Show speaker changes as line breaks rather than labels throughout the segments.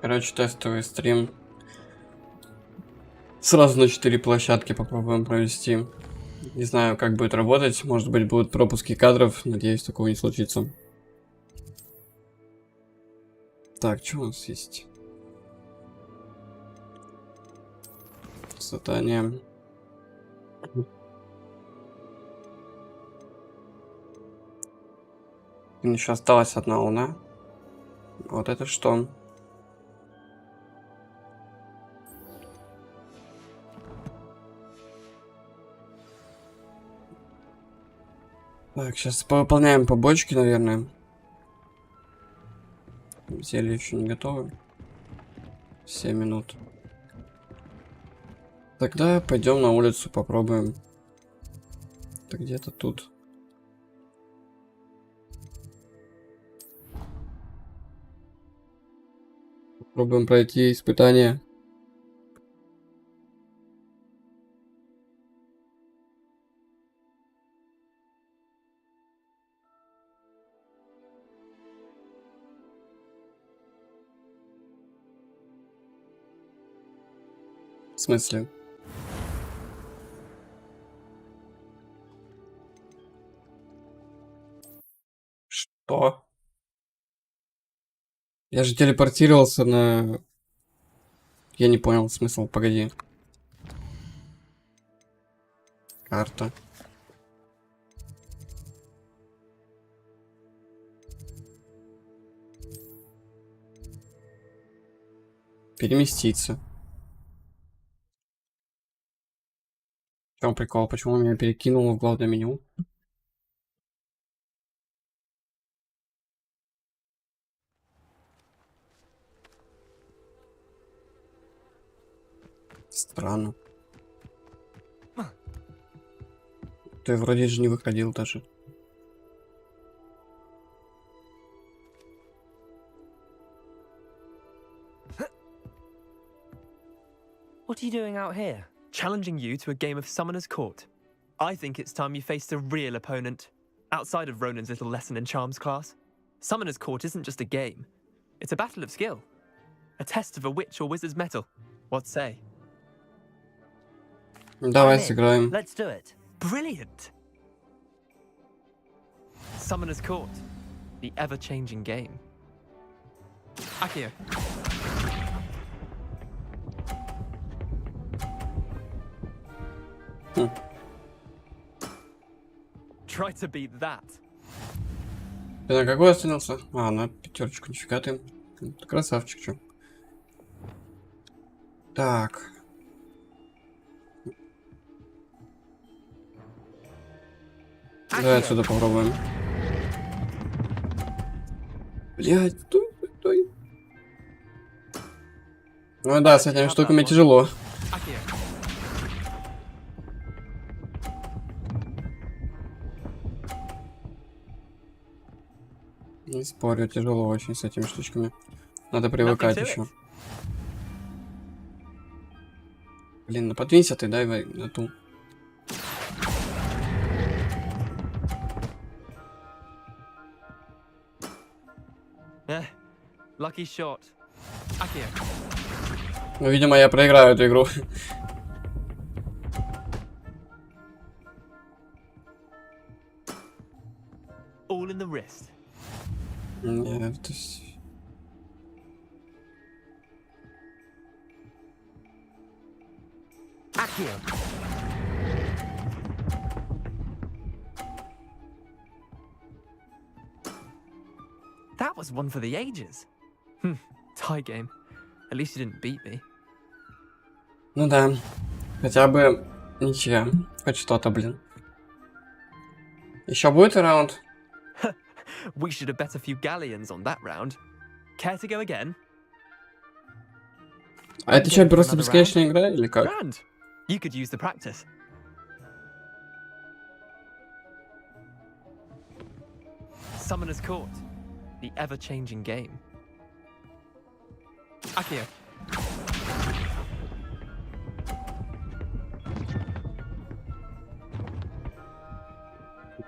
Короче, тестовый стрим. Сразу на 4 площадки попробуем провести. Не знаю, как будет работать. Может быть, будут пропуски кадров. Надеюсь, такого не случится. Так, что у нас есть? Задание. Еще осталась одна луна. Вот это что? Так, сейчас повыполняем побочки, наверное. Зелье еще не готовы. 7 минут. Тогда пойдем на улицу, попробуем. Это где-то тут. Попробуем пройти испытание. В смысле? Что? Я же телепортировался на... Я не понял смысл, погоди. Карта. Переместиться. В чем прикол? Почему меня перекинуло в главное меню? Странно. Ты вроде же не выходил даже.
What are you doing out here? Challenging you to a game of Summoner's Court. I think it's time you faced a real opponent. Outside of Ronan's little lesson in Charms class. Summoner's Court isn't just a game. It's a battle of skill. A test of a witch or wizard's mettle. What say?
Давай сыграем.
Let's do it.
Brilliant! Summoner's Court. The ever-changing game. Akio. Try to beat that.
Ты на какой остановился? А, на пятерочку, нифига ты. Ты красавчик, чё. Так. Давай отсюда попробуем. Блядь, стой. Ну да, с этими штуками тяжело. Не спорю, тяжело очень с этими штучками. Надо привыкать еще. Блин, ну подвинься ты, дай на ту.
Lucky shot. Akio.
Ну, видимо, я проиграю эту игру.
All in the wrist.
Нет, то есть...
Akio.
That was one for the ages. Tie game. At least you didn't beat me.
Ну да. Хотя бы ничья. Хоть что-то, блин. Еще будет раунд?
We should have bet a few galleons on that round. Care to go again?
А это что, просто бесконечная игра или как?
Grand. You could use the practice. Summoner's Court. The ever-changing game. Akio.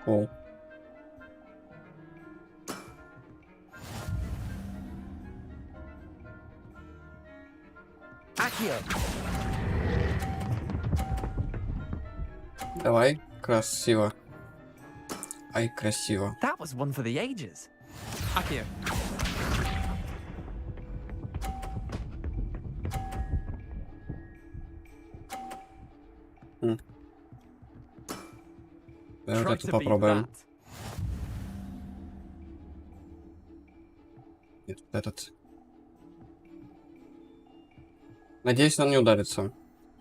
О. Давай, красиво. Ай, красиво.
That was one for the ages. Akio.
Давай вот
Try
это
to beat
попробуем.
that.
Нет, вот этот. Надеюсь, он не ударится.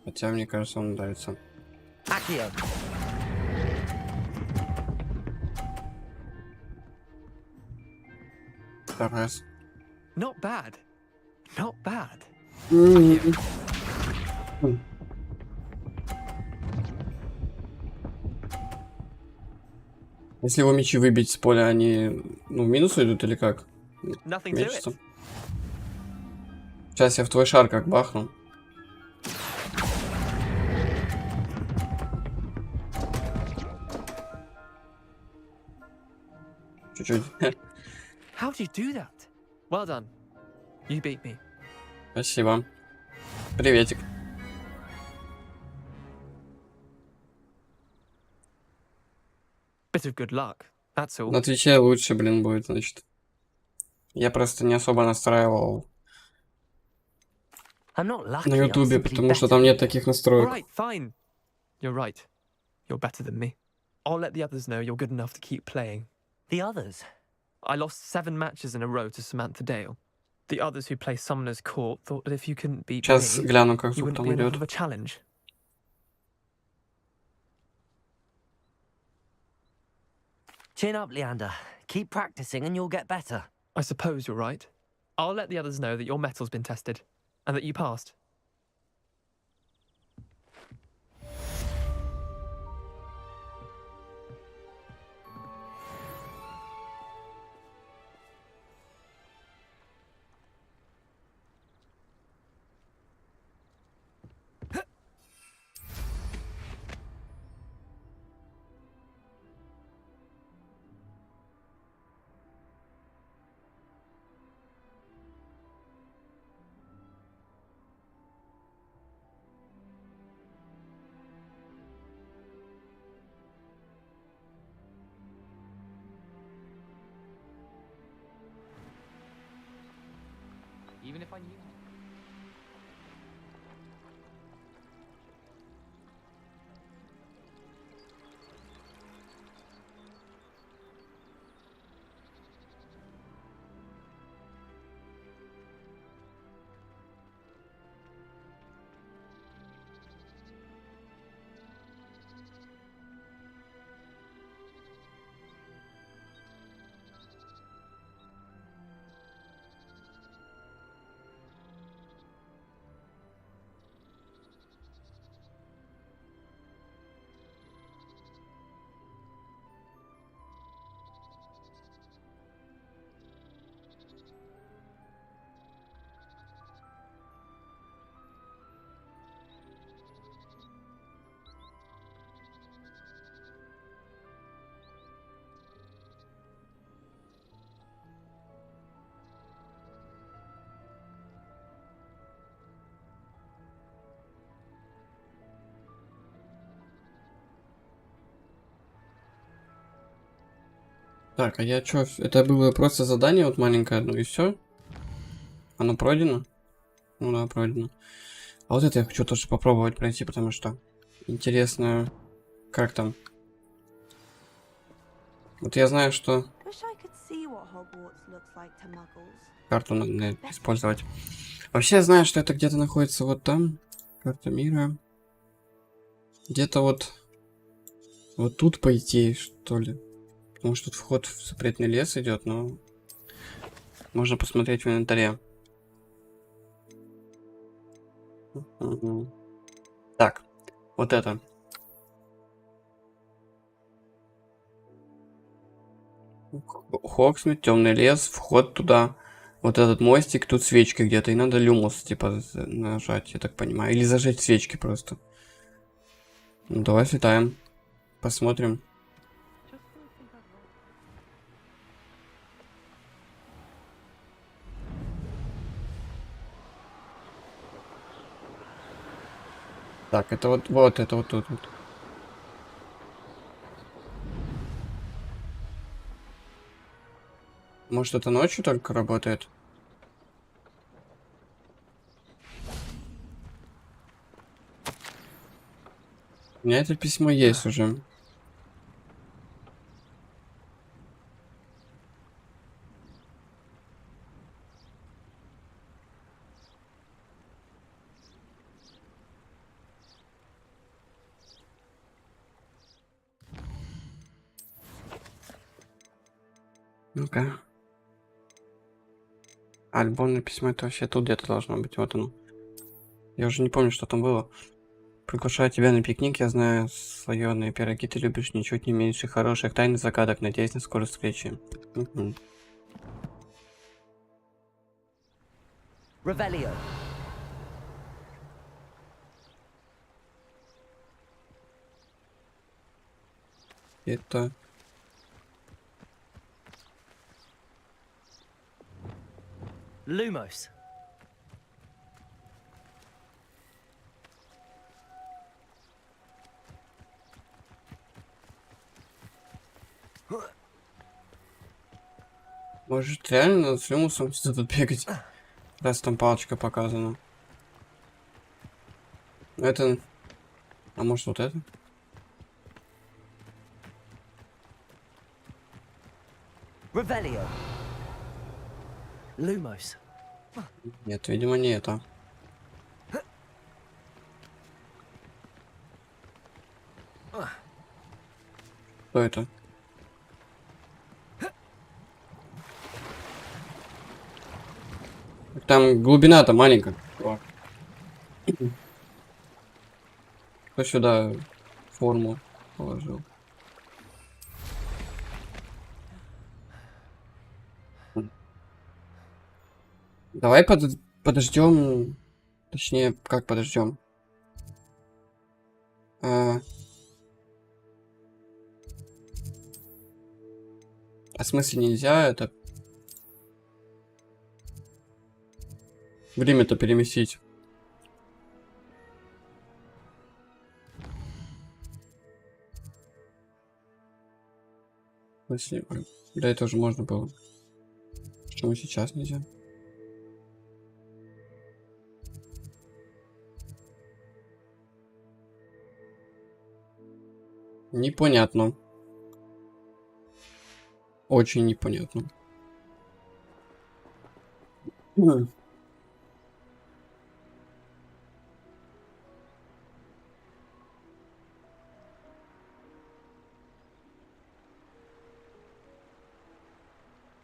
Хотя, мне кажется, он ударится.
Akio.
Второй раз.
Not bad. Not bad.
Если его мячи выбить с поля, они, ну, в минус идут или как?
Nothing to
Мечется.
it.
Сейчас я в твой шар как бахну. Чуть-чуть.
How'd you do that? Well done. You beat me.
Спасибо. Приветик.
Bit of good luck. That's all.
На Твиче лучше, блин, будет, значит. Я просто не особо настраивал
I'm not lucky.
на
I'm
Ютубе,
simply
потому что
better
там
than
нет
you.
таких
All
настроек.
right, fine. You're right. You're better than me. I'll let the others know you're good enough to keep playing.
The others.
I lost 7 matches in a row to Samantha Dale. The others who play Summoner's Court thought that if you couldn't beat
Сейчас
me,
гляну, как
you
звук
wouldn't
там
be enough
идет.
of a challenge.
Chin up, Leander. Keep practicing and you'll get better.
I suppose you're right. I'll let the others know that your metal's been tested and that you passed.
Even if I knew.
Так, а я чё? Это было просто задание вот маленькое одно, и все? Оно пройдено? Ну да, пройдено. А вот это я хочу тоже попробовать пройти, потому что интересно, как там. Вот я знаю, что
Wish I could see what Hogwarts looks like to muggles.
карту надо использовать. Вообще я знаю, что это где-то находится вот там. Карта мира. Где-то вот тут пойти, что ли. Потому что тут вход в запретный лес идет, но можно посмотреть в инвентаре. Так, вот это. Хоксмит, темный лес, вход туда. Вот этот мостик, тут свечки где-то, и надо люмус, типа, нажать, я так понимаю. Или зажечь свечки просто. Ну, давай слетаем. Посмотрим. Так, это вот это вот тут. Вот. Может, это ночью только работает? У меня это письмо есть уже. Ну-ка. Альбомное письмо, это вообще тут где-то должно быть. Вот оно. Я уже не помню, что там было. Приглашаю тебя на пикник, я знаю слоеные пироги ты любишь ничуть не меньше хороших тайн и загадок. Надеюсь на скорую встречу. Мгм.
Revelio.
Это...
Lumos.
Может, реально с Люмусом тут бегать? Раз там палочка показана. Это... А может, вот это?
Revelio. Lumos.
Нет, видимо, не это. Что это? Там глубина-то маленькая. О. Кто сюда форму положил? Давай подождем. Точнее, как подождем? А в смысле нельзя это время-то переместить? В смысле, да это уже можно было. Почему сейчас нельзя? Непонятно. Очень непонятно.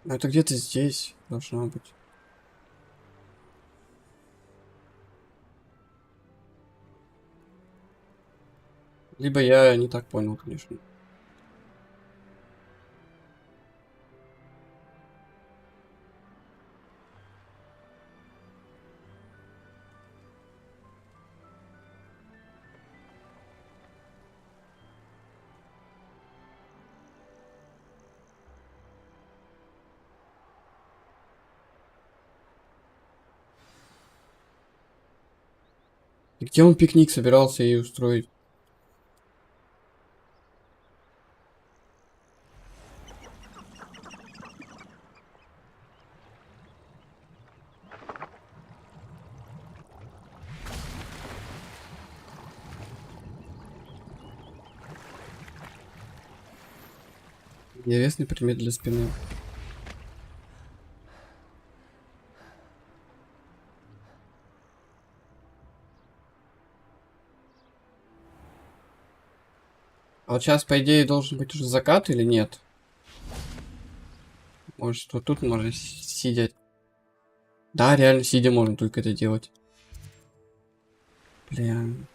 Это где-то здесь должно быть. Либо я не так понял, конечно. И где он пикник собирался ей устроить? Интересный предмет для спины. А вот сейчас, по идее, должен быть уже закат или нет? Может, вот тут можно сидеть. Да, реально, сидя можно только это делать. Блин.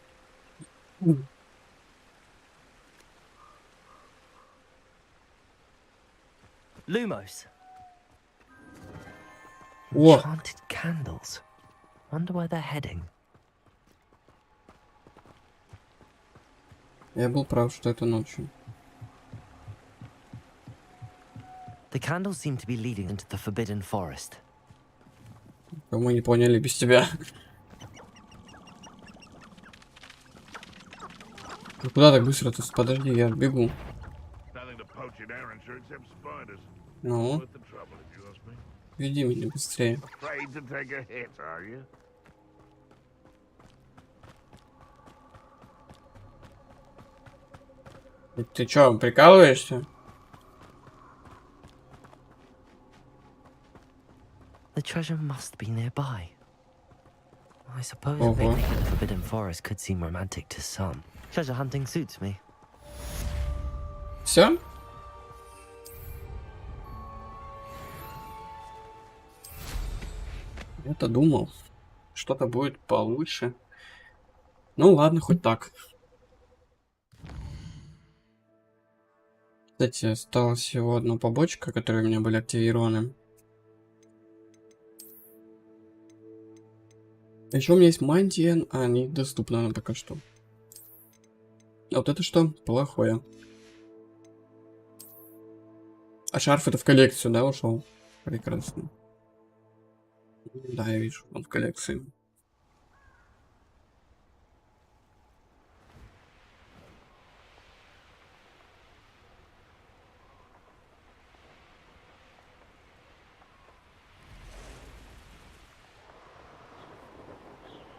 Lumos.
О!
Enchanted candles. Wonder where they're heading.
Я был прав, что это ночью.
The candles seem to be leading into the forbidden forest.
Мы не поняли без тебя. Ну куда так быстро? Ты подожди, я бегу.
Nothing to poach in Arrowshire except spiders.
Ну,
Worth the trouble, if you ask me.
веди меня быстрее.
Afraid to take a hit, are you?
Ты чё, прикалываешься?
The treasure must be nearby. I suppose a
Ого.
picnic in the Forbidden Forest could seem romantic to some. Treasure hunting suits me.
Все? Я-то думал, что-то будет получше. Ну ладно, хоть так. Кстати, осталась всего одна побочка, которые у меня были активированы. Еще у меня есть мантия, а недоступна она пока что. А вот это что? Плохое. А шарф это в коллекцию, да, ушел? Прекрасно. Да, я вижу, он в коллекции.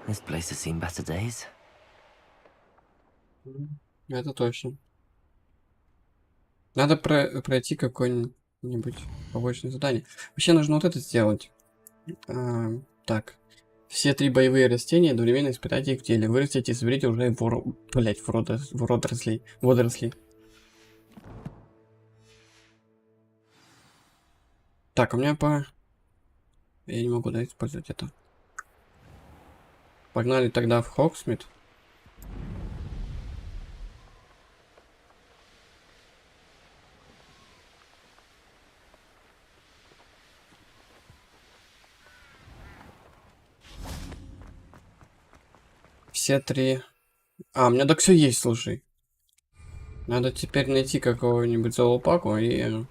This place has seen better days.
Это точно. Надо пройти какое-нибудь побочное задание. Вообще нужно вот это сделать. Так. Все 3 боевые растения одновременно испытайте их в теле. Вырастите и соберите уже водорослей. Так, у меня по... Я не могу, да, использовать это. Погнали тогда в Хоксмит. Все 3... А, у меня так все есть, слушай. Надо теперь найти какого-нибудь зоопаку и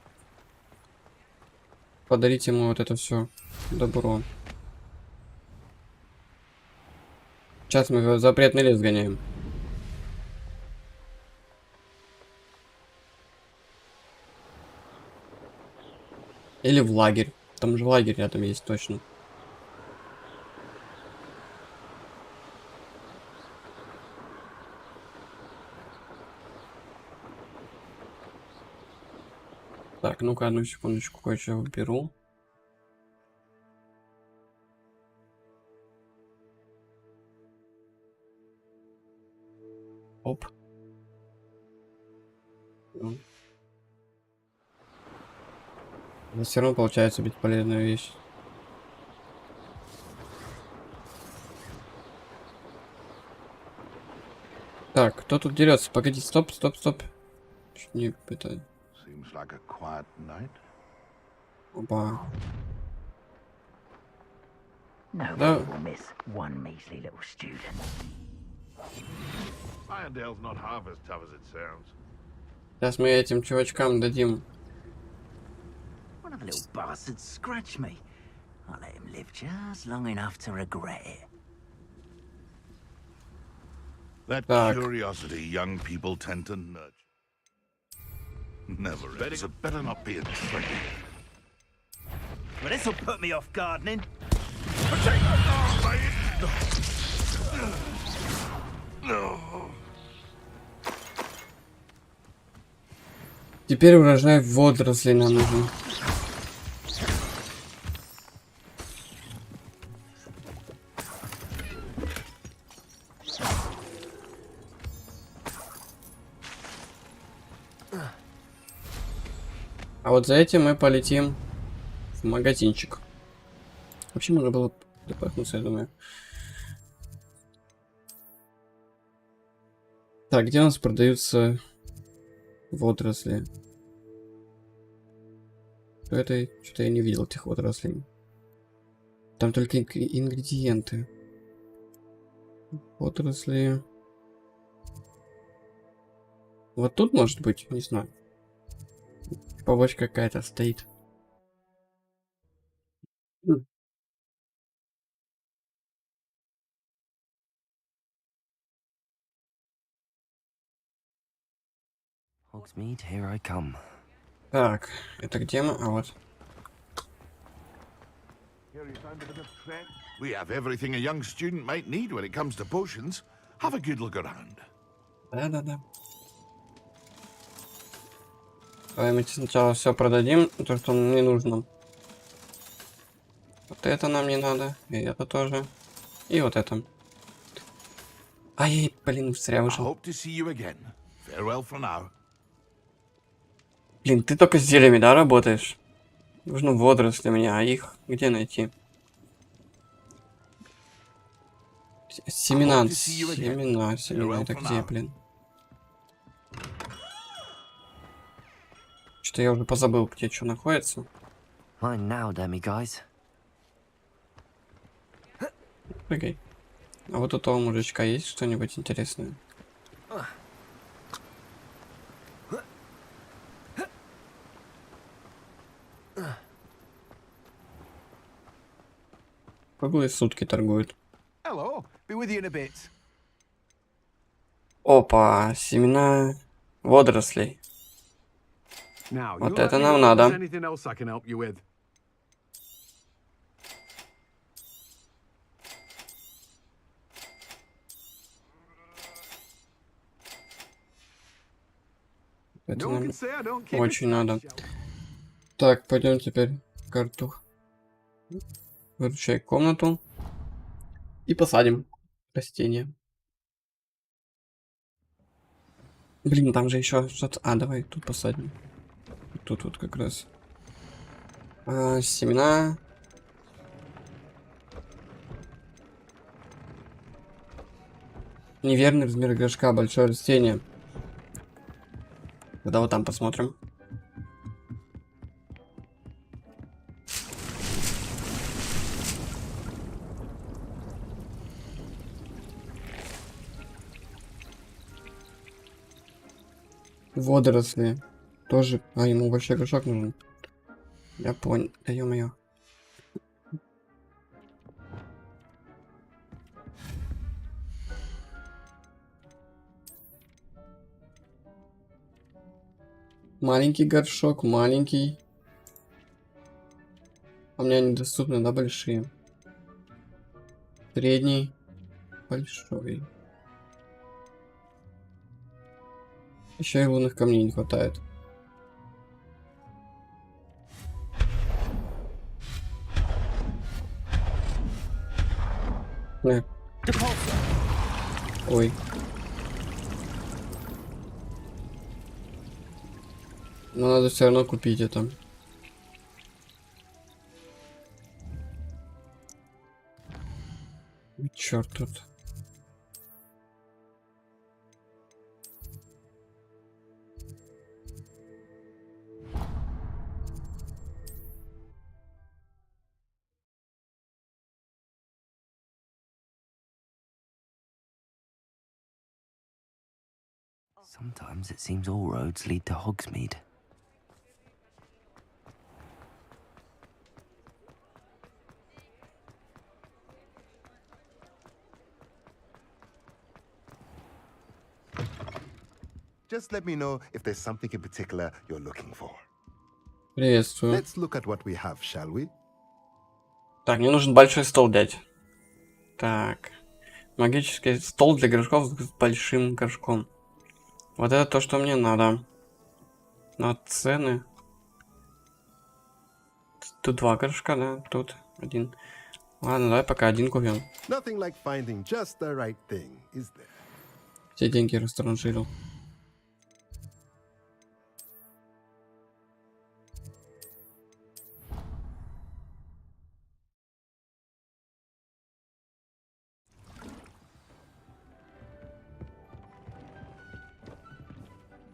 подарить ему вот это все добро. Сейчас мы в запретный лес гоняем. Или в лагерь. Там же лагерь рядом есть, точно. Так, ну-ка, одну секундочку, кое-что уберу. Оп. Ну. Но все равно получается бесполезная вещь. Так, кто тут дерется? Погоди, стоп. Чуть не это.
Seems like a quiet night.
Опа.
Nobody
Да.
will miss one measly little student.
Irondale's not half as tough as it sounds.
Сейчас мы этим чувачкам дадим.
One of the little bastards scratched me. I'll let him live just long enough to regret it.
That
Так.
curiosity young people tend to nurture. Never ends. It better not be a trick.
Well, this'll put me off gardening.
Теперь урожай водорослей нам нужен. А вот за этим мы полетим в магазинчик. Вообще можно было допахнуться, я думаю. Так, где у нас продаются водоросли? Это что-то я не видел этих водорослей. Там только ингредиенты. Водоросли. Вот тут может быть, не знаю. Побочка какая-то стоит.
Hogsmeade, here I come.
Так, это где мы? А вот.
Here you found a bit of trek. We have everything a young student might need when it comes to potions. Have a good look around.
Да-да-да. Давай мы сначала все продадим, то, что нам не нужно. Вот это нам не надо, и это тоже. И вот это. Ай, блин, зря
I
вышел.
hope to see you again. Farewell for now.
Блин, ты только с зельями, да, работаешь? Нужны водоросли мне, а их где найти? Семена, семена, это где, блин? Что-то я уже позабыл, где что находится.
Mine now, demi-guys.
Прыгай. А вот у того мужичка есть что-нибудь интересное? Круглые сутки торгуют.
Hello, be with you in a bit.
Опа, семена водорослей.
Now,
Вот
you
это
let me
нам
know if there's
надо.
anything else I can help you with.
Это
No one
нам
can say I don't keep
очень
it
надо.
fresh, shall we?
Так, пойдем теперь в карту. Выручай комнату. И посадим растения. Блин, там же еще что-то... А, давай тут посадим. Тут вот как раз. Семена. Неверный размер горшка, большое растение. Тогда вот там посмотрим. Водоросли. Тоже. А, ему большой горшок нужен. Я понял. Да ё-моё. Маленький горшок, маленький. У меня недоступны, да, большие. Средний. Большой. Еще и лунных камней не хватает. Ой. Но надо все равно купить это. Черт тут.
Sometimes it seems all roads lead to Hogsmeade.
Just let me know if there's something in particular you're looking for.
Приветствую.
Let's look at what we have, shall we?
Так, мне нужен большой стол, дядь. Так. Магический стол для горшков с большим горшком. Вот это то, что мне надо. Но цены... Тут два горшка, да? Тут один. Ладно, давай пока один купим.
Nothing like finding just the right thing, is there?
Все деньги растранжирил.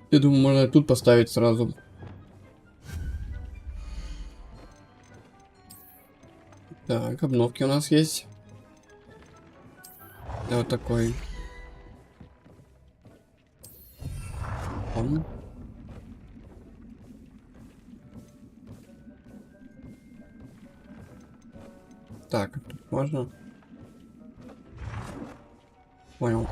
Я думаю, можно тут поставить сразу. Так, обновки у нас есть. Да, вот такой. Он. Так, тут можно. Понял.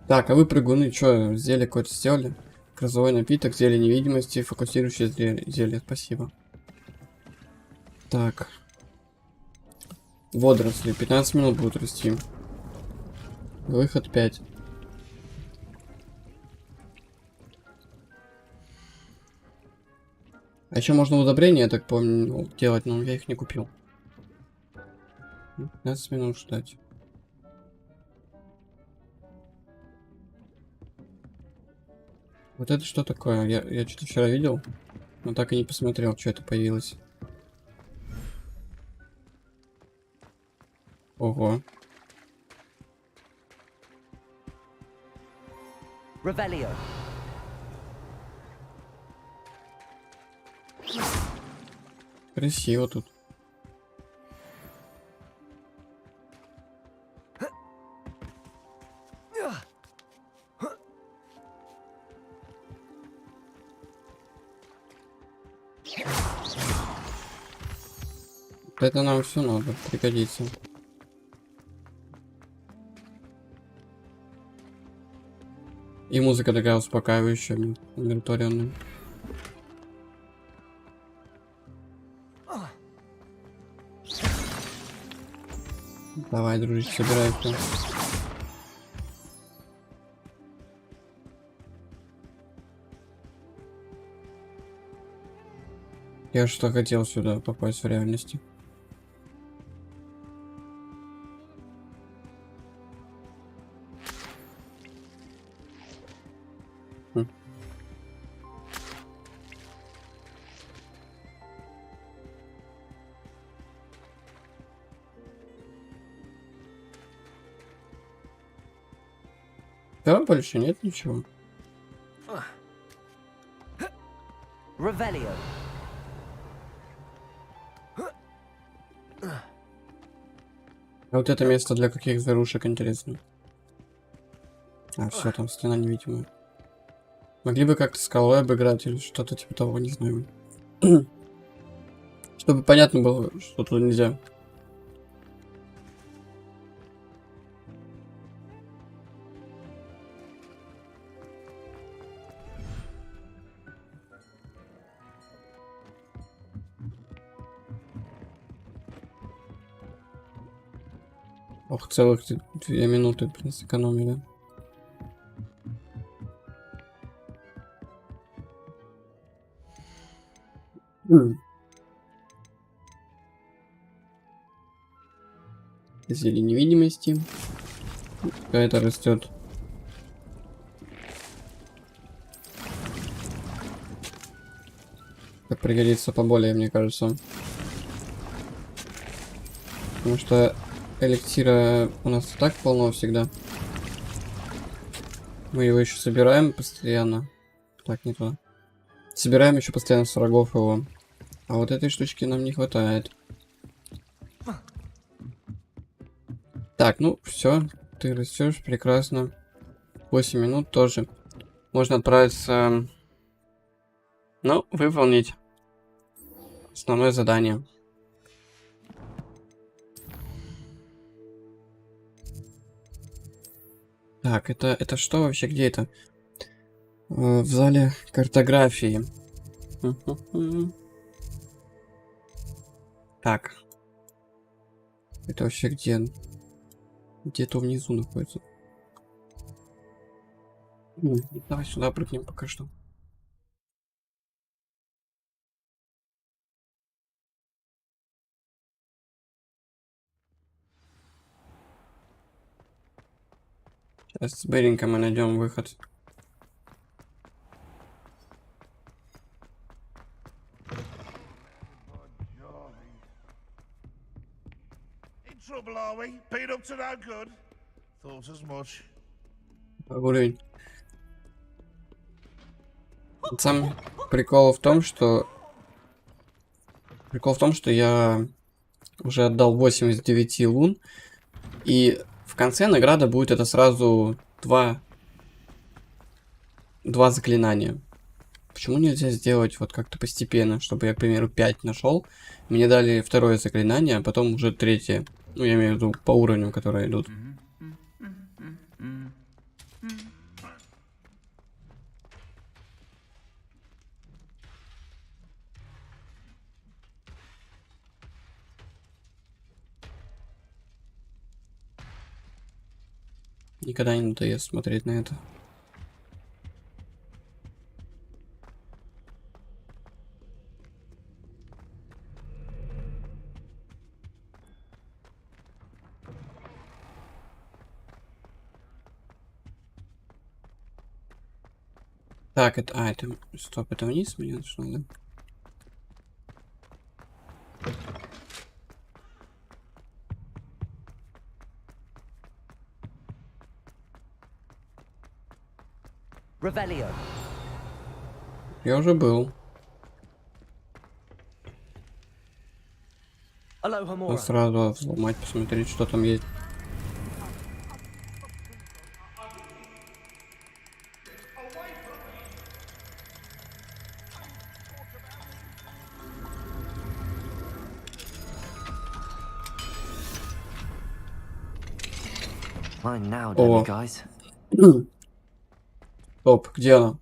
Так, а вы прыгуны, что, зелье какое-то сделали? Грозовой напиток, зелье невидимости, фокусирующее зелье, спасибо. Так. Водоросли, 15 минут будут расти. Выход 5. А еще можно удобрения, я так помню, делать, но я их не купил. 15 минут ждать. Вот это что такое? Я что-то вчера видел, но так и не посмотрел, что это появилось. Ого.
Revelio.
Красиво тут. Это нам все надо, пригодится. И музыка такая успокаивающая, умиротворенная. Давай, дружище, собирай все. Я что хотел сюда попасть в реальности. Да, больше нет ничего.
Revelio.
А вот это место для каких зверушек, интересно? А, все, там стена невидимая. Могли бы как-то скалой обыграть или что-то типа того, не знаю. Чтобы понятно было, что тут нельзя. Ох, целых 2 минуты, блин, сэкономили. Зелье невидимости. Это растет. Так пригодится поболее, мне кажется. Потому что эликсира у нас и так полно всегда. Мы его еще собираем постоянно. Так, не то. Собираем еще постоянно с врагов его. А вот этой штучки нам не хватает. Так, ну все, ты растешь, прекрасно. 8 минут тоже. Можно отправиться, ну, выполнить основное задание. Так, это что вообще? Где это? В зале картографии. Так. Это вообще где? Где-то внизу находится. Давай сюда прыгнем пока что. Сейчас быстренько мы найдем выход.
Trouble, are we? Been up to no good? Thought as much.
Уровень. Сам прикол в том, что... я уже отдал 8 из 9 лун. И в конце награда будет это сразу 2 заклинания. Почему нельзя сделать вот как-то постепенно, чтобы я, к примеру, 5 нашел, мне дали второе заклинание, а потом уже третье. Ну, я имею в виду по уровню, которые идут. Никогда не надоест смотреть на это. Так, это... А, это... Стоп, это вниз мне нашло, да?
Revelio.
Я уже был.
Aloha
Надо
Mora.
сразу взломать, посмотреть, что там есть.
Mine now,
О.
guys.
Стоп, где она?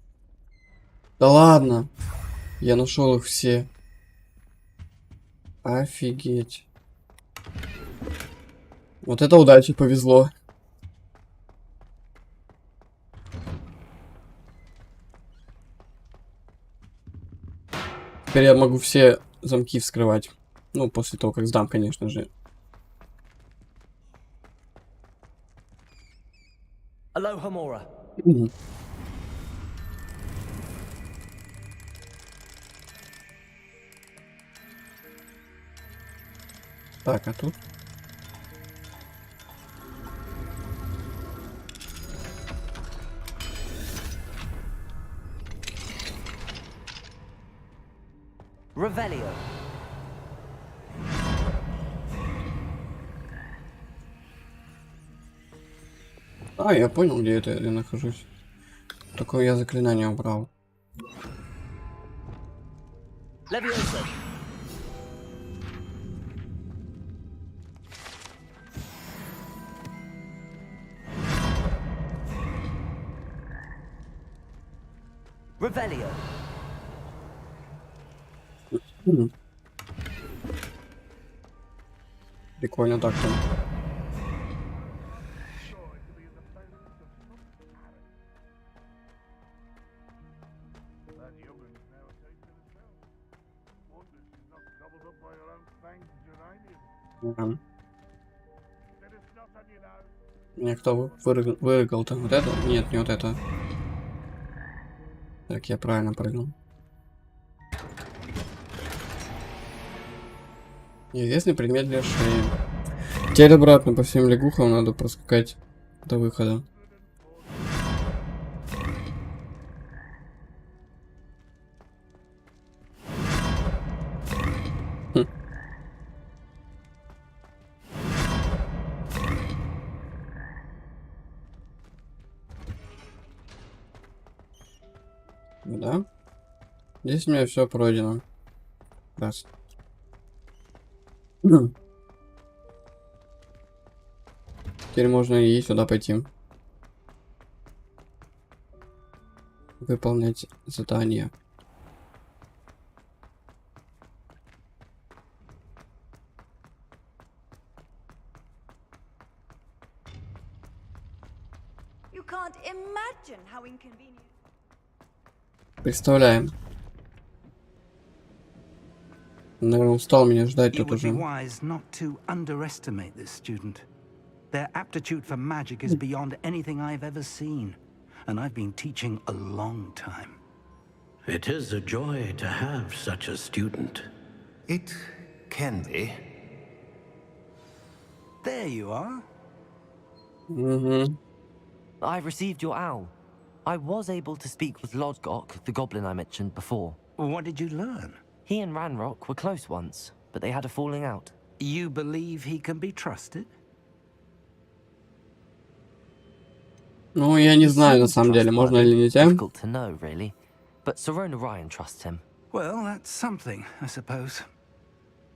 Да ладно. Я нашел их все. Офигеть. Вот это удача, повезло. Теперь я могу все замки вскрывать. Ну, после того, как сдам, конечно же.
Aloha Mora.
Мгм. Так, а тут?
Revelio.
А, я понял, где это я нахожусь. Такое я заклинание убрал.
Levioso. Revelio.
Мгм. Прикольно так-то. Ага. Меня кто вырыгал-то? Вот это? Нет, не вот это. Так, я правильно прыгнул. Неизвестный предмет для шеи. Теперь обратно по всем лягухам надо проскакать до выхода. Хм. Да? Здесь у меня все пройдено. Раз. Теперь можно и сюда пойти. Выполнять задание.
You can't imagine how inconvenient.
Представляем. Наверное, устал меня ждать
You
тут
would be
уже.
wise not to underestimate this student. Their aptitude for magic is beyond anything I've ever seen, and I've been teaching a long time.
It is a joy to have such a student.
It can be.
There you are.
Угу.
I received your owl. I was able to speak with Lodgok, the goblin I mentioned before.
What did you learn?
He and Ranrock were close once, but they had a falling out.
You believe he can be trusted?
Ну, я не знаю, на самом деле, можно или нельзя.
Difficult to know, really. But Sirona Ryan trusts him.
Well, that's something, I suppose.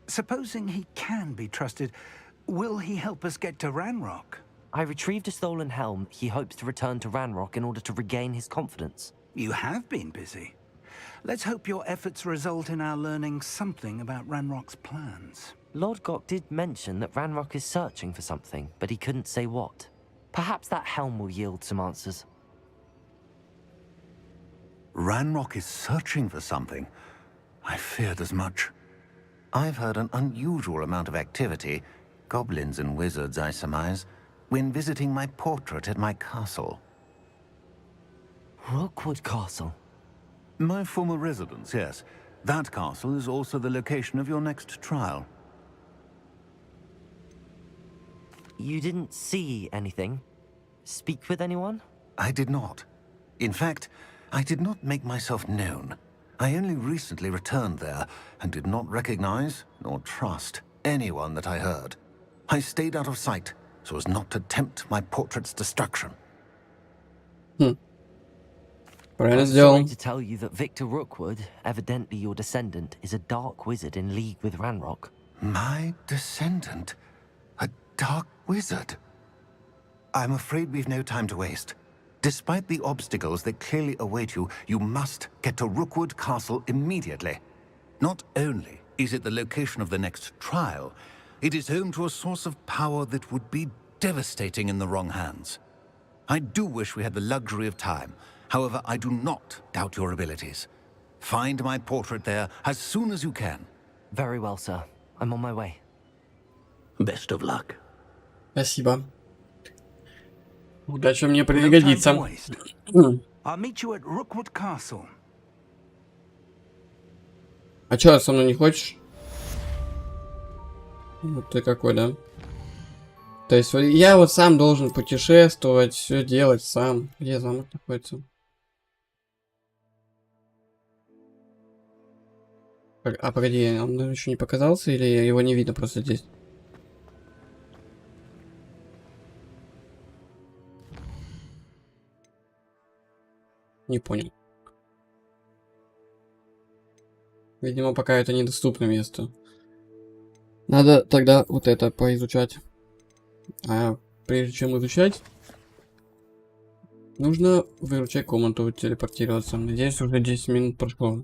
Supposing he can be trusted, will he help us get to Ranrock?
I retrieved a stolen helm he hopes to return to Ranrock in order to regain his confidence.
You have been busy. Let's hope your efforts result in our learning something about Ranrock's plans.
Lord Gok did mention that Ranrock is searching for something, but he couldn't say what. Perhaps that helm will yield some answers.
Ranrock is searching for something. I feared as much. I've heard an unusual amount of activity, goblins and wizards, I surmise, when visiting my portrait at my castle.
Rookwood Castle?
My former residence, yes. That castle is also the location of your next trial.
You didn't see anything? Speak with anyone?
I did not. In fact, I did not make myself known. I only recently returned there and did not recognize nor trust anyone that I heard. I stayed out of sight so as not to tempt my portrait's destruction.
Правильно
I'm
сделал.
sorry to tell you that Victor Rookwood, evidently your descendant, is a dark wizard in league with Ranrock.
My descendant? A dark wizard? I'm afraid we've no time to waste. Despite the obstacles that clearly await you, you must get to Rookwood Castle immediately. Not only is it the location of the next trial, it is home to a source of power that would be devastating in the wrong hands. I do wish we had the luxury of time. However, I do not doubt your abilities. Find my portrait there as soon as you can.
Very well, sir. I'm on my way.
Best of luck.
Спасибо. Удача мне
No time
пригодится.
to waste. I'll meet you at Rookwood Castle.
А чё, со мной не хочешь? Вот ты какой, да? То есть я вот сам должен путешествовать, все делать сам. Где замок находится? А погоди, он еще не показался или его не видно просто здесь? Не понял. Видимо, пока это недоступное место. Надо тогда вот это поизучать. А прежде чем изучать, нужно выручать комнату, телепортироваться. Надеюсь, уже 10 минут прошло.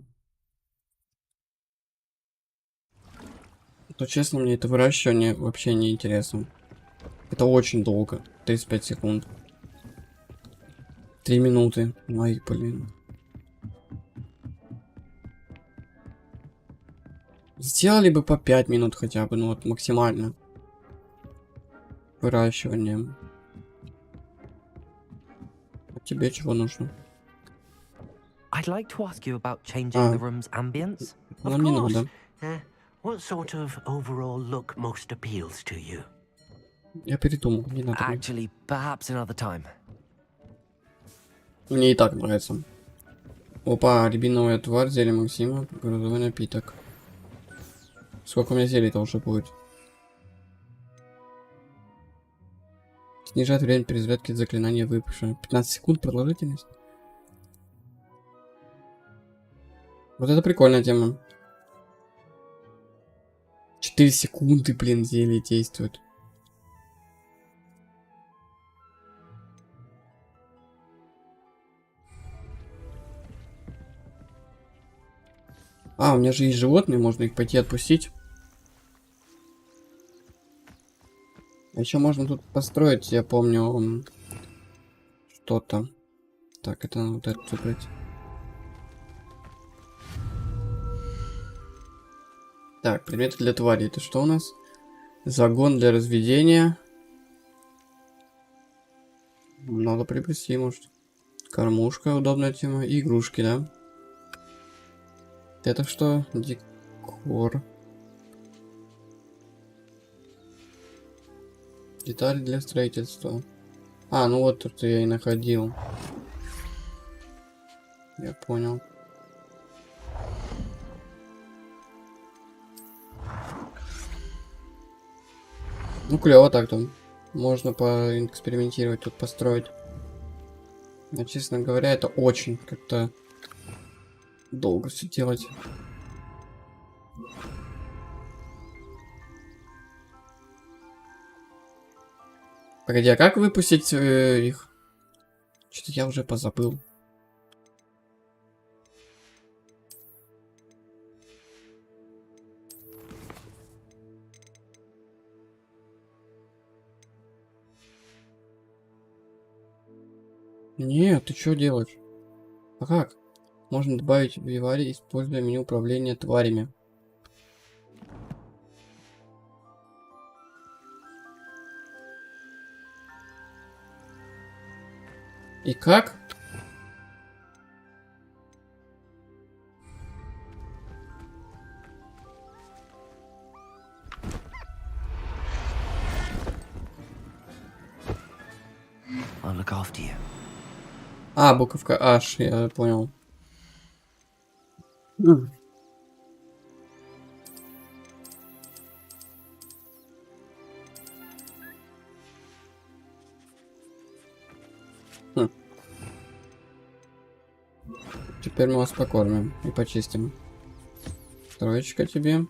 То честно, мне это выращивание вообще не интересно. Это очень долго. 35 секунд. 3 минуты. Ой, блин. Сделали бы по 5 минут хотя бы, ну вот максимально. Выращиванием. А тебе чего нужно?
I'd like to ask you about changing the room's ambience.
Нам не надо.
What sort of overall look most appeals to you?
Я передумал, не надо. мне.
Actually, perhaps another time.
Мне и так нравится. Опа, рябиновая тварь, зелье Максима, грузовой напиток. Сколько у меня зелий-то уже будет? Снижает время перезарядки заклинания выпавшего. 15 секунд продолжительность. Вот это прикольная тема. 4 секунды, блин, зелье действует. А, у меня же есть животные, можно их пойти отпустить. А еще можно тут построить, я помню, что-то. Так, это надо вот это выбрать. Так, предметы для твари. Это что у нас? Загон для разведения. Надо приобрести, может. Кормушка, удобная тема. И игрушки, да? Это что? Декор. Детали для строительства. А, ну вот тут я и находил. Я понял. Ну, клево так-то. Можно поэкспериментировать, тут построить. Но, честно говоря, это очень как-то долго все делать. Погоди, а как выпустить их? Что-то я уже позабыл. Нет, ты что делаешь? А как? Можно добавить в Виваре, используя меню управления тварями. И как?
I'll look after you.
А, буковка H, я понял. Теперь мы вас покормим и почистим. Троечка тебе.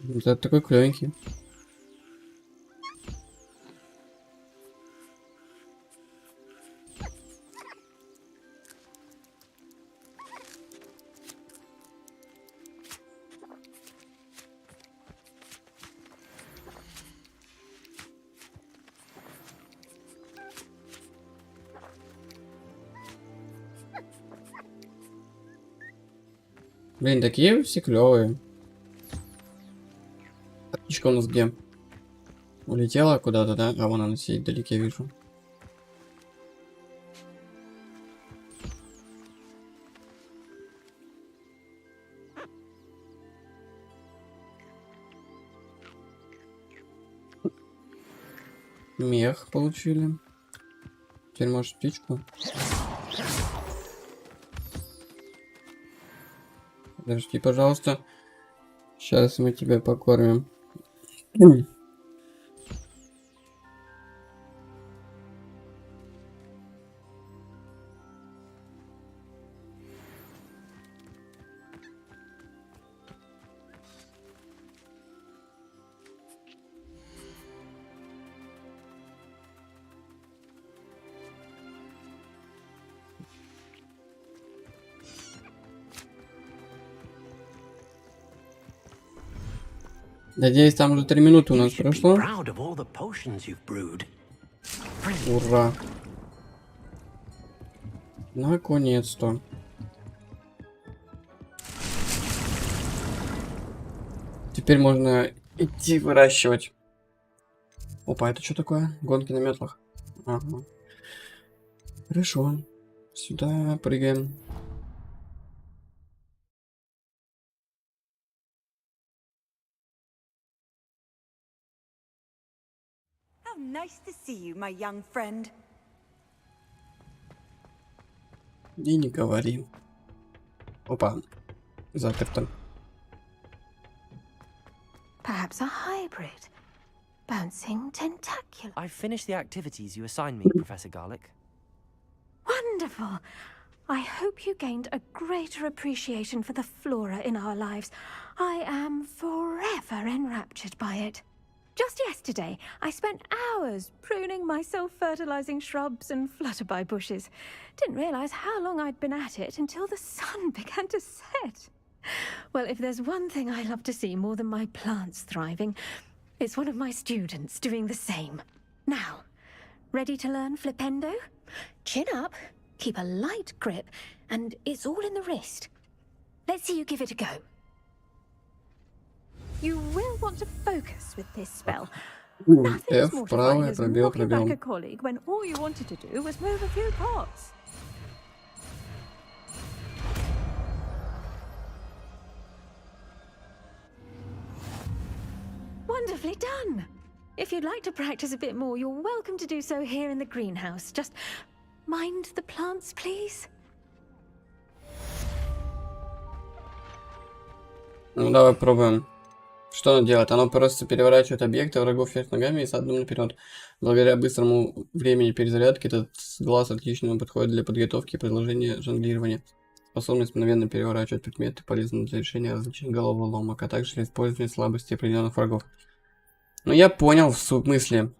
Это такой клевенький. Блин, такие все клевые. Птичка у нас где? Улетела куда-то, да? А вон она сидит вдалеке, вижу. Мех получили. Теперь может птичку. Подожди, пожалуйста. Сейчас мы тебя покормим. Надеюсь, там уже 3 минуты у нас прошло. Ура. Наконец-то. Теперь можно идти выращивать. Опа, это что такое? Гонки на метлах. Ага. Хорошо. Сюда прыгаем.
How nice to see you, my young friend.
И не говори. Опа. Заперто.
Perhaps a hybrid. Bouncing tentacular.
I've finished the activities you assigned me, Professor Garlic.
Wonderful. I hope you gained a greater appreciation for the flora in our lives. I am forever enraptured by it. Just yesterday, I spent hours pruning my self-fertilizing shrubs and flutterby bushes. Didn't realize how long I'd been at it until the sun began to set. Well, if there's one thing I love to see more than my plants thriving, it's one of my students doing the same. Now, ready to learn flipendo? Chin up, keep a light grip, and it's all in the wrist. Let's see you give it a go. You will want to focus with this spell. Nothing's mortifying as knocking back a colleague when all you wanted to do was move a few pots. Wonderfully done. If you'd like to practice a bit more, you're welcome to do so here in the greenhouse. Just mind the plants, please.
Ну, давай пробуем. Что оно делает? Оно просто переворачивает объекты врагов вверх ногами и задом наперед. Благодаря быстрому времени перезарядки этот глаз отлично подходит для подготовки и продолжения жонглирования. Способность мгновенно переворачивать предметы полезна для решения различных головоломок, а также для использования слабостей определенных врагов. Ну, я понял в смысле.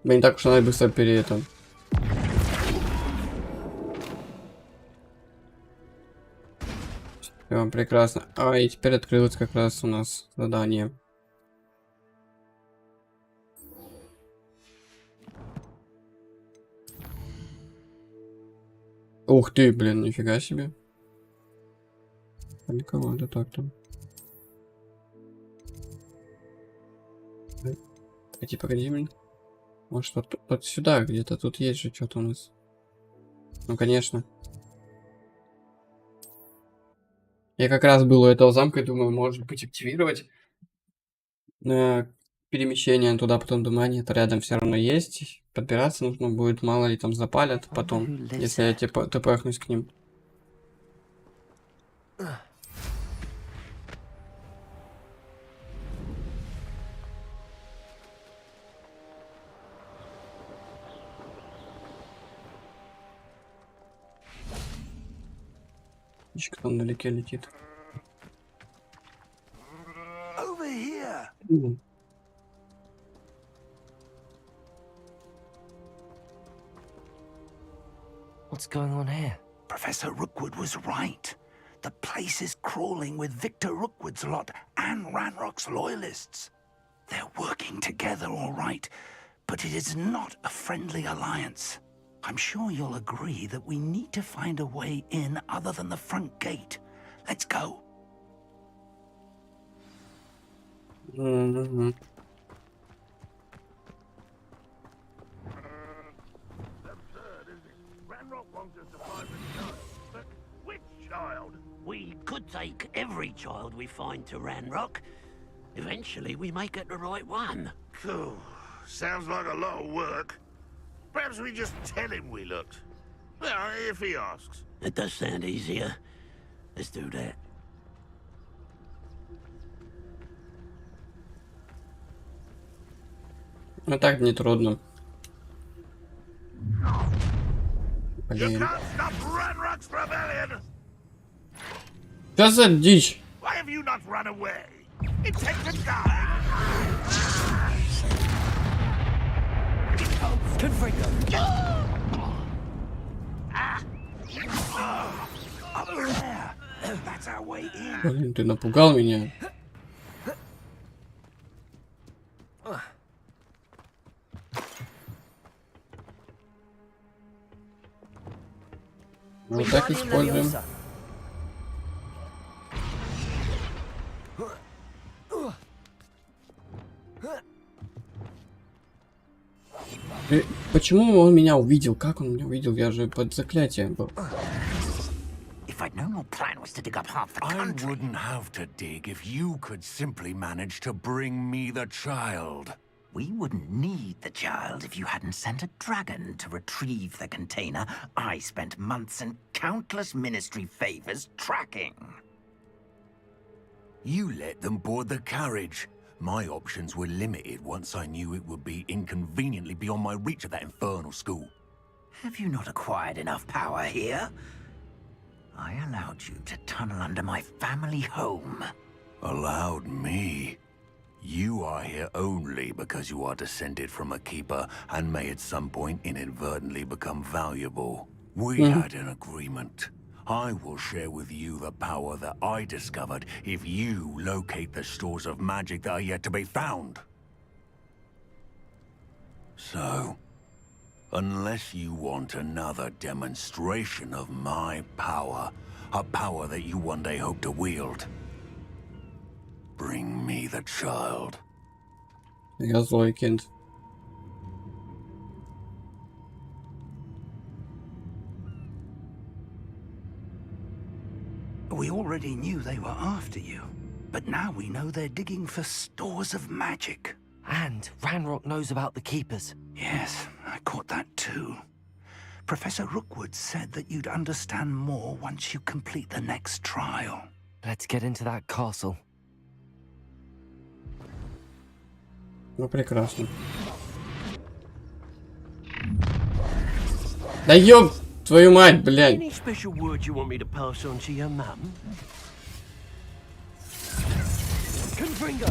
Блин, так уж надо быстро это. Всё, прекрасно. А, и теперь открылось как раз у нас задание. Ух ты, блин, нифига себе. Никого, это так там. Погоди, блин. Может, вот сюда где-то, тут есть же что-то у нас. Ну, конечно. Я как раз был у этого замка и думаю, может быть, активировать перемещение туда, потом думаю, нет, рядом все равно есть. Подбираться нужно будет, мало ли там запалят потом, если я тпхнусь к ним. Кто вдалеке летит.
What's going on here?
Professor Rookwood was right. The place is crawling with Victor Rookwood's lot and Ranrock's loyalists. They're working together all right, but it is not a friendly alliance. I'm sure you'll agree that we need to find a way in other than the front gate. Let's go.
Ranrock wants us to find the child, but which child?
We could take every child we find to Ranrock. Eventually, we may get the right one.
Phew, sounds like a lot of work. Perhaps we just tell him we looked. Well, if he asks.
It does sound easier. Let's do that.
Ну так не трудно.
You
Блин.
can't stop Ranrock's rebellion!
Что за дичь?
Why have you not run away? It takes a guy!
Up there. That's our way in.
Блин, ты напугал меня. Вот так используем. Почему он меня увидел? Как он меня увидел? Я же под заклятием был.
If I'd known your plan was to dig up half the country.
I wouldn't have to dig if you could simply manage to bring me the child.
We wouldn't need the child if you hadn't sent a dragon to retrieve the container I spent months and countless ministry favors tracking.
You let them board the carriage. My options were limited once I knew it would be inconveniently beyond my reach at that infernal school.
Have you not acquired enough power here? I allowed you to tunnel under my family home.
Allowed me? You are here only because you are descended from a keeper and may at some point inadvertently become valuable. We had an agreement. I will share with you the power that I discovered if you locate the stores of magic that are yet to be found. So, unless you want another demonstration of my power, a power that you one day hope to wield, bring me the child.
Я злой Кент.
We already knew they were after you, but now we know they're digging for stores of magic.
And Ranrock knows about the Keepers.
Yes, I caught that too. Professor Rookwood said that you'd understand more once you complete the next trial.
Let's get into that castle.
Ну прекрасно. Да ёб твою мать, блядь.
Any special word you want me to pass on to your mum? Confringo.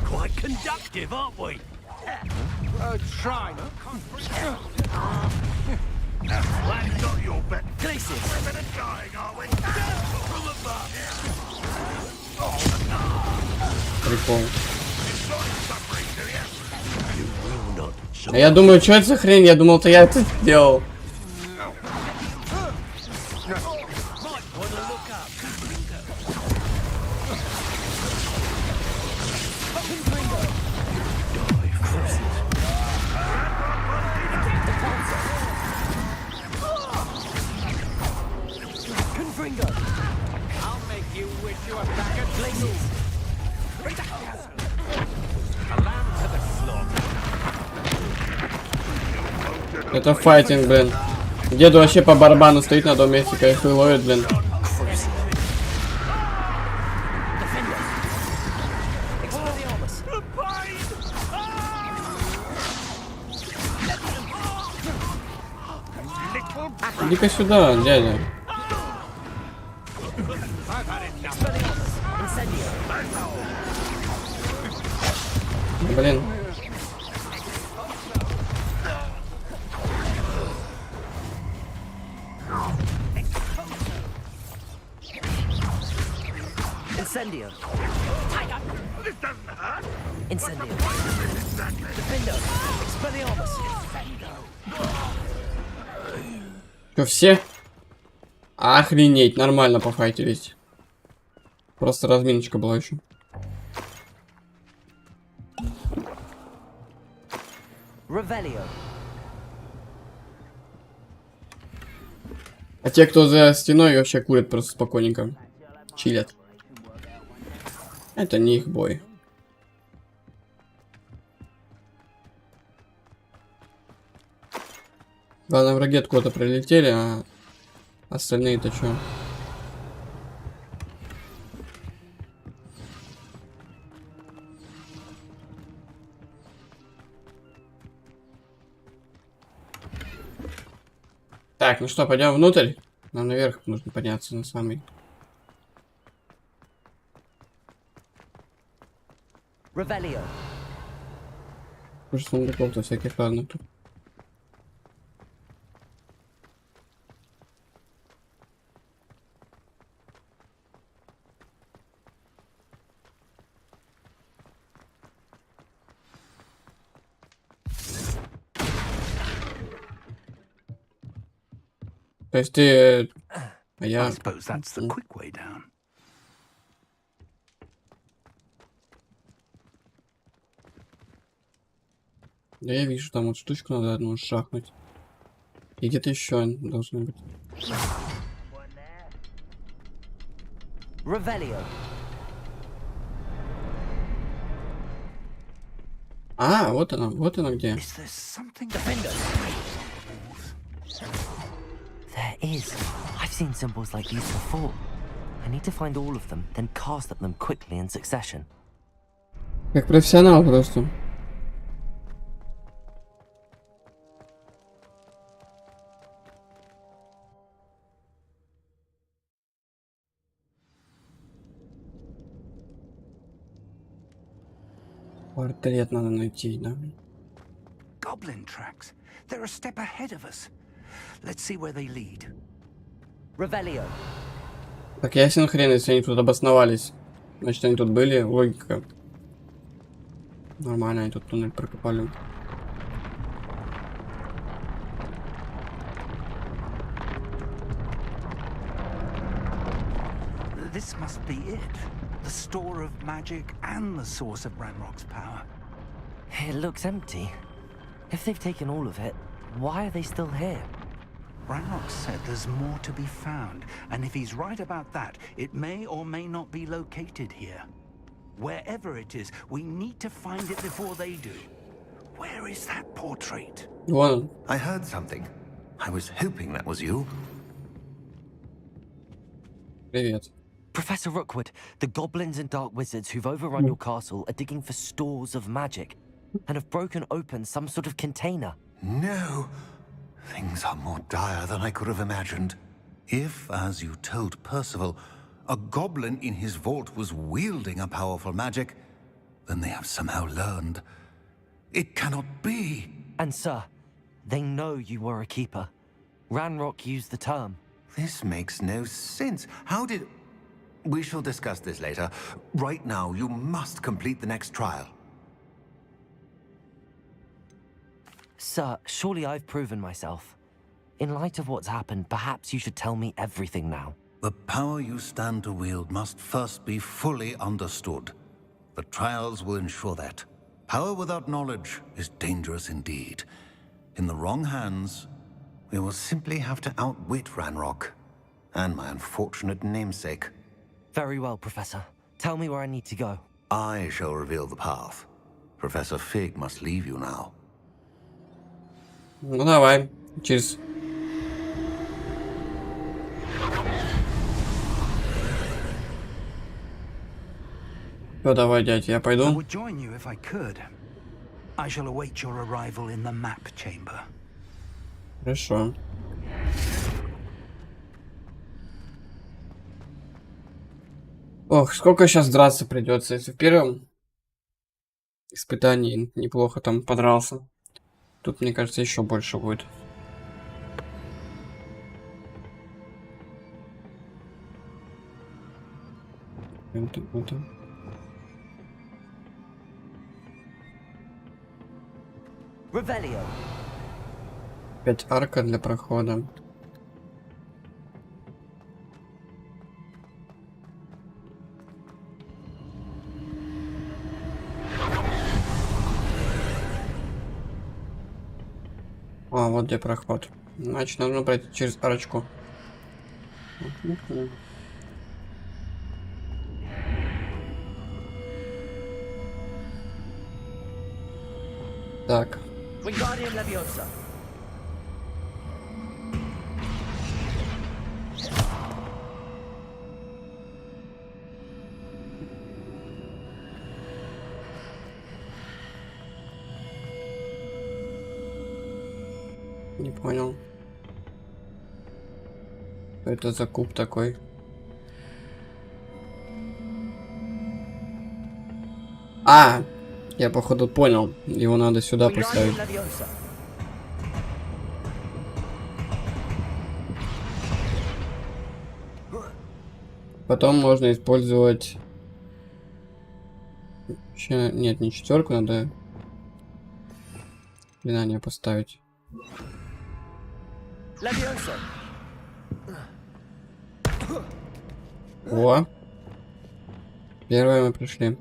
Quite conductive, aren't we?
Try.
That's not your bet.
Glacier.
We're gonna dying, are we? From above.
Прикол.
You will not.
А я думаю, что это за хрень? Я думал-то я это сделал. Это файтинг, блин. Деду вообще по барабану стоит на том месте, кайфы ловит, блин. Иди-ка сюда, дядя. Блин.
Incendio. Incendio. Defendo. Expelliarmus.
Что, все? Охренеть, нормально пофайтились. Просто разминочка была еще.
Revelio.
А те, кто за стеной, вообще курят просто спокойненько. Чилят. Это не их бой. Главное, враги откуда-то прилетели, а остальные-то что? Так, ну что, пойдем внутрь? Нам наверх нужно подняться на самый.
Revelio.
Уже сундуков-то всяких разных тут. То есть ты... А я...
I suppose that's the quick way down.
Да я вижу, там вот штучку надо одну шахнуть. И где-то еще должны быть.
Revelio.
А, вот она где.
Is there something?
Defendo.
There is. I've seen symbols like these before. I need to find all of them, then cast at them quickly in succession.
Как профессионал просто. Портрет надо найти, да?
Goblin tracks. They're a step ahead of us. Let's see where they lead.
Revelio.
Так ясен хрен, если они тут обосновались. Значит, они тут были, логика. Нормально, они тут туннель прокопали.
This must be it. The store of magic and the source of Ranrock's power.
It looks empty. If they've taken all of it, why are they still here?
Ranrock said there's more to be found, and if he's right about that, it may or may not be located here. Wherever it is, we need to find it before they do. Where is that portrait?
Вон.
I heard something. I was hoping that was you.
Привет.
Professor Rookwood, the goblins and dark wizards who've overrun your castle are digging for stores of magic and have broken open some sort of container.
No. Things are more dire than I could have imagined. If, as you told Percival, a goblin in his vault was wielding a powerful magic, then they have somehow learned. It cannot be.
And sir, they know you were a keeper. Ranrock used the term.
This makes no sense. How did... We shall discuss this later. Right now, you must complete the next trial.
Sir, surely I've proven myself. In light of what's happened, perhaps you should tell me everything now.
The power you stand to wield must first be fully understood. The trials will ensure that. Power without knowledge is dangerous indeed. In the wrong hands, we will simply have to outwit Ranrock and my unfortunate namesake.
Very well, Professor. Tell me where I need to go.
I shall reveal the path. Professor Fig must leave you now.
Ну давай, через... Ну давай, дядь, я
I
пойду.
would join you if I could. I shall await your arrival in the map chamber.
Хорошо. Ох, сколько сейчас драться придется, если в первом испытании неплохо там подрался. Тут, мне кажется, еще больше будет. Это.
Revelio.
Опять арка для прохода. А, вот где проход. Значит, нужно пройти через арочку. Так.
Wingardium Leviosa.
Не понял. Что это за куб такой? А! Я походу понял. Его надо сюда поставить. Потом можно использовать... Нет, не четверку, надо заклинание поставить. О! Первое мы пришли.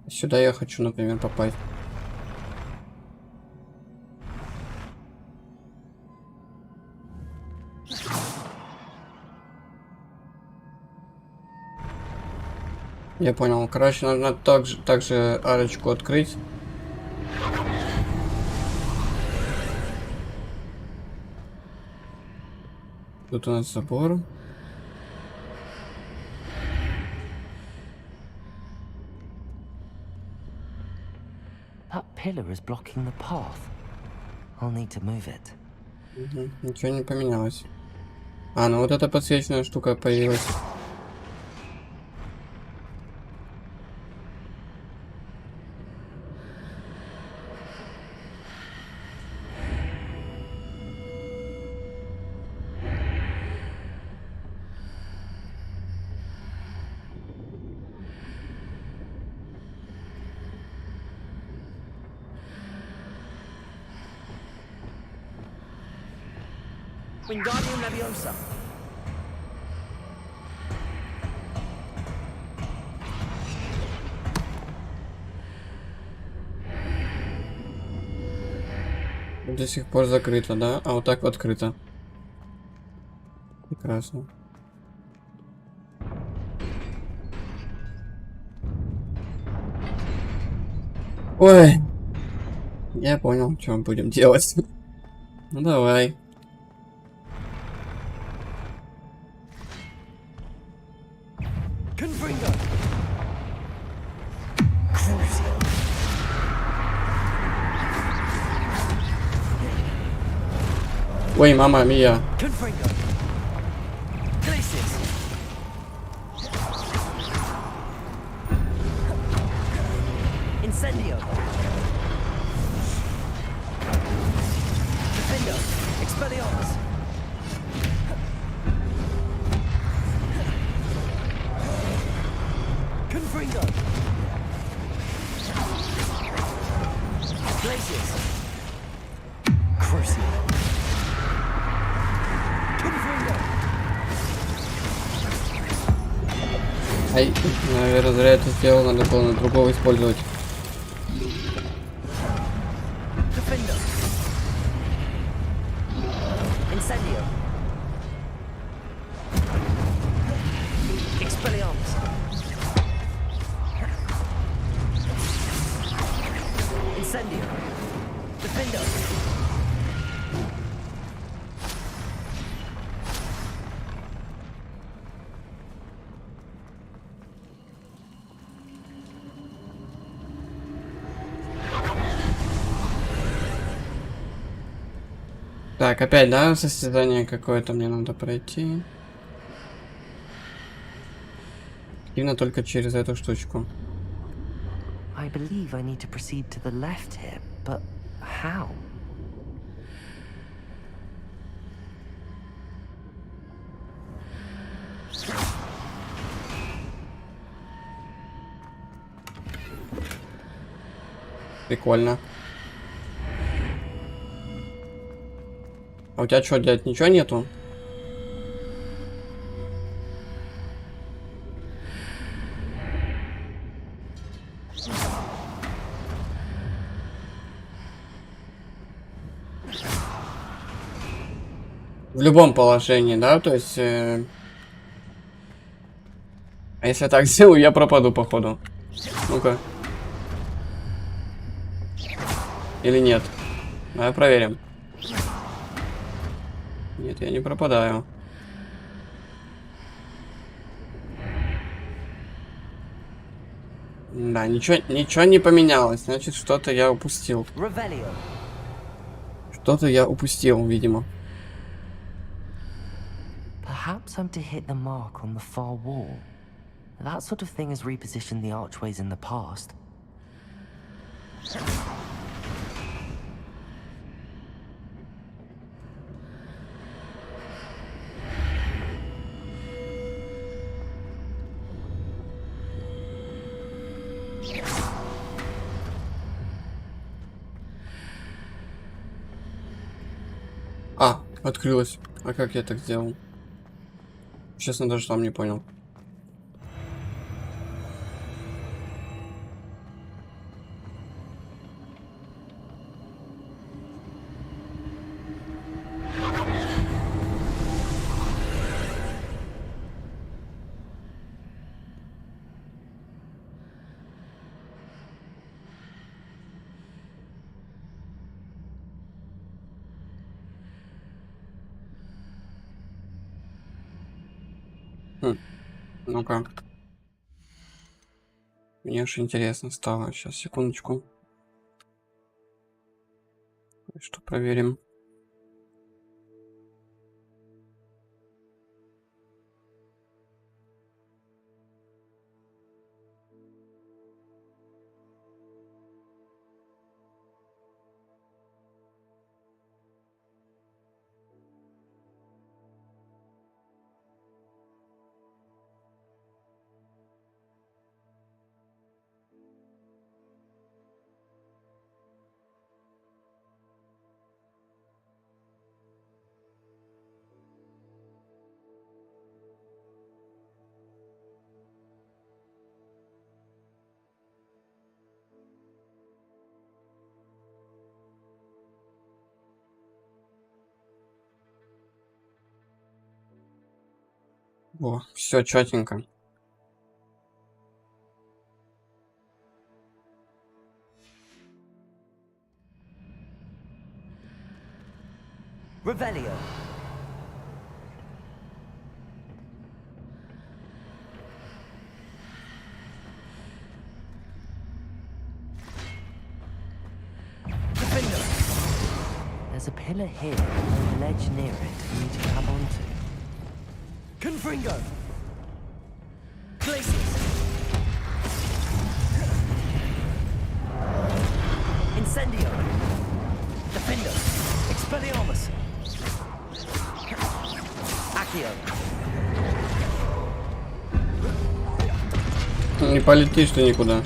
Сюда я хочу, например, попасть. Я понял. Короче, нужно также арочку открыть. Тут у нас забор.
That pillar is blocking the path. I'll need to move it.
Ничего не поменялось. А, ну вот эта подсвеченная штука появилась.
Wingardium Leviosa.
до сих пор закрыто, да? А вот так вот открыто. Прекрасно. Ой. Я понял, что мы будем делать. Ну давай. Ой, мама мия.
Incendio. Defender. Expelliarmus. Confringo. Glacius. Crucial. Confringo.
Ай, наверное, зря это сделал, надо было на другого использовать.
Defender. Incendio. Expelliarmus. Incendio. Defender.
Так, опять, да, состязание какое-то мне надо пройти. Именно только через эту штучку.
I believe I need to proceed to the left here, but how?
Прикольно. А у тебя что, дядь, ничего нету? В любом положении, да? То есть... А если я так сделаю, я пропаду, походу. Ну-ка. Или нет? Давай проверим. Нет, я не пропадаю. Да, ничего не поменялось. Значит, что-то я упустил. Что-то я упустил, видимо.
Perhaps I'm to hit the mark on the far wall. That sort of thing has repositioned the archways in the past.
А, открылось. А как я так сделал? Честно, даже сам не понял. Ну-ка. Мне уж интересно стало. Сейчас, секундочку. Что проверим. О, все четенько.
Revelio.
There's a pillar here and a ledge near it for me to grab onto.
Confringo. Glacius. Incendio. Defendo. Expelliarmus. Accio.
Не полетишь ты никуда.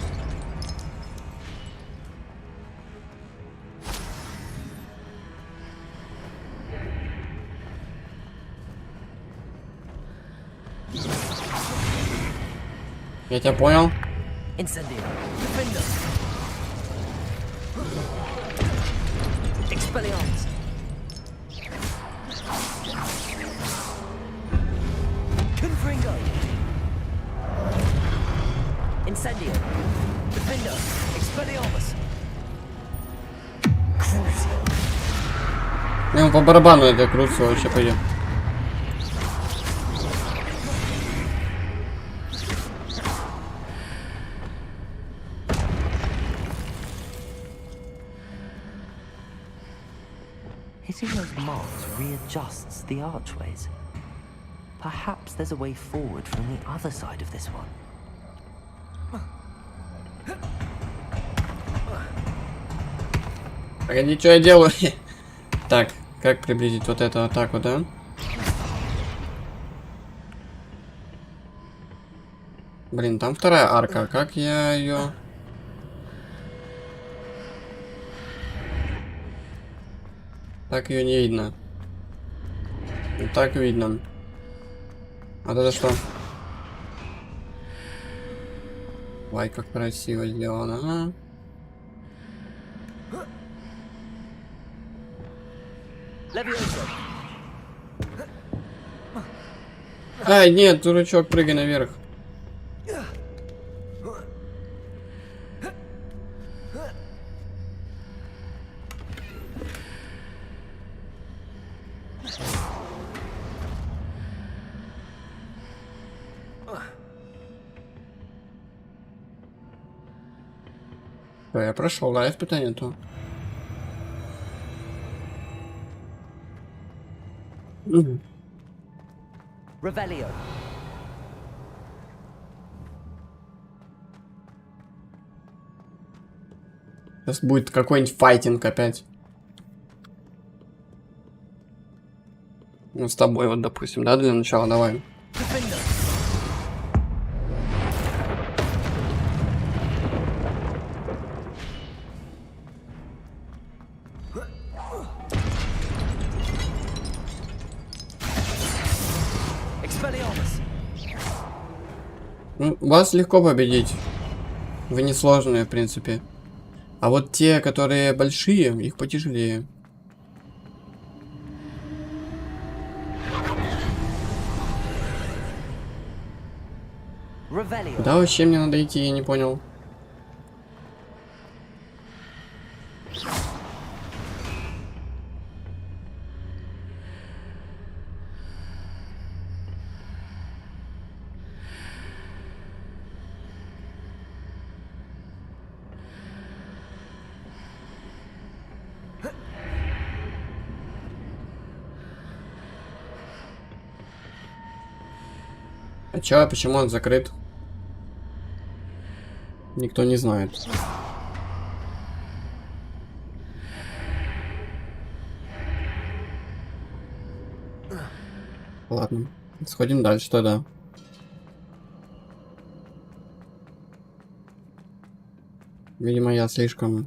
Я тебя понял.
Incendio. Defendo. Expelliarmus. Confringo. Incendio. Defendo. Expelliarmus. Crucio.
Ему по барабану это крутится вообще пойдет.
Hitting those marks readjusts the archways. Perhaps there's a way forward from the other side of this one.
Погоди, что я делаю? Так, как приблизить вот эту атаку, да? Блин, там вторая арка. Как я ее... Так ее не видно. И так видно. А вот это что? Ой, как красиво сделано, Ай, нет, дурачок, прыгай наверх. Я прошел, да, испытание то.
Revelio.
Сейчас будет какой-нибудь файтинг опять. Ну, с тобой вот, допустим, да, для начала, давай. Ну, вас легко победить. Вы не сложные, в принципе. А вот те, которые большие, их потяжелее. Куда вообще мне надо идти, я не понял. А чё, почему он закрыт? Никто не знает. Ладно, сходим дальше тогда. Видимо, я слишком...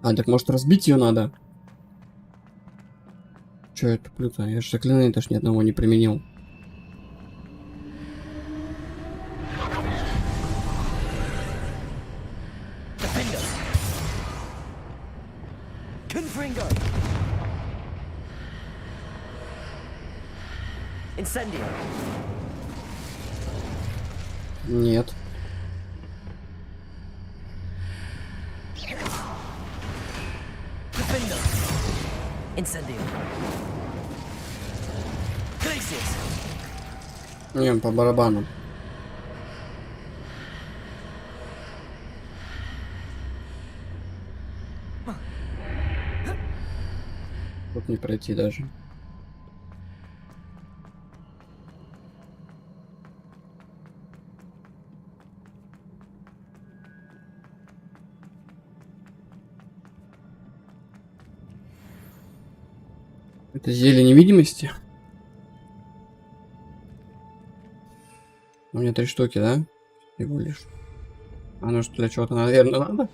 А, так может разбить ее надо? Чё это плюта? Я же заклинание даже ни одного не применил.
Incendio.
Нет.
Defender. Incendio. Glacius.
Не, по барабану. Тут не пройти даже. Это зелье невидимости? У меня 3 штуки, да? Всего лишь. Оно что, для чего-то, наверное, надо?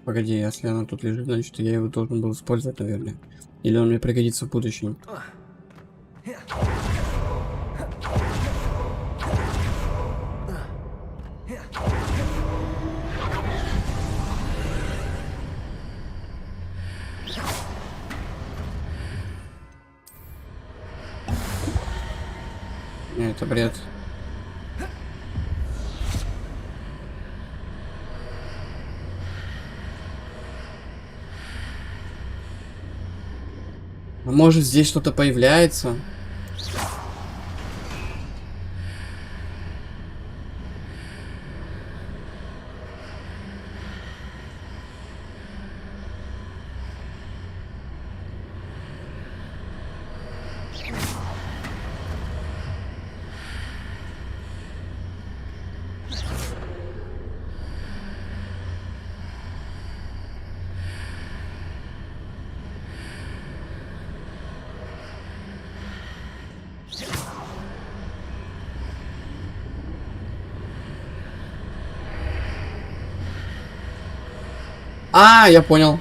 Погоди, если оно тут лежит, значит, я его должен был использовать, наверное. Или он мне пригодится в будущем. Не, это бред. А может, здесь что-то появляется? А, я понял.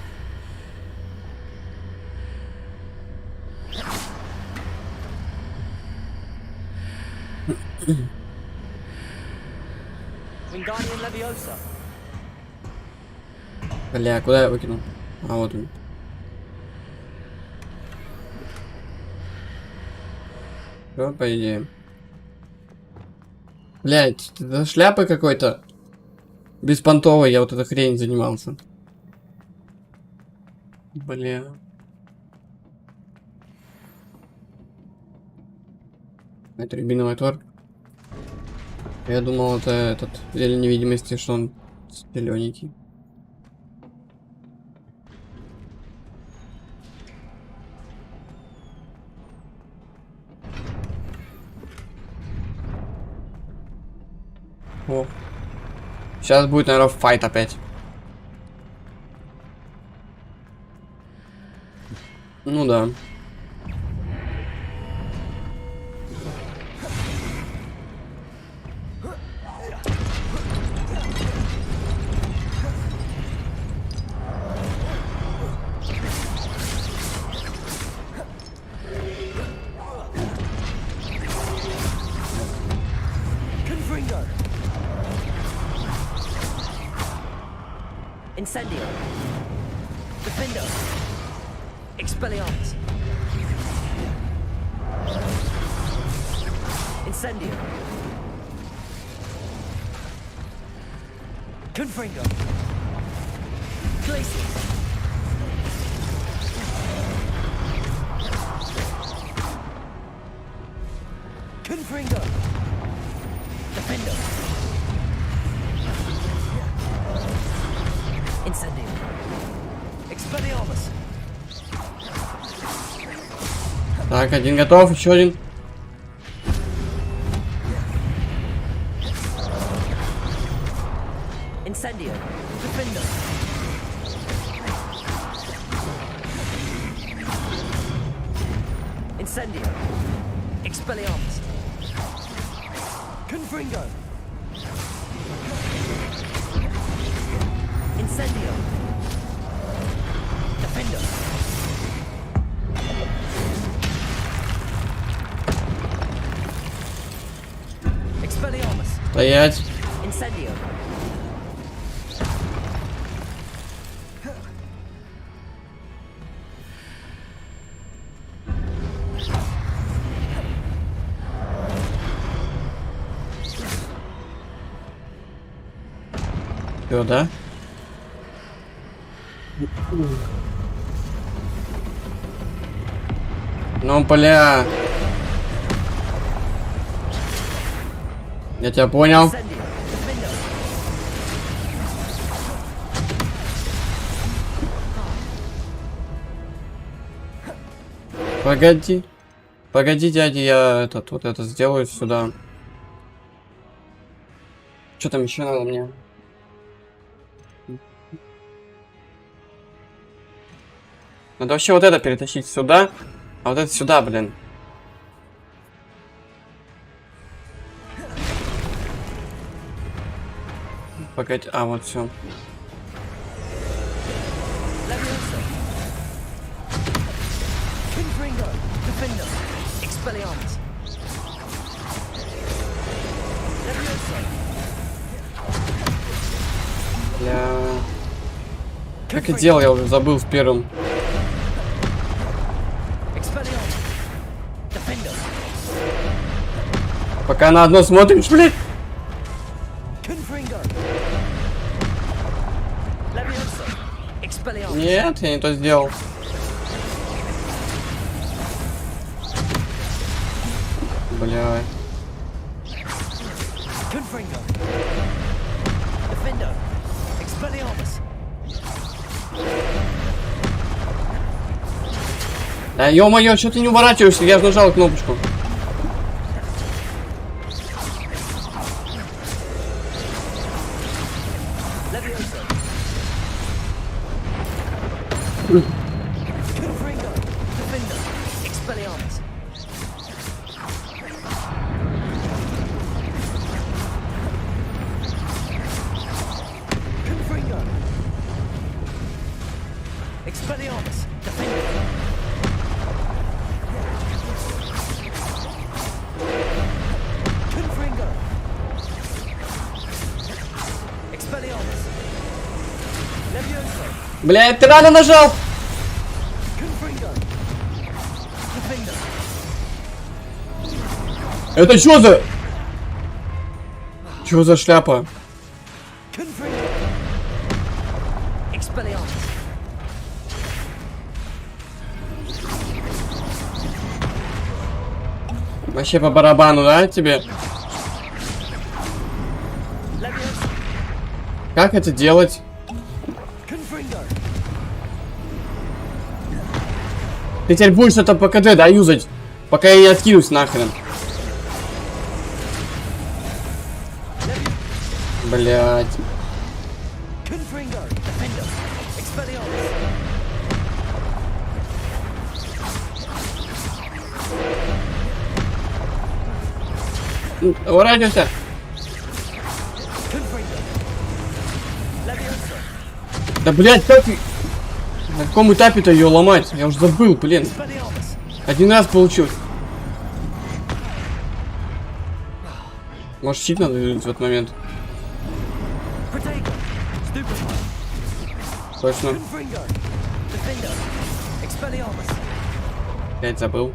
Wingardium Leviosa.
Бля, куда я выкинул? А, вот он. Всё, по идее. Блять, это шляпы какой-то. Беспонтовый, я вот эта хрень занимался. Бля. Это рябиновый торт. Я думал, это этот зелье невидимости, что он зелененький. О. Сейчас будет, наверное, файт опять. Ну да.
Confringo. Incendio. Defender. Expelliarmus. Incendio. Confringo. Glacius. Confringo. Defender. Incendio. Expelliarmus.
Так, один готов, еще один.
Incendio. Defender. Incendio. Expelliarmus. Confringo. Incendio. Defender. Expelliarmus.
Стоять.
Incendio.
Всё, да? Ну, бля. Я тебя понял. Погоди. Погоди, дядя, я вот это сделаю сюда. Что там еще надо мне? Надо вообще вот это перетащить сюда, а вот это сюда, блин. Погоди, а вот все. Бля. Как я делал, я уже забыл в первом. Пока на одно смотришь, блядь. Нет, я не то сделал. Бля. Да ё-моё, что ты не уворачиваешься? Я же нажал кнопочку. Бля, ты рано нажал! Это что за... Что за шляпа? Вообще по барабану, да, тебе? Как это делать? Ты теперь будешь это по КД, да, юзать? Пока я не откинусь нахрен. Блять. Уворачивайся. Да блять, как ты... На каком этапе-то ее ломать? Я уже забыл, блин. Один раз получилось. Может, щит надо вернуть в этот момент? Точно. Опять забыл.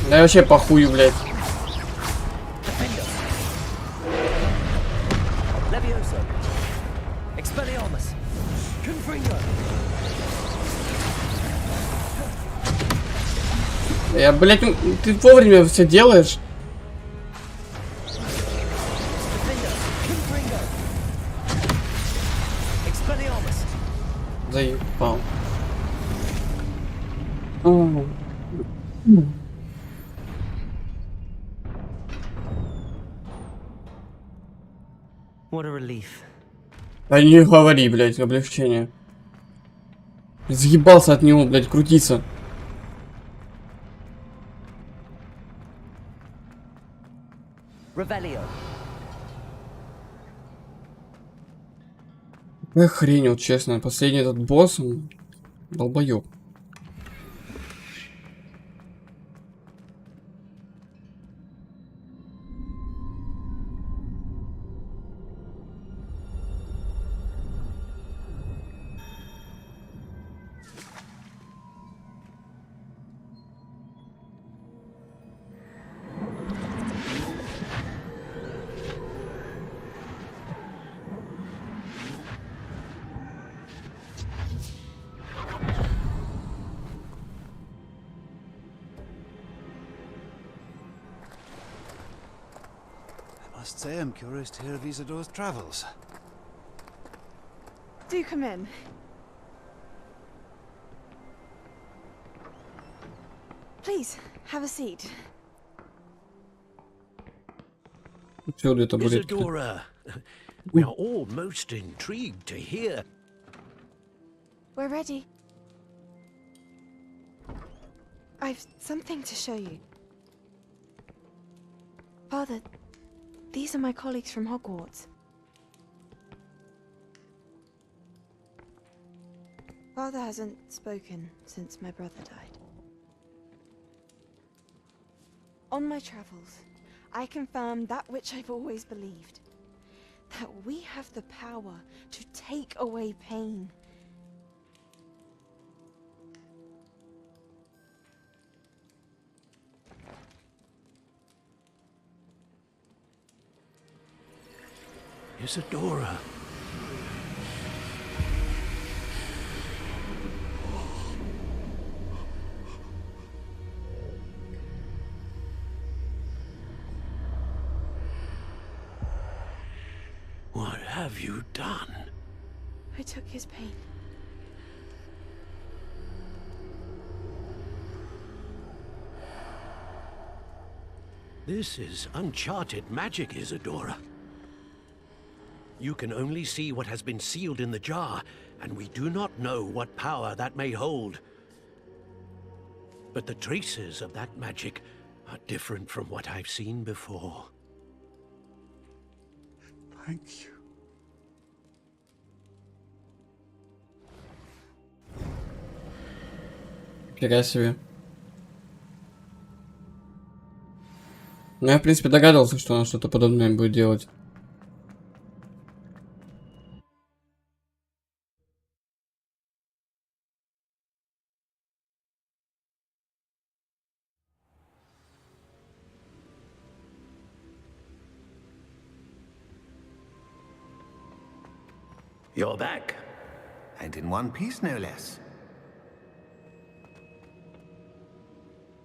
Да вообще похую, блядь. Я, блядь, ты вовремя все делаешь. Заебал.
What a relief.
Да не говори, блядь, облегчение. Заебался от него, блядь, крутиться.
Revelio.
Охренел, честно. Последний этот босс, он долбоёб.
I must say I'm curious to hear of Isadore's travels.
Do come in. Please, have a seat.
Isadora, we are all most intrigued to hear.
We're ready. I've something to show you. Father, these are my colleagues from Hogwarts. Father hasn't spoken since my brother died. On my travels, I confirmed that which I've always believed. That we have the power to take away pain.
Isadora. What have you done?
I took his pain.
This is uncharted magic, Isadora. You can only see what has been sealed in the jar, and we do not know what power that may hold. But the traces of that magic are different from what I've seen before.
Thank you.
Фига себе. Ну, я, в принципе, догадывался, что она что-то подобное будет делать.
You're back. And in one piece, no less.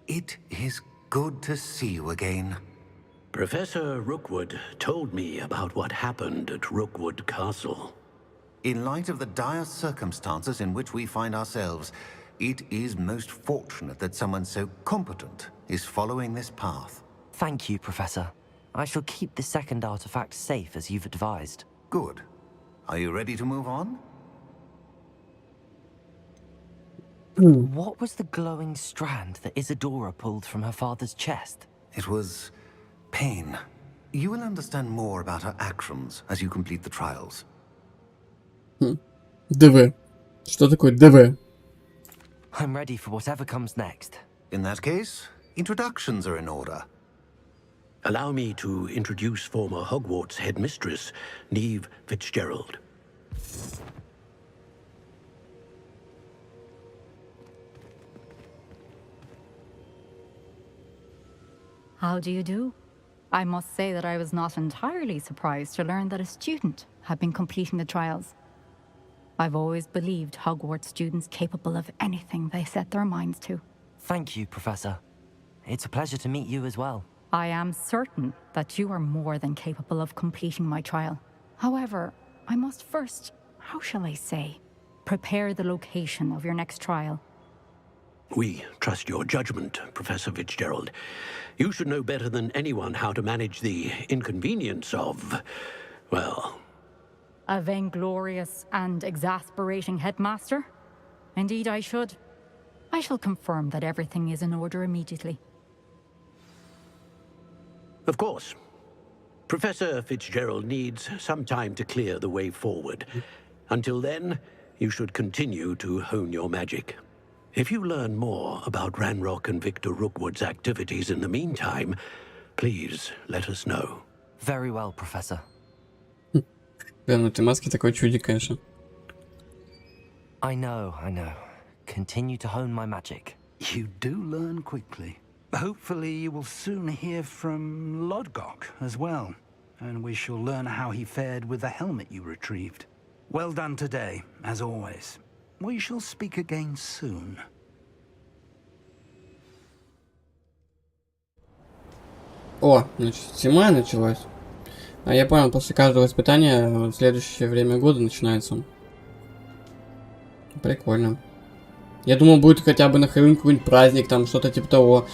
It is good to see you again.
Professor Rookwood told me about what happened at Rookwood Castle.
In light of the dire circumstances in which we find ourselves, it is most fortunate that someone so competent is following this path.
Thank you, Professor. I shall keep the second artifact safe as you've advised.
Good. Are you ready to move on?
What was the glowing strand that Isadora pulled from her father's chest?
It was pain. You will understand more about her actions as you complete the trials.
ДВ. Что такое ДВ?
I'm ready for whatever comes next.
In that case, introductions are in order.
Allow me to introduce former Hogwarts headmistress, Neve Fitzgerald.
How do you do? I must say that I was not entirely surprised to learn that a student had been completing the trials. I've always believed Hogwarts students capable of anything they set their minds to.
Thank you, Professor. It's a pleasure to meet you as well.
I am certain that you are more than capable of completing my trial. However, I must first, how shall I say, prepare the location of your next trial.
We trust your judgment, Professor Fitzgerald. You should know better than anyone how to manage the inconvenience of, well...
A vainglorious and exasperating headmaster? Indeed, I should. I shall confirm that everything is in order immediately.
Of course. Professor Fitzgerald needs some time to clear the way forward. Until then, you should continue to hone your magic. If you learn more about Ranrock and Victor Rookwood's activities in the meantime, please let us know.
Very well, Professor.
Да, ну ты маски такой чудик, конечно.
I know. Continue to hone my magic.
You do learn quickly. Hopefully you will soon hear from Lodgok as well, and we shall learn how he fared with the helmet you retrieved. Well done today, as always. We shall speak again soon.
О, значит, зима началась. А я понял, после каждого испытания следующее время года начинается. Прикольно. Я думал, будет хотя бы на Хэллоуин какой-нибудь праздник, там что-то типа того.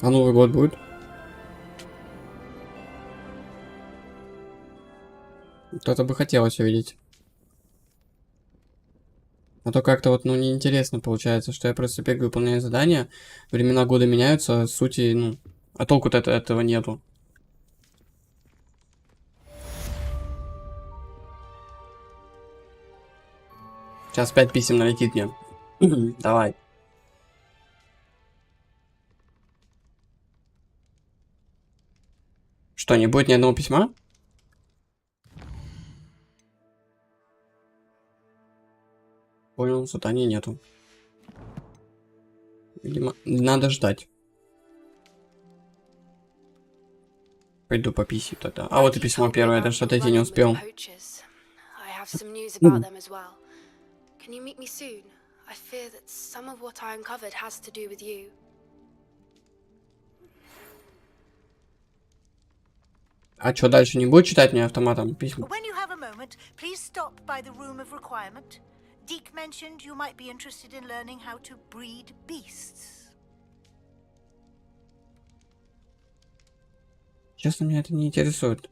А Новый год будет? Кто-то бы хотелось увидеть. А то как-то вот, ну, неинтересно получается, что я просто бегаю, выполняю задания, времена года меняются, сути, ну, а толку-то этого нету. Сейчас 5 писем налетит мне. Давай. Что, не будет ни одного письма? Понял, заданий нету. Видимо, надо ждать. Пойду по писи тогда. А вот и письмо первое, я даже отойти не успел.
Can you meet me soon? I fear that some of what I uncovered has to do with you.
А что, дальше не будет читать мне автоматом письма?
When you have a moment, please stop by the room of requirement. Deke mentioned you might be interested in learning how to breed beasts.
Честно, меня это не интересует.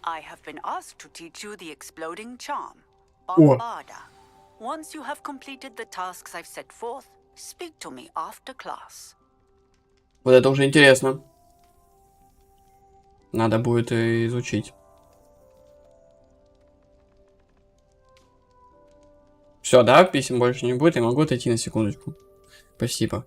I have been asked to teach you the exploding charm.
О.
Bombarda. Once you have completed the tasks I've set forth, speak to me after class.
Вот это уже интересно. Надо будет изучить. Все, да, писем больше не будет, я могу отойти на секундочку. Спасибо.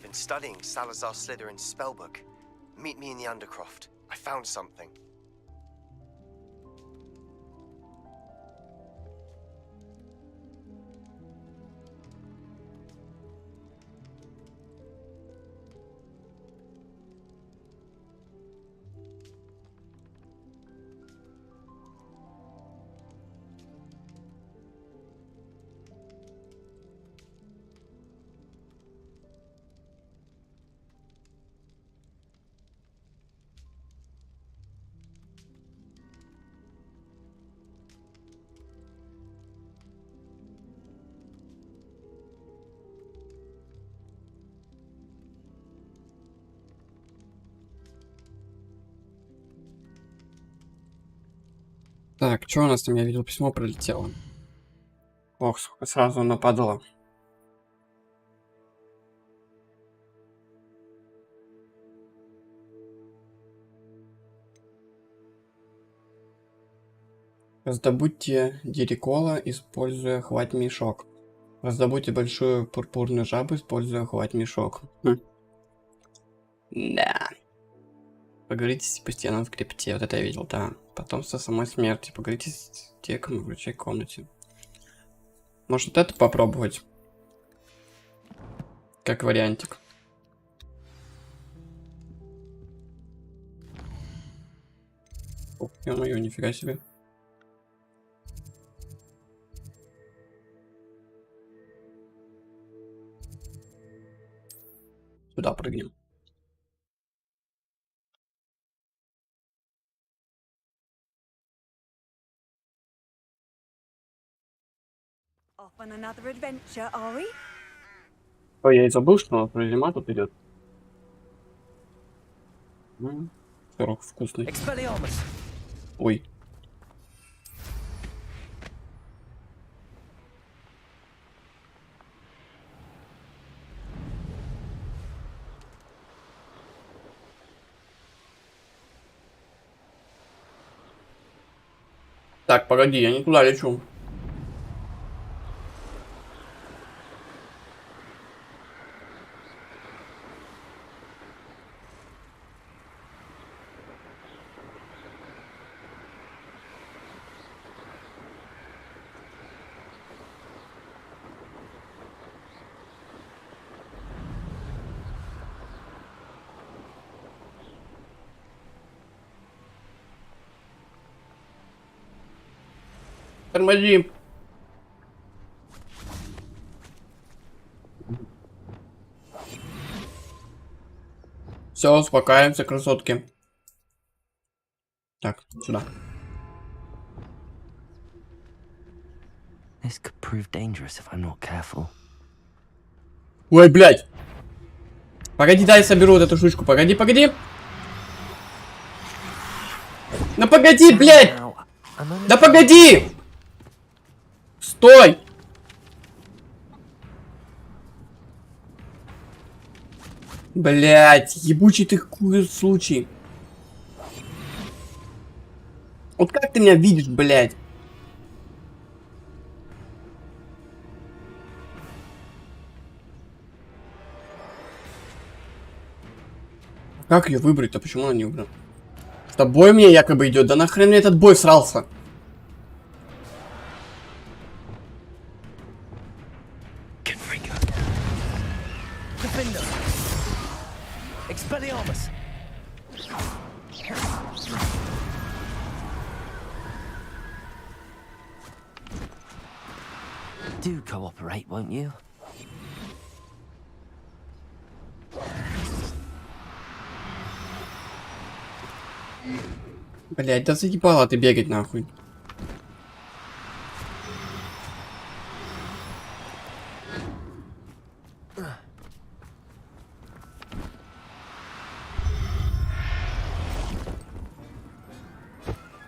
I've been studying Salazar Slytherin's spellbook. Meet me in the Undercroft. I found something.
Так, что у нас там? Я видел, письмо пролетело. Ох, сколько сразу нападало. Раздобудьте дирикола, используя хвать-мешок. Раздобудьте большую пурпурную жабу, используя хвать-мешок. Да. Поговорите с постельным в крипте. Вот это я видел, да. Потомство самой смерти. Поговорите с теком в ручей комнате. Может, вот это попробовать? Как вариантик. Ох, ё-моё, нифига себе. Сюда прыгнем.
Off on another adventure, are we?
Ой, я и забыл, что зима тут идет. Пирог вкусный. Ой. Так, погоди, я не туда лечу. Тормози. Все, успокаиваемся, красотки. Так, сюда.
This could prove dangerous if I'm not careful.
Ой, блядь. Погоди, дай соберу вот эту штучку. Погоди, погоди. Ну погоди, блядь. Да погоди. Стой! Блять, ебучий ты случай. Вот как ты меня видишь, блять? Как ее выбрать-то? Почему она не выбрана? Что бой мне якобы идет? Да нахрен мне этот бой срался?
Do cooperate, won't you?
Блять, да заебала ты бегать нахуй.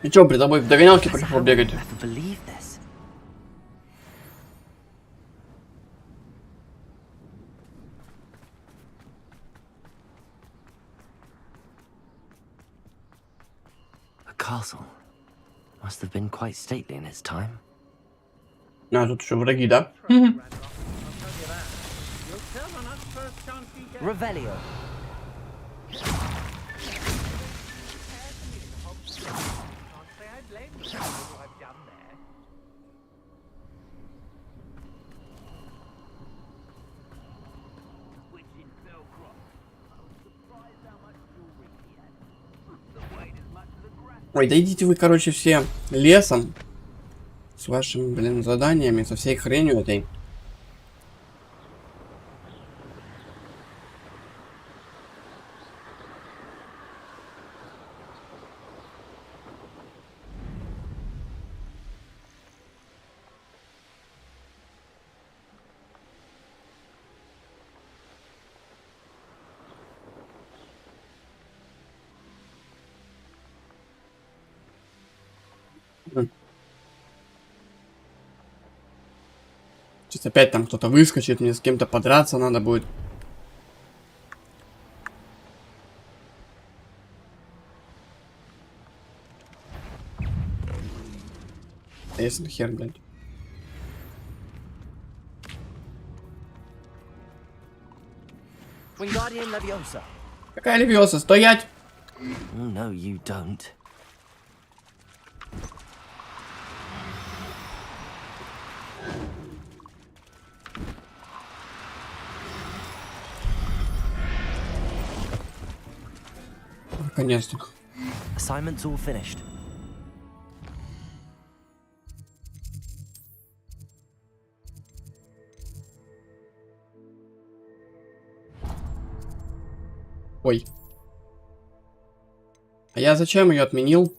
И чё, при тобой в догонялке пришел бегать?
Castle must have been quite stately in its time.
А, тут еще враги, да?
Revelio.
Ой, да идите вы, короче, все лесом. С вашими, блин, заданиями, со всей хренью этой. Сейчас опять там кто-то выскочит, мне с кем-то подраться надо будет. Ясен хер, блядь.
Wingardium Leviosa.
Какая левиоса? Стоять!
Oh, no, you don't.
Наконец-то.
Assignment's all finished.
Ой. А я зачем ее отменил?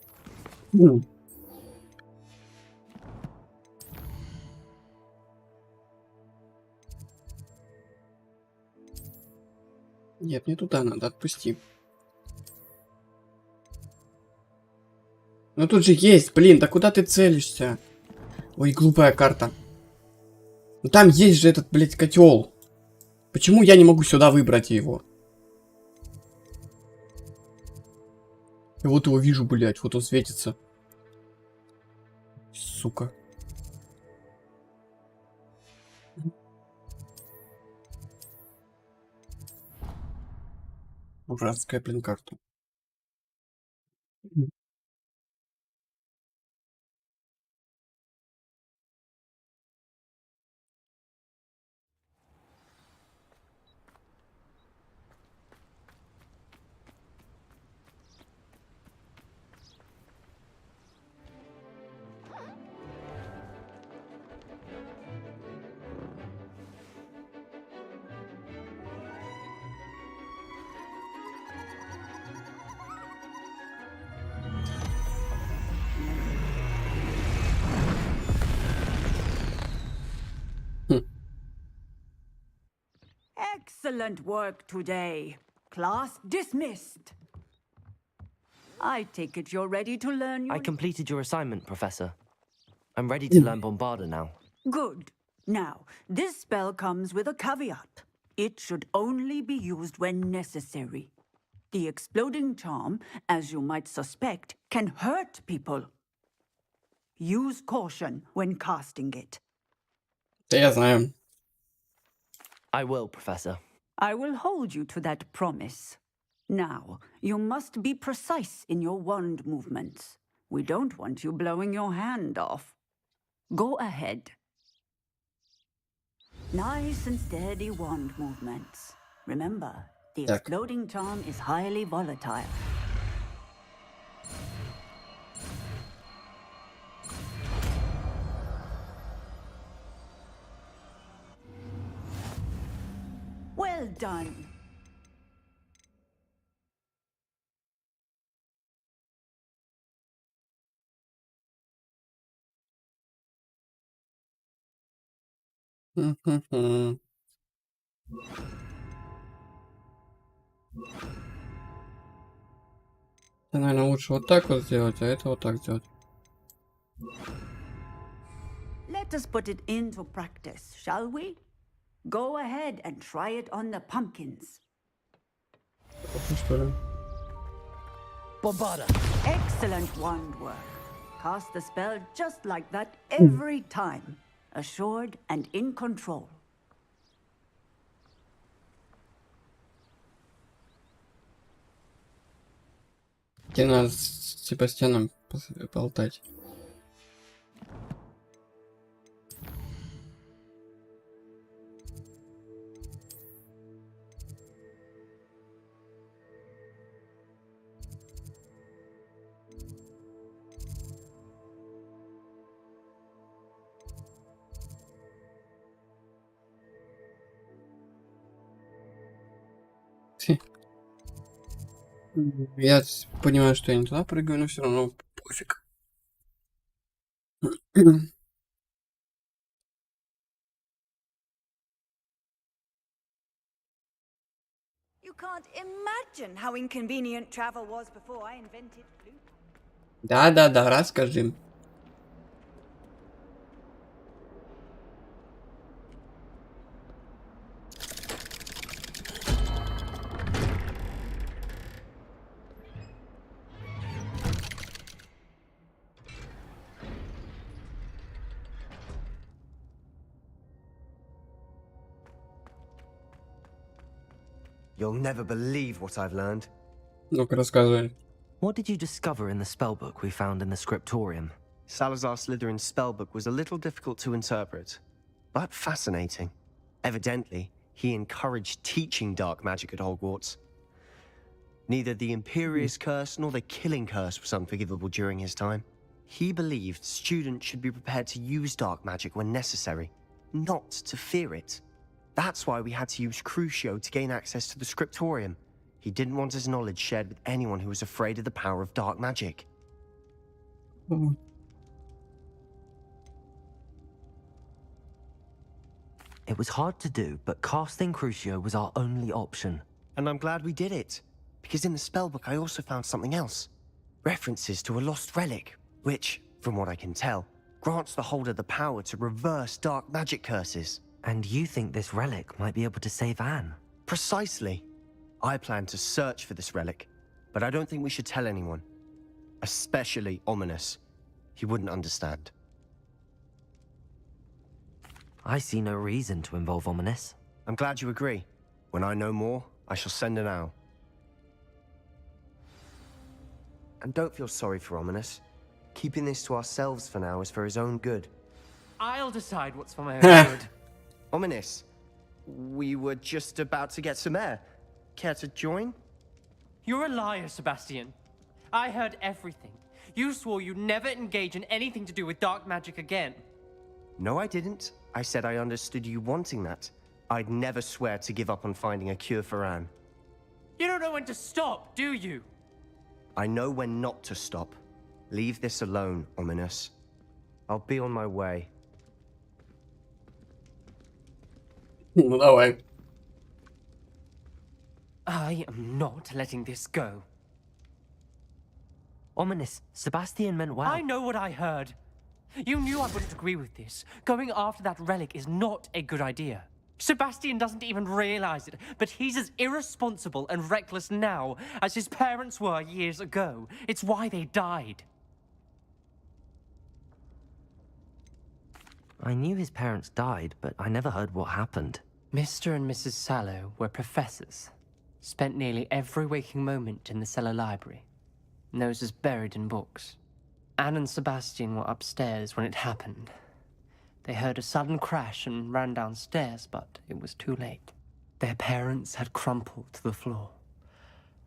Нет, не туда надо, отпусти. Ну тут же есть, блин, да куда ты целишься? Ой, глупая карта. Ну там есть же этот, блядь, котел. Почему я не могу сюда выбрать его? И вот его вижу, блядь, вот он светится. Сука. Ужасная, блин, карта.
Excellent work today. Class dismissed. I take it you're ready to learn your...
I completed your assignment, Professor. I'm ready to learn Bombarda now.
Good. Now, this spell comes with a caveat. It should only be used when necessary. The exploding charm, as you might suspect, can hurt people. Use caution when casting it.
Да я знаю.
I will, Professor.
I will hold you to that promise. Now, you must be precise in your wand movements. We don't want you blowing your hand off. Go ahead. Nice and steady wand movements. Remember, the exploding charm is highly volatile. Well done.
Это, наверное, лучше вот так вот сделать, а это вот так сделать.
Let us put it into practice, shall we? Go ahead and try it on the pumpkins.
Что ли?
Bombarda. Excellent wand work. Cast the spell just like that every time. Assured and in control.
Тебе надо с Себастьяном болтать. Я понимаю, что я не туда прыгаю, но все равно пофиг.
You can't imagine how inconvenient travel was before I invented Bluetooth.
Да, расскажи.
You'll never believe what I've learned.
Ну-ка, рассказывай.
What did you discover in the spellbook we found in the scriptorium?
Salazar Slytherin's spellbook was a little difficult to interpret, but fascinating. Evidently, he encouraged teaching dark magic at Hogwarts. Neither the Imperious Curse nor the Killing Curse was unforgivable during his time. He believed students should be prepared to use dark magic when necessary, not to fear it. That's why we had to use Crucio to gain access to the scriptorium. He didn't want his knowledge shared with anyone who was afraid of the power of dark magic.
It was hard to do, but casting Crucio was our only option.
And I'm glad we did it, because in the spellbook I also found something else. References to a lost relic, which, from what I can tell, grants the holder the power to reverse dark magic curses.
And you think this relic might be able to save Anne?
Precisely. I plan to search for this relic, but I don't think we should tell anyone. Especially Ominous. He wouldn't understand.
I see no reason to involve Ominous.
I'm glad you agree. When I know more, I shall send an owl. And don't feel sorry for Ominous. Keeping this to ourselves for now is for his own good.
I'll decide what's for my own good.
Ominous, we were just about to get some air. Care to join?
You're a liar, Sebastian. I heard everything. You swore you'd never engage in anything to do with dark magic again.
No, I didn't. I said I understood you wanting that. I'd never swear to give up on finding a cure for Anne.
You don't know when to stop, do you?
I know when not to stop. Leave this alone, Ominous. I'll be on my way.
Ну давай.
I am not letting this go.
Ominous, Sebastian meant well.
I know what I heard. You knew I wouldn't agree with this. Going after that relic is not a good idea. Sebastian doesn't even realize it, but he's as irresponsible and reckless now as his parents were years ago. It's why they died.
I knew his parents died, but I never heard what happened.
Mr. and Mrs. Sallow were professors. Spent nearly every waking moment in the cellar library. Noses buried in books. Anne and Sebastian were upstairs when it happened. They heard a sudden crash and ran downstairs, but it was too late. Their parents had crumpled to the floor.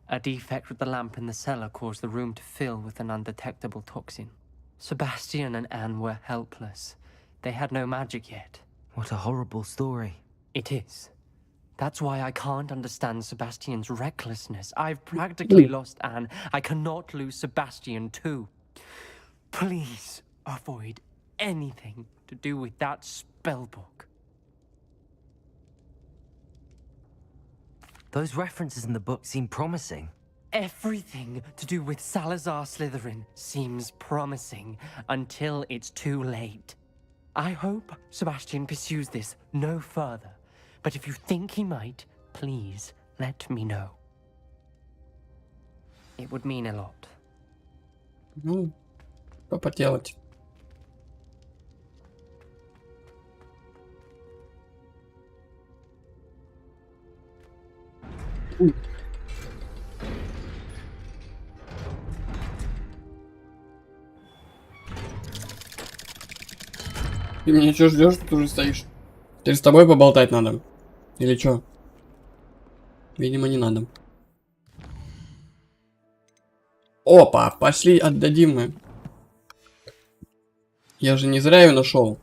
A defect with the lamp in the cellar caused the room to fill with an undetectable toxin. Sebastian and Anne were helpless. They had no magic yet.
What a horrible story.
It is. That's why I can't understand Sebastian's recklessness. I've practically lost Anne. I cannot lose Sebastian too. Please avoid anything to do with that spellbook.
Those references in the book seem promising.
Everything to do with Salazar Slytherin seems promising until it's too late. I hope Sebastian pursues this no further, but if you think he might, please let me know. It would mean a lot.
Ну, что поделать? Ты меня что ждешь, ты уже стоишь? Ты с тобой поболтать надо? Или что? Видимо, не надо. Опа, пошли отдадим мы. Я же не зря ее нашел.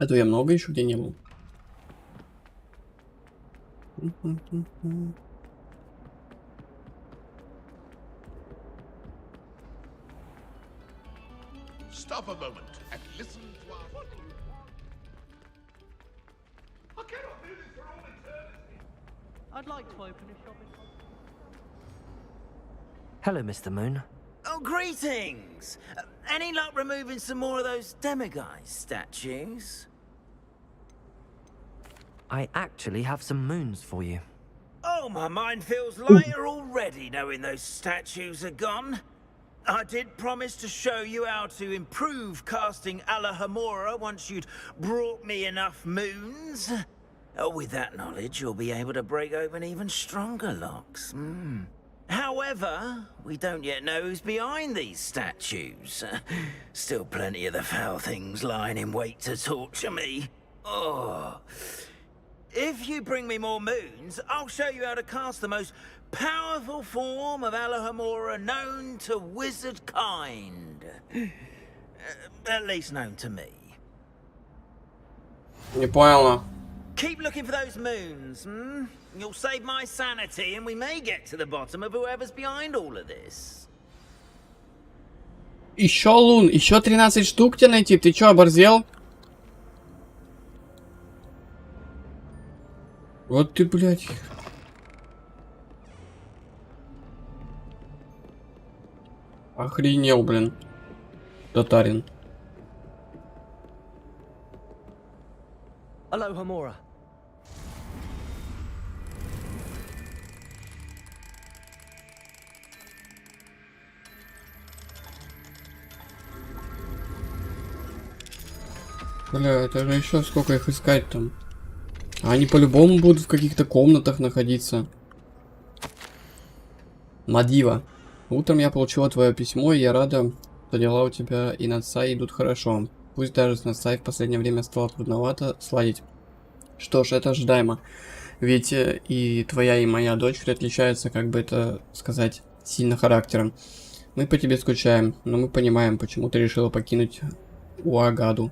А то я много еще где не был.
Stop a moment and listen to our... What do you want? I cannot do this for all eternity.
I'd like to open a shop in...
Hello, Mr. Moon.
Oh, greetings! Any luck removing some more of those demiguise statues?
I actually have some moons for you.
Oh, my mind feels lighter already knowing those statues are gone. I did promise to show you how to improve casting Alahamora once you'd brought me enough moons. With that knowledge, you'll be able to break open even stronger locks. However, we don't yet know who's behind these statues. Still plenty of the foul things lying in wait to torture me. Oh. If you bring me more moons, I'll show you how to cast the most powerful form of Alahamora known to wizard kind. At least known to me.
Не понял.
Keep looking for those moons, You'll save my sanity and we may get to the bottom of whoever's behind all of this.
Еще лун, еще 13 штук тебе найти. Ты чё, оборзел? Вот ты, блядь. Охренел, блин. Татарин.
Aloha Mora.
Бля, это же еще сколько их искать там. А они по-любому будут в каких-то комнатах находиться. Мадива. Утром я получила твое письмо, и я рада, что дела у тебя и над Сай идут хорошо. Пусть даже с Сай в последнее время стало трудновато сладить. Что ж, это ожидаемо. Ведь и твоя, и моя дочь отличаются, как бы это сказать, сильно характером. Мы по тебе скучаем, но мы понимаем, почему ты решила покинуть Уагаду.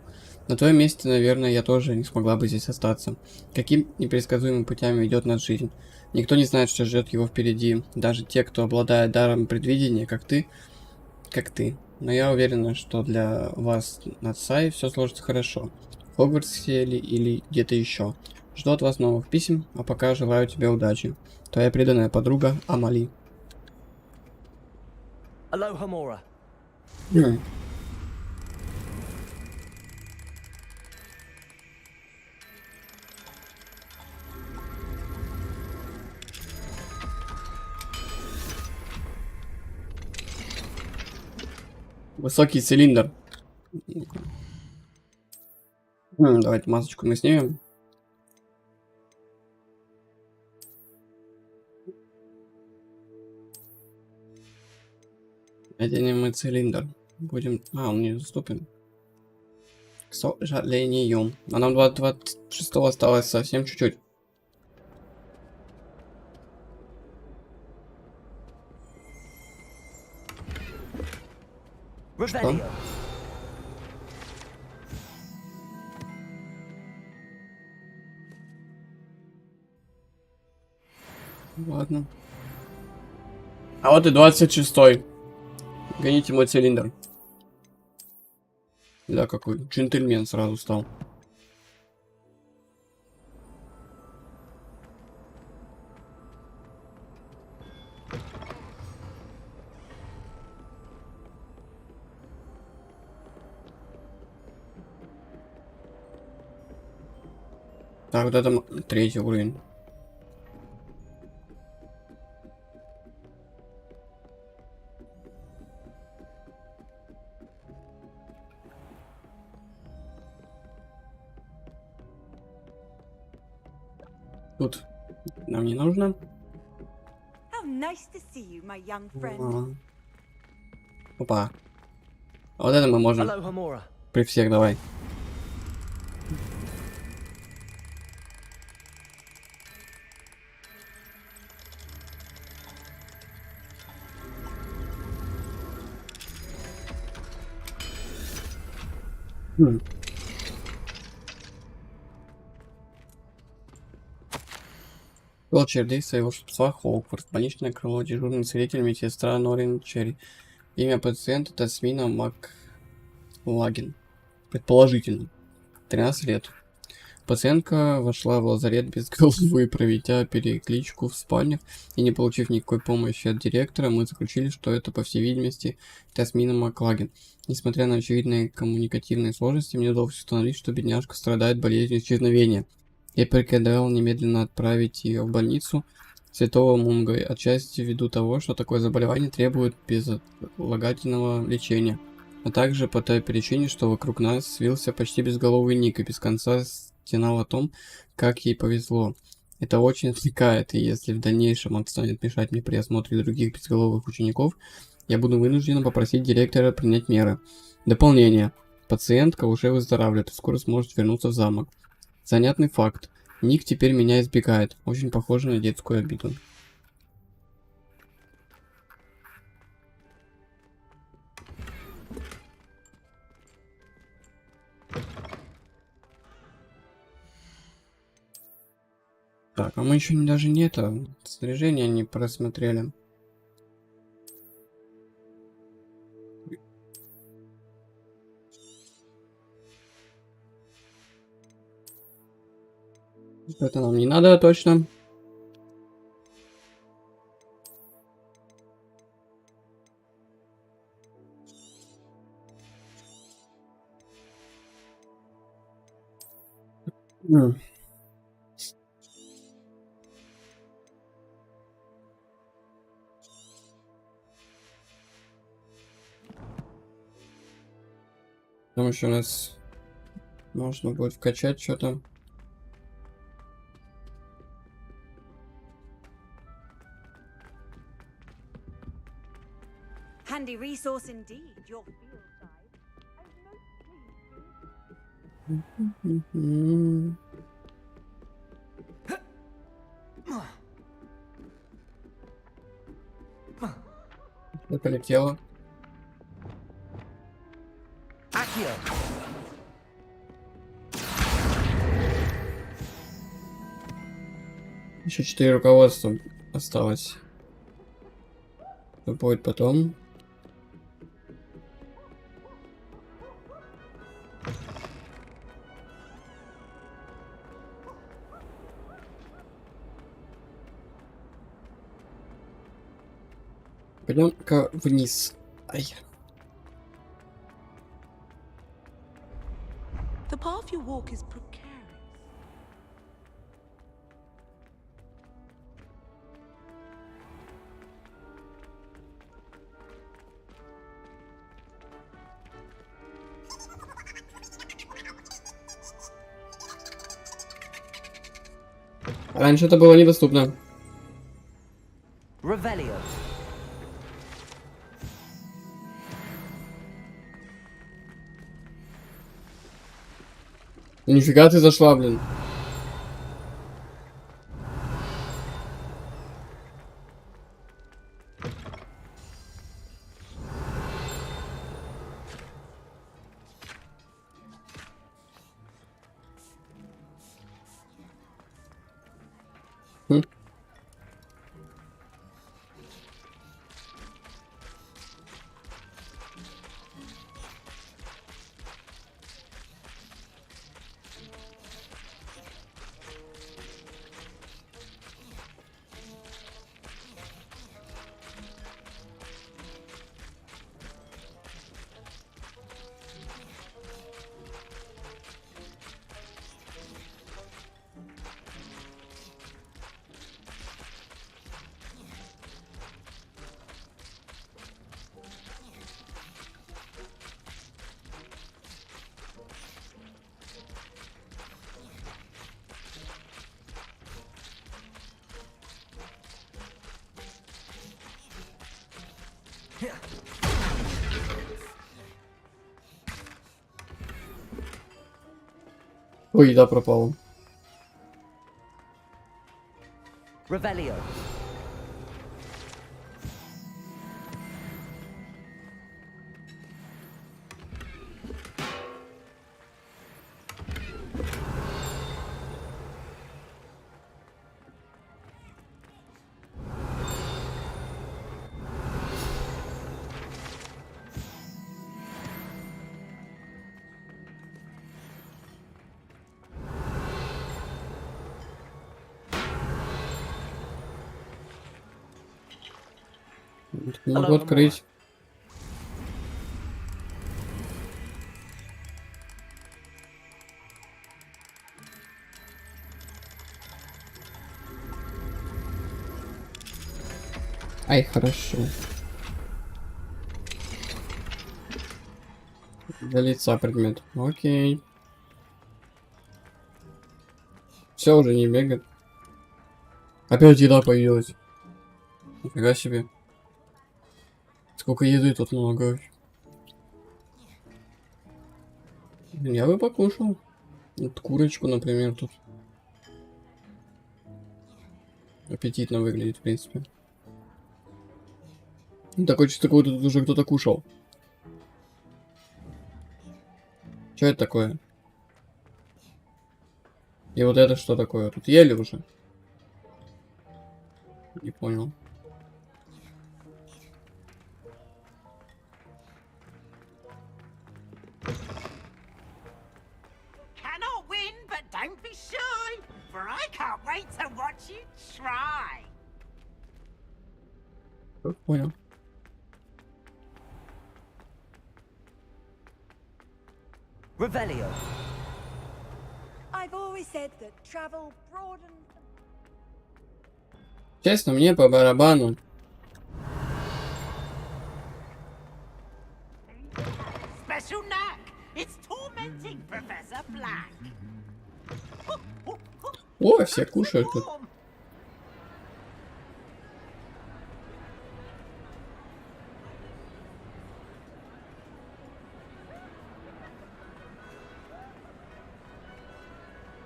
На твоем месте, наверное, я тоже не смогла бы здесь остаться. Каким непредсказуемым путями ведет нас жизнь. Никто не знает, что ждет его впереди. Даже те, кто обладает даром предвидения, как ты. Но я уверена, что для вас на Сай все сложится хорошо. В Хогвартсе или где-то еще. Жду от вас новых писем, а пока желаю тебе удачи. Твоя преданная подруга Амали.
Aloha Mora.
Высокий цилиндр. Давайте масочку мы снимем. Оденем мы цилиндр. Будем... он недоступен. К сожалению. А нам 26 осталось совсем чуть-чуть. Что? Ладно. А вот и 26-й. Гоните мой цилиндр. Да, какой джентльмен сразу стал. Так, вот это 3-й уровень. Тут нам не нужно.
How nice to see you, my young friend.
Ага. Опа. А вот это мы можем.
Hello, Hamura.
При всех давай. Волчье действие волшебства Хогвартс. Больничное крыло. Дежурный целитель медсестра Норин Черри. Имя пациента Тасмина Маклагин. Предположительно. 13 лет. Пациентка вошла в лазарет без головы, проведя перекличку в спальнях и не получив никакой помощи от директора, мы заключили, что это, по всей видимости, Тасмина Маклагин. Несмотря на очевидные коммуникативные сложности, мне удалось установить, что бедняжка страдает болезнью исчезновения. Я приказал немедленно отправить ее в больницу Святого Мунга, отчасти ввиду того, что такое заболевание требует безотлагательного лечения, а также по той причине, что вокруг нас свился почти безголовый Ник и без конца стенал о том, как ей повезло. Это очень отвлекает, и если в дальнейшем он станет мешать мне при осмотре других безголовых учеников, я буду вынужден попросить директора принять меры. Дополнение. Пациентка уже выздоравливает и скоро сможет вернуться в замок. Занятный факт. Ник теперь меня избегает. Очень похоже на детскую обиду. Так, а мы еще даже не это снаряжение не просмотрели. Это нам не надо точно. Там еще у нас можно будет вкачать что-то.
Handy resource indeed, your field
Я полетела. Еще 4 руководства осталось. Что будет потом? Пойдем-ка вниз. Ай.
The path you walk is precarious.
Раньше это было недоступно.
Revelio.
Нифига ты зашла, блин. Ой, еда пропала.
Revelio.
Могу открыть. Ай, хорошо. Для лица предмет. Окей. Все, уже не бегает. Опять еда появилась. Нифига себе. Сколько еды тут много. Я бы покушал. Вот курочку, например, тут. Аппетитно выглядит, в принципе. Такое чувство, как тут уже кто-то кушал. Что это такое? И вот это что такое? Тут ели уже? Не понял.
Cannot win, but don't be shy, for I can't wait to watch you try.
Понял.
Revelio.
I've always said that travel broadens.
Честно, мне по барабану.
Special knack. It's tormenting Professor Black.
О, все кушают тут.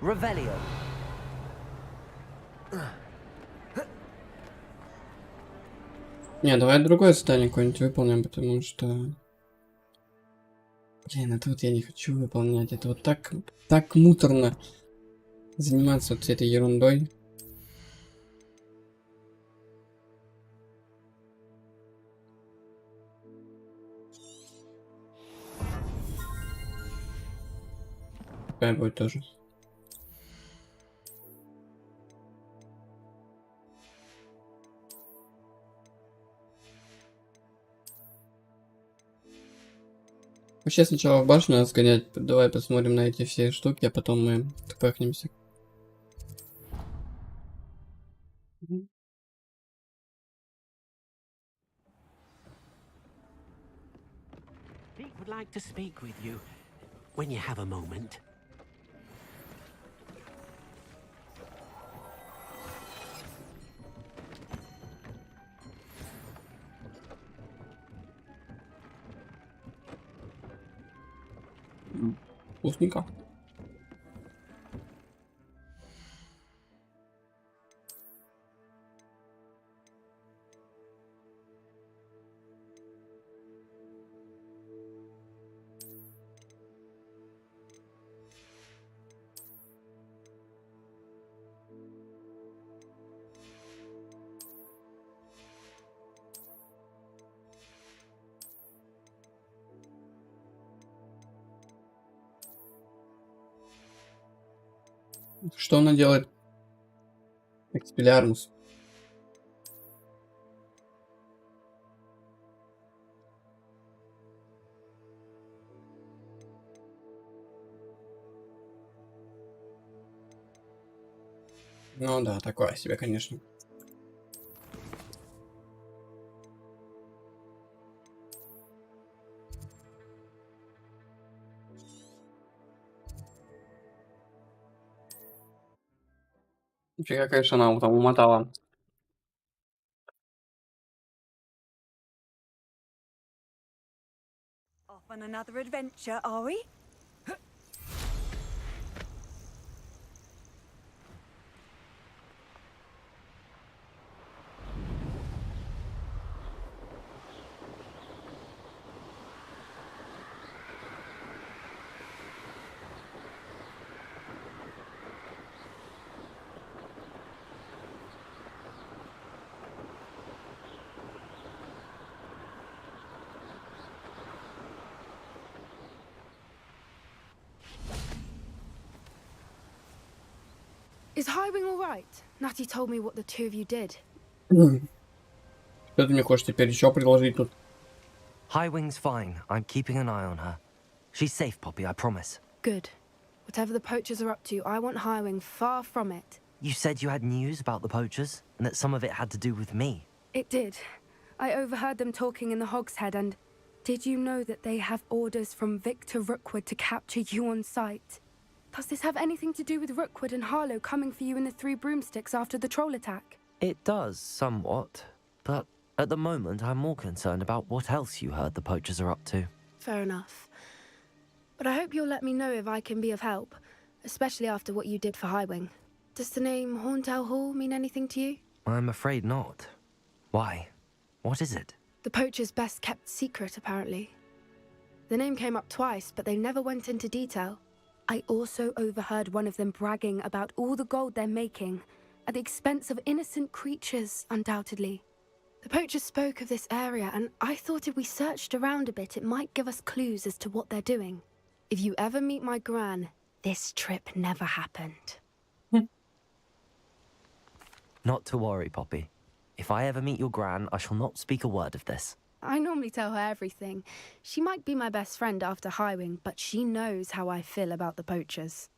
Revelio.
Не, давай другое задание какое-нибудь выполним, потому что... Блин, это вот я не хочу выполнять. Это вот так муторно заниматься вот этой ерундой. Такая будет тоже. Вообще сначала в башню надо сгонять. Давай посмотрим на эти все штуки, а потом мы тпахнемся.
Dick would like to speak with you when you have a moment.
Вкусненько. Что она делает? Экспеллярмус. Ну да, такое себе, конечно. Фига, конечно, она там умотала.
Off on another adventure, are we?
Is Highwing all right? Natty told me what the two of you did.
Что ты мне хочешь теперь еще предложить тут?
Highwing's fine. I'm keeping an eye on her. She's safe, Poppy, I promise.
Good. Whatever the poachers are up to, I want Highwing far from it.
You said you had news about the poachers, and that some of it had to do with me.
It did. I overheard them talking in the Hogshead, and did you know that they have orders from Victor Rookwood to capture you on sight? Does this have anything to do with Rookwood and Harlow coming for you in the Three Broomsticks after the troll attack?
It does, somewhat. But at the moment, I'm more concerned about what else you heard the poachers are up to.
Fair enough. But I hope you'll let me know if I can be of help, especially after what you did for Highwing. Does the name Horntail Hall mean anything to you?
I'm afraid not. Why? What is it?
The poacher's best kept secret, apparently. The name came up twice, but they never went into detail. I also overheard one of them bragging about all the gold they're making, at the expense of innocent creatures, undoubtedly. The poacher spoke of this area, and I thought if we searched around a bit, it might give us clues as to what they're doing. If you ever meet my gran, this trip never happened.
Not to worry, Poppy. If I ever meet your gran, I shall not speak a word of this.
I normally tell her everything. She might be my best friend after Highwing, but she knows how I feel about the poachers.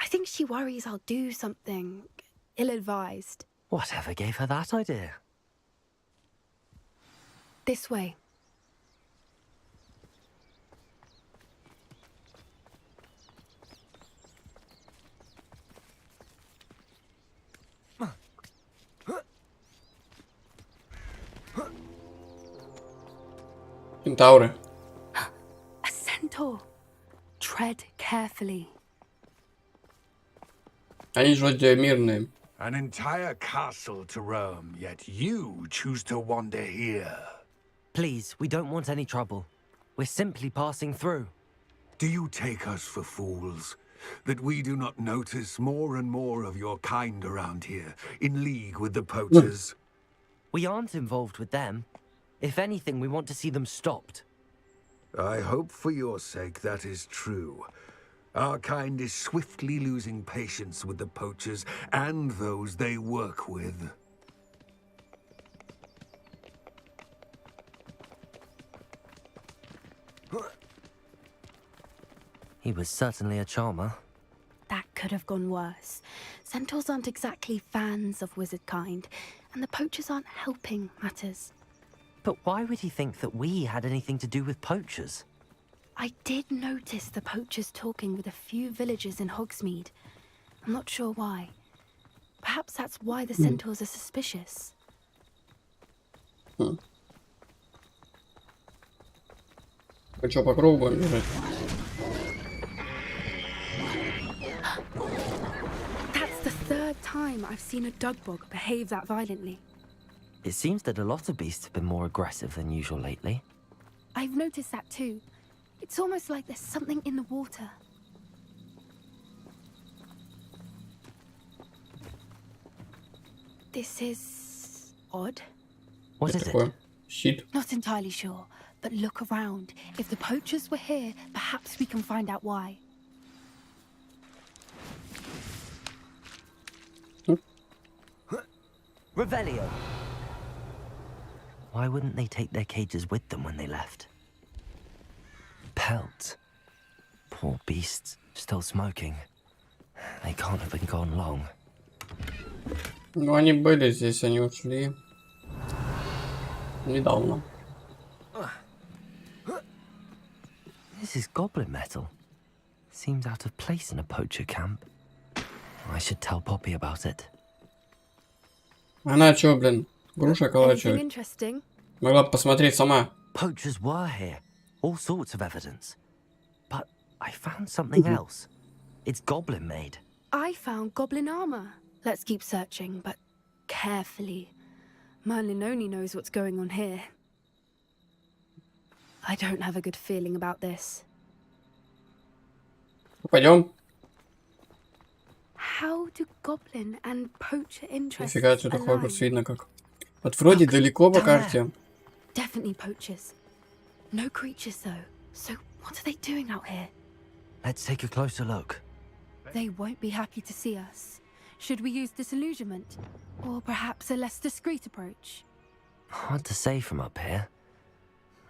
I think she worries I'll do something ill-advised.
Whatever gave her that idea?
This way.
Кентавры.
A centaur. Tread carefully.
Они же вроде мирные.
An entire castle to roam, yet you choose to wander here.
Please, we don't want any trouble. We're simply passing through.
Do you take us for fools? That we do not notice more and more of your kind around here, in league with the poachers?
We aren't involved with them. If anything, we want to see them stopped.
I hope for your sake that is true. Our kind is swiftly losing patience with the poachers and those they work with.
He was certainly a charmer.
That could have gone worse. Centaurs aren't exactly fans of wizard kind, and the poachers aren't helping matters.
But why would he think that we had anything to do with poachers?
I did notice the poachers talking with a few villagers in Hogsmeade. I'm not sure why. Perhaps that's why the centaurs are suspicious.
Вы что, по кругу будем бежать?
That's the third time I've seen a dugbog behave that violently.
It seems that a lot of beasts have been more aggressive than usual lately.
I've noticed that too. It's almost like there's something in the water. This is odd.
What is it?
Щит.
Not entirely sure, but look around. If the poachers were here, perhaps we can find out why.
Revelio. Why wouldn't they take their cages with them when they left? Pelts. Poor beasts, still smoking. They can't have been gone long.
Ну, они были здесь, они ушли. Недавно.
This is goblin metal. Seems out of place in a poacher camp. I should tell Poppy about it.
Она чё, блин, груша калачивает?
Interesting.
Могла бы посмотреть сама.
Poachers were here. All sorts of evidence. But I found something else. It's goblin made.
I found goblin armor. Let's keep searching, but carefully. Merlin only knows what's going on here. I don't have a good feeling about this.
Пойдем.
How do goblin and poacher interests
Нифига, отсюда
align?
Хогвартс видно как. Вот вроде далеко по карте.
Definitely poachers. No creatures though. So what are they doing out here?
Let's take a closer look.
They won't be happy to see us. Should we use disillusionment? Or perhaps a less discreet approach?
Hard to say from up here.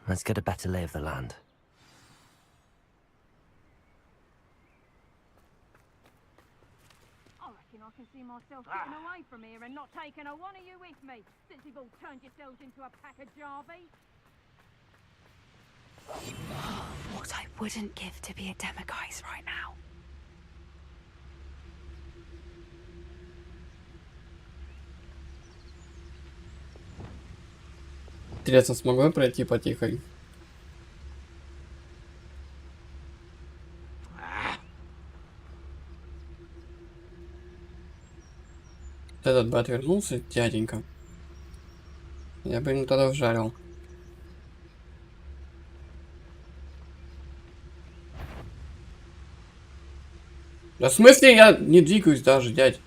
Let's get a better lay of the land.
I reckon I can see myself getting away from here and not taking a one of you with me, since you've all turned yourselves into a pack of Jarvies.
What I wouldn't give to be a demiguise right now.
Интересно, смогу я пройти потихоньку? Этот бы отвернулся, дяденька. Я бы ему тогда вжарил. Да в смысле я не двигаюсь даже, дядь?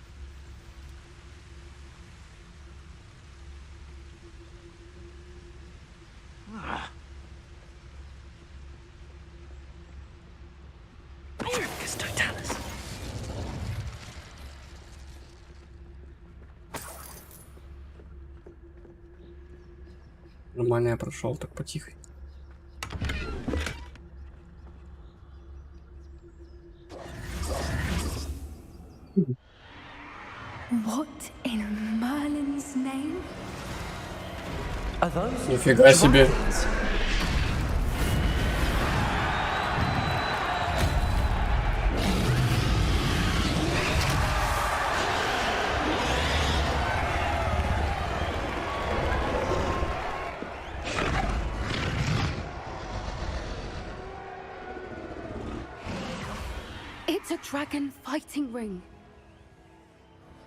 Нормально я прошел так потихо.
What in Merlin's name?
Нифига себе.
It's a dragon fighting ring.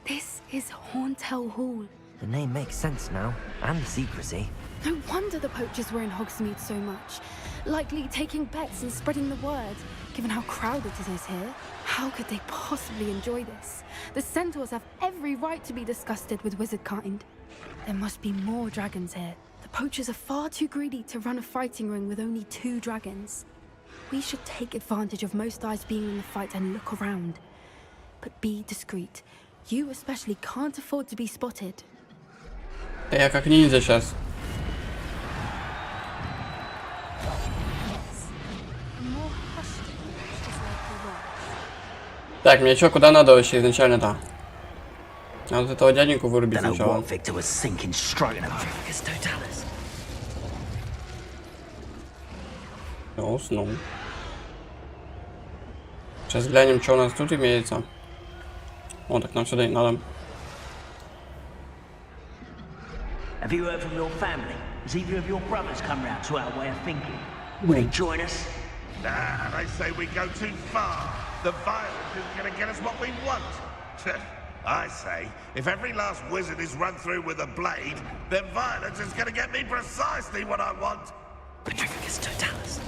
This is Hauntel Hall.
The name makes sense now, and the secrecy.
No wonder the poachers were in Hogsmeade so much. Likely taking bets and spreading the word, given how crowded it is here. How could they possibly enjoy this? The centaurs have every right to be disgusted with wizard kind. There must be more dragons here. The poachers are far too greedy to run a fighting ring with only 2 dragons. We should take advantage of most eyes being in the fight and look around. But be discreet. You especially can't afford to be spotted.
Я как ниндзя сейчас. Так, мне что, куда надо вообще изначально-то? Надо вот этого дяденьку вырубить сначала. Я уснул. Сейчас глянем, что у нас тут имеется. О, так нам сюда и надо.
Have you heard from your family? Has either of your brothers come round to our way of thinking? Will they join us?
Nah, they say we go too far. The violence is gonna get us what we want. I say, if every last wizard is run through with a blade, then violence is gonna get me precisely what I want.
Petrificus totalis.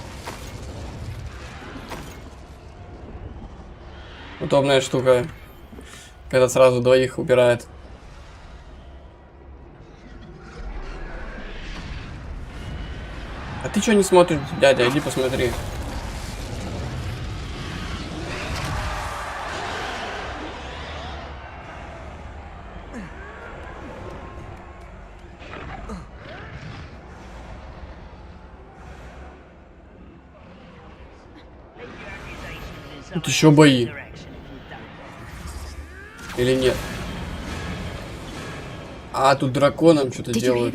Удобная штука, когда сразу двоих убирает. А ты что не смотришь, дядя? Иди посмотри. Тут еще бои. Или нет? А, тут драконом что-то делают.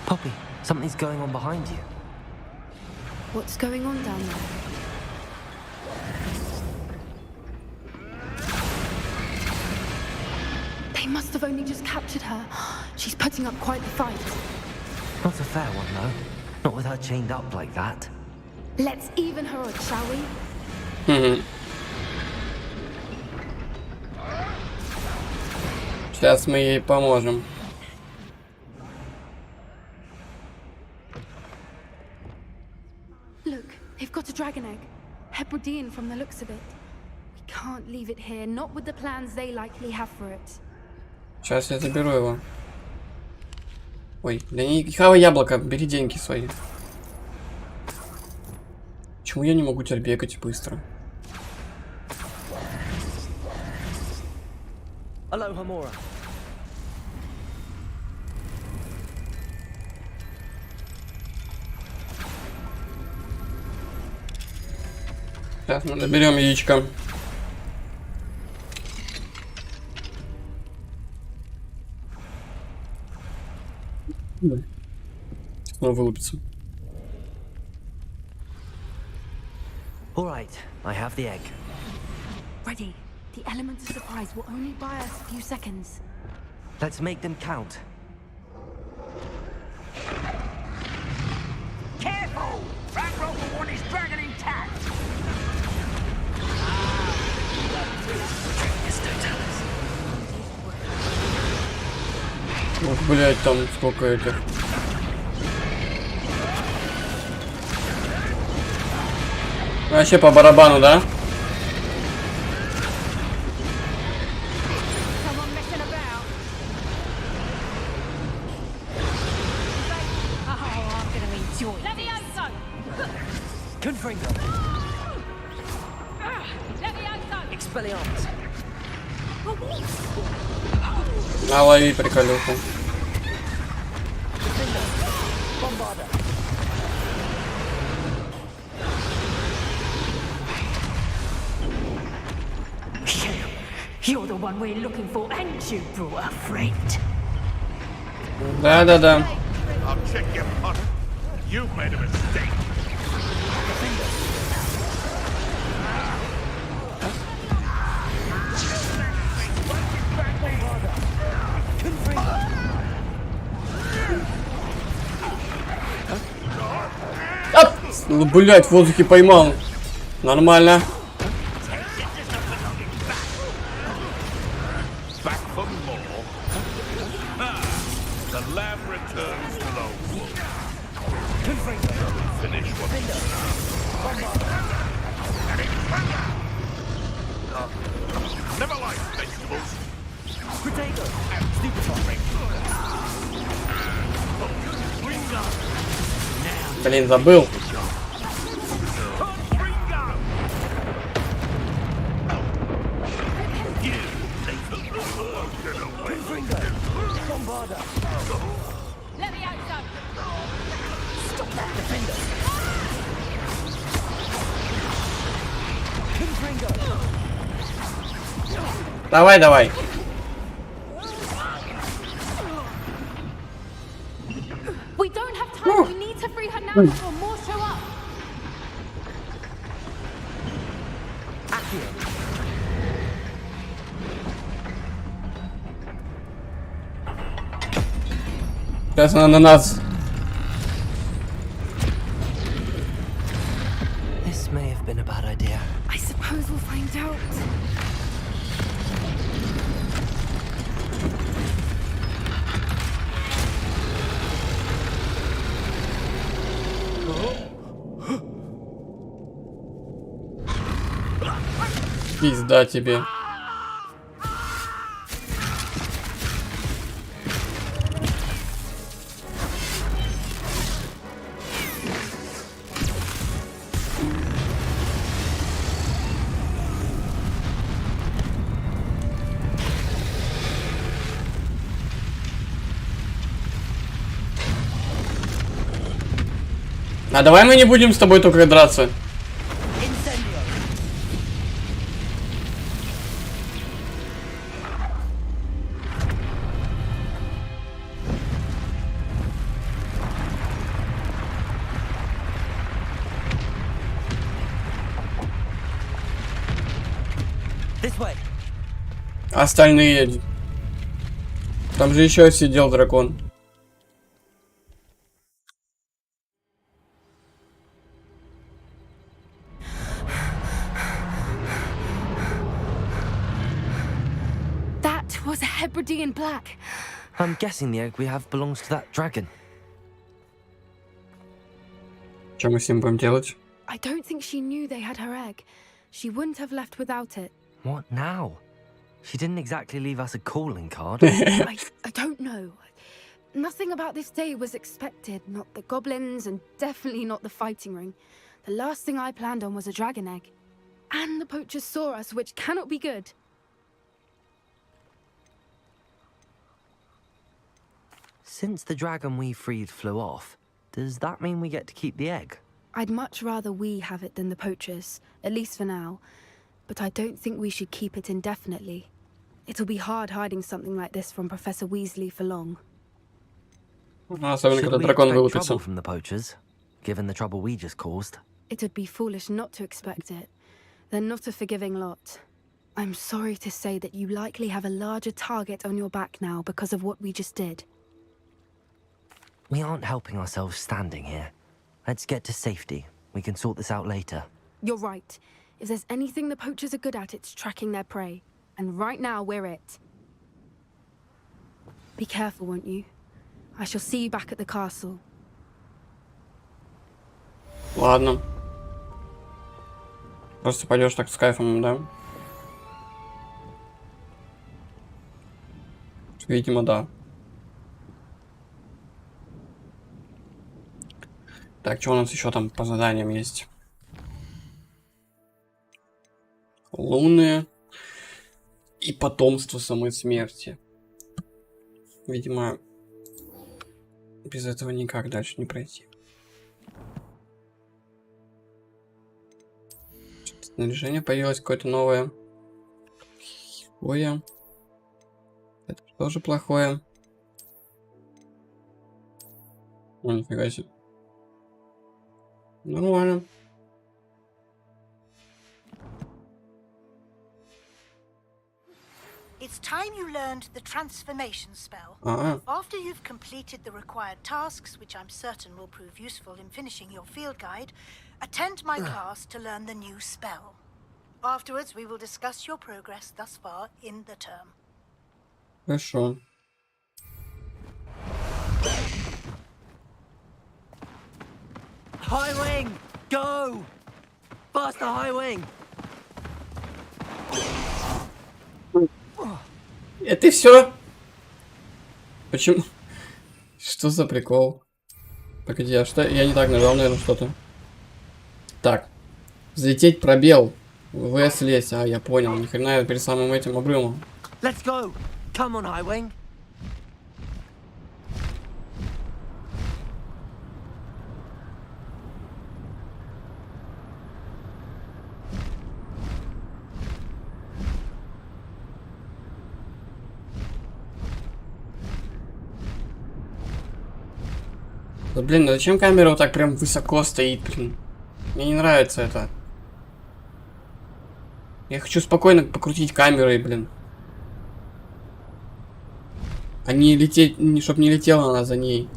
Poppy, something's going on behind you.
What's going on down there? They must have only just captured her. She's putting up quite the fight.
Not a fair one, though. Not with her chained up like that.
Let's even her up, shall we?
Сейчас мы ей поможем.
Look, they've got a dragon egg. Hebridean from the looks of it. We can't leave it here, not with the plans they likely have for it.
Сейчас я заберу его. Ой, да не хавай яблоко, бери деньги свои. Почему я не могу теперь бегать быстро?
Aloha Mora.
Сейчас мы доберем яичко. Снова вылупится.
All right, I have the egg.
Ready. The element of surprise will only buy us a few seconds.
Let's make them count.
Careful! Ranrock will want his dragon intact!
Ох, блять, там сколько этих. Вообще по барабану, да? А лови приколюху.
You're the one we're looking for, and you brought a friend.
Да.
I'll check your Potter. You've made a mistake.
Блять, в воздухе поймал. Нормально. Блин, забыл. Давай.
We don't have time. We need to free her now before more show up.
Сейчас она на нас.
This may have been a bad idea.
I suppose we'll find out.
Пизда тебе. А давай мы не будем с тобой только драться. Остальные. Там же еще сидел дракон.
That was a Hebridean black.
I'm guessing the egg we have belongs to that dragon.
Что мы с ним будем делать?
I don't think she knew they had her egg. She wouldn't have left without it.
What now? She didn't exactly leave us a calling card.
I don't know. Nothing about this day was expected. Not the goblins, and definitely not the fighting ring. The last thing I planned on was a dragon egg. And the poachers saw us, which cannot be good.
Since the dragon we freed flew off, does that mean we get to keep the egg?
I'd much rather we have it than the poachers, at least for now. But I don't think we should keep it indefinitely. It'll be hard hiding something like this from Professor Weasley for long.
Особенно,
Should
когда
we
дракон
expect
вылупится.
trouble from the poachers, given the trouble we just caused?
It would be foolish not to expect it. They're not a forgiving lot. I'm sorry to say that you likely have a larger target on your back now because of what we just did.
We aren't helping ourselves standing here. Let's get to safety. We can sort this out later.
You're right. If there's anything the poachers are good at, it's tracking their prey. And right now, we're it. Be careful, won't you? I shall see you back at the castle.
Ладно. Просто пойдешь так с кайфом, да? Видимо, да. Так, что у нас еще там по заданиям есть? Луны и потомство самой смерти. Видимо, без этого никак дальше не пройти. Снаряжение появилось какое-то новое. Ой, это тоже плохое. О, нифига себе. Нормально.
It's time you learned the transformation spell. After you've completed the required tasks, which I'm certain will prove useful in finishing your field guide, attend my class to learn the new spell. Afterwards, we will discuss your progress thus far in the term.
Хорошо.
High wing! Go! Faster, high wing!
Это все? Почему? Что за прикол? Погоди, а что? Я не так нажал, наверное, что-то. Так. Взлететь пробел. В слезть. А, я понял. Ни хрена я перед самым этим обрывом.
Let's go! Come on, high wing!
Да блин, ну зачем камера вот так прям высоко стоит, блин? Мне не нравится это. Я хочу спокойно покрутить камерой, блин. А не лететь, чтоб не летела она за ней.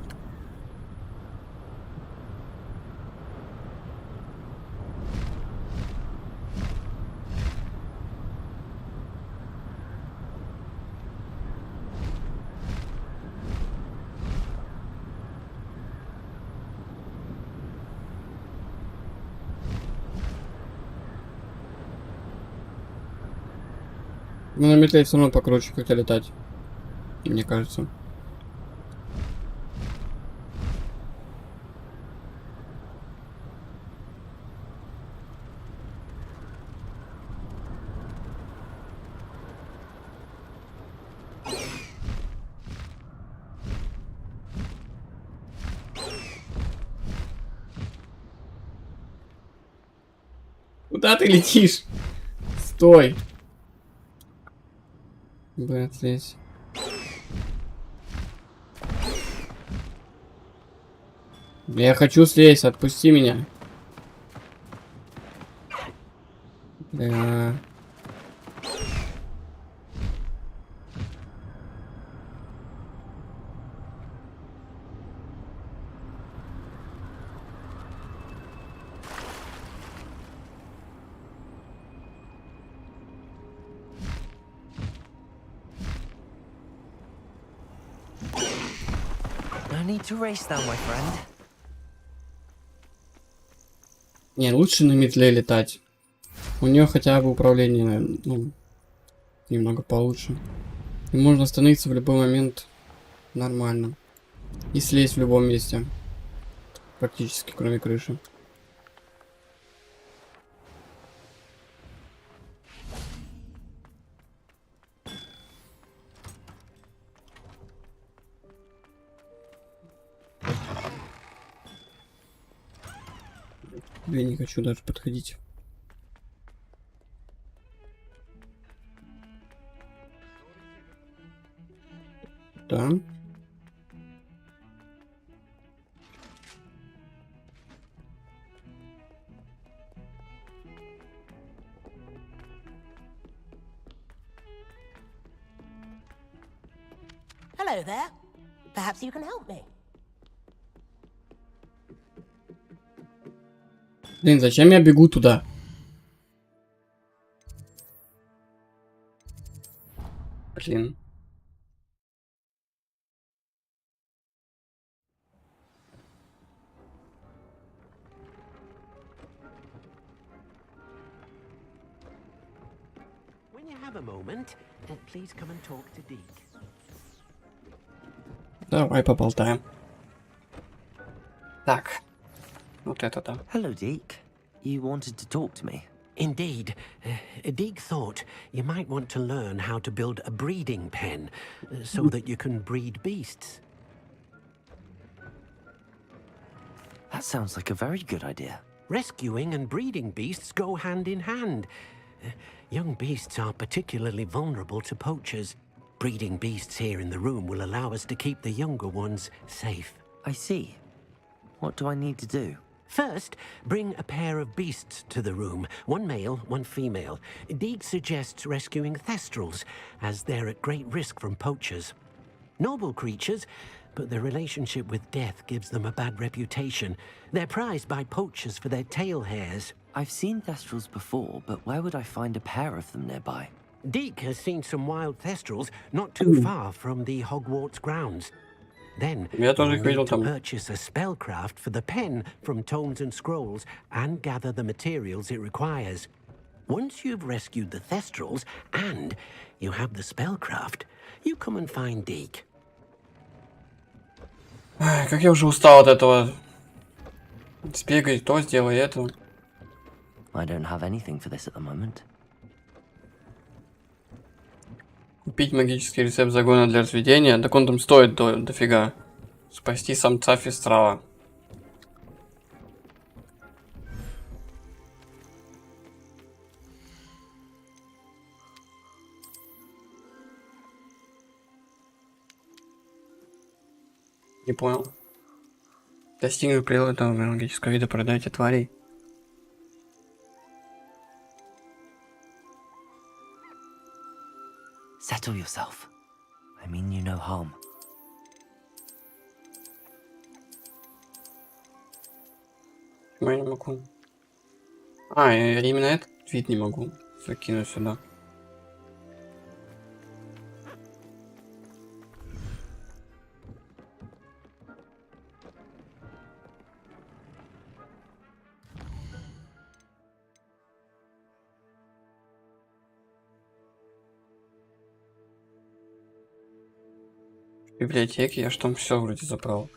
Ну, на метле все равно покруче, как-то летать. Мне кажется. Куда ты летишь? Стой! Блин, слезь. Я хочу слезть, отпусти меня. Да.
No need to race now, my friend.
Не, лучше на метле летать. У нее хотя бы управление, наверное, ну, немного получше. И можно остановиться в любой момент нормально. И слезть в любом месте. Практически, кроме крыши. Я не хочу даже подходить. Да.
Hello there. Perhaps you can help me.
Блин, зачем я бегу туда? Блин.
When you have a moment, please come and talk to Deke.
Давай поболтаем. Так. Вот это да.
Hello, Deke. You wanted to talk to me?
Indeed. Deke thought you might want to learn how to build a breeding pen so that you can breed beasts.
That sounds like a very good idea.
Rescuing and breeding beasts go hand in hand. Young beasts are particularly vulnerable to poachers. Breeding beasts here in the room will allow us to keep the younger ones safe.
I see. What do I need to do?
First, bring a pair of beasts to the room. One male, one female. Deke suggests rescuing thestrals, as they're at great risk from poachers. Noble creatures, but their relationship with death gives them a bad reputation. They're prized by poachers for their tail hairs.
I've seen thestrals before, but where would I find a pair of them nearby?
Deke has seen some wild thestrals not too far from the Hogwarts grounds. Then
Я тоже
you'll
их видел
need to
там.
purchase a spellcraft for the pen from Tomes and Scrolls and gather the materials it requires. Once you've rescued the thestrals and you have the spellcraft, you come and find Deke.
Ай, как я уже устал от этого. Сбегай, то сделай это.
I don't have anything for this at the moment.
Купить магический рецепт загона для разведения. Так он там стоит дофига. Спасти самца Фестрала. Не понял. Достигнув прилета магического вида, продайте тварей.
Settle yourself. I mean you no harm.
Почему я не могу? А, я именно этот вид не могу закинуть сюда. В библиотеке я ж там все вроде забрал.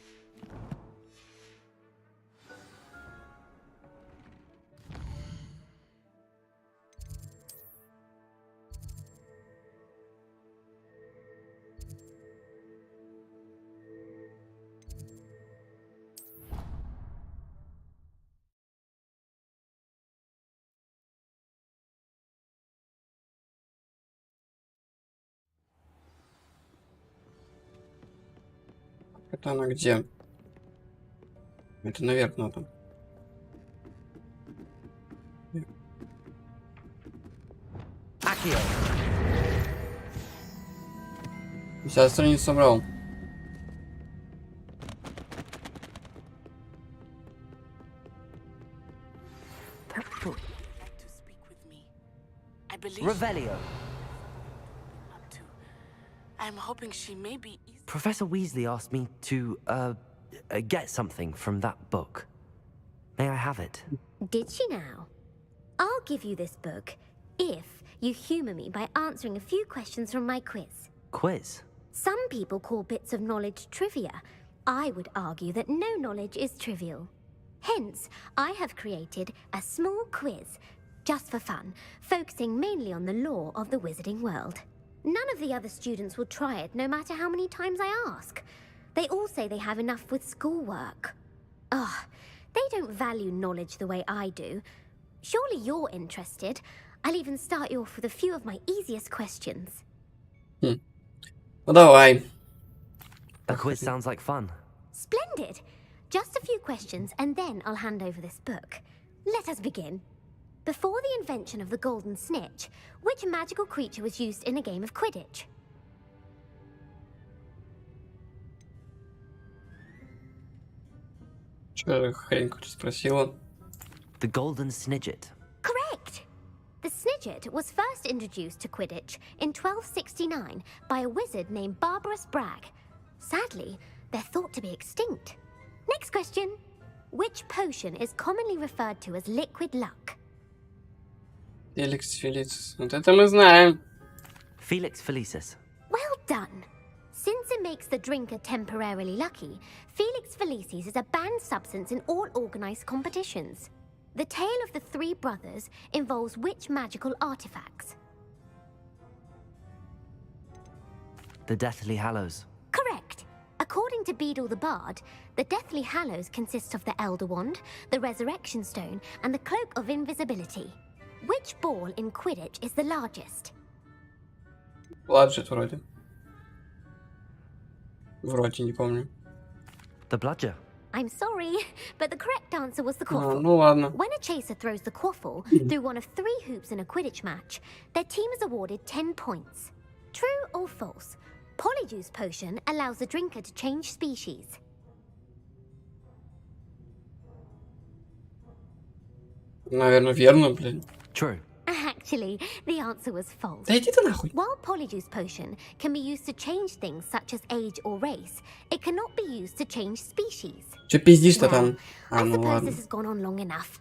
Это она где? Это наверх надо. Я страницу собрал.
Revelio.
I'm hoping she may be.
Professor Weasley asked me to, get something from that book. May I have it?
Did she now? I'll give you this book if you humour me by answering a few questions from my quiz.
Quiz?
Some people call bits of knowledge trivia. I would argue that no knowledge is trivial. Hence, I have created a small quiz, just for fun, focusing mainly on the lore of the wizarding world. None of the other students will try it, no matter how many times I ask. They all say they have enough with schoolwork. Ugh, They don't value knowledge the way I do. Surely you're interested. I'll even start you off with a few of my easiest questions.
Ну давай.
A quiz sounds like fun.
Splendid. Just a few questions and then I'll hand over this book. Let us begin. Before the invention of the golden snitch, which magical creature was used in a game of Quidditch?
Что хрень спросила?
The golden snidget.
Correct. The snidget was first introduced to Quidditch in 1269 by a wizard named Barbarous Bragg. Sadly, they're thought to be extinct. Next question. Which potion is commonly referred to as liquid luck?
Felix Felicis. Вот это мы знаем.
Felix Felicis.
Well done. Since it makes the drinker temporarily lucky, Felix Felicis is a banned substance in all organized competitions. The tale of the three brothers involves which magical artifacts?
The Deathly Hallows.
Correct. According to Beadle the Bard, the Deathly Hallows consists of the Elder Wand, the Resurrection Stone, and the Cloak of Invisibility. Which ball in Quidditch is the largest?
Бладжет вроде. Вроде не помню.
The bludger.
I'm sorry, but the correct answer was the quaffle.
Ну ладно.
When a chaser throws the quaffle through one of 3 hoops in a Quidditch match, their team is awarded 10 points. True or false? Polyjuice potion allows the drinker to change species.
Наверное, верно, блин.
True.
Actually, the answer was false.
Да иди ты нахуй.
While Polyjuice potion can be used to change things such as age or race, it cannot be used to change species.
Че пиздишь-то там?
I
Ну
suppose
ладно.
this has gone on long enough.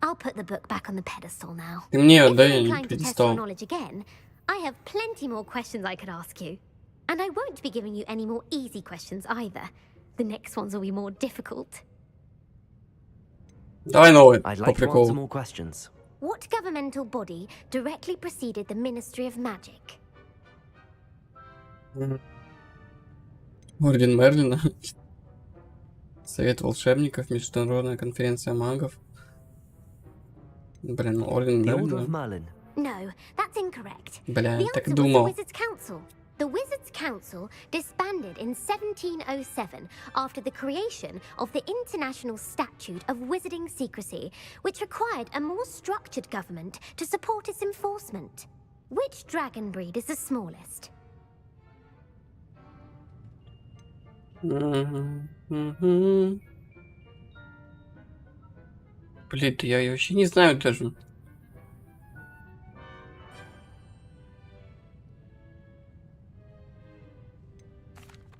I'll put the book back on the pedestal now.
Ты мне
If
отдай,
you're
а не
inclined to test your
пьедестал.
knowledge again, I have plenty more questions I could ask you. And I won't be giving you any more easy questions either. The next ones will be more difficult.
Давай новый,
I'd
по
like to answer
приколу.
more questions.
What governmental body directly preceded the Ministry of Magic?
Орден Мерлина. Совет волшебников, Международная конференция магов. Блин, Орден
The Order of
Мерлина.
Merlin.
No, that's incorrect.
Бля,
The
так
answer was the
думал.
Wizards' Council. The Wizards' Council disbanded in 1707 after the creation of the International Statute of Wizarding Secrecy, which required a more structured government to support its enforcement. Which dragon breed is the smallest?
Блин, да я вообще не знаю даже.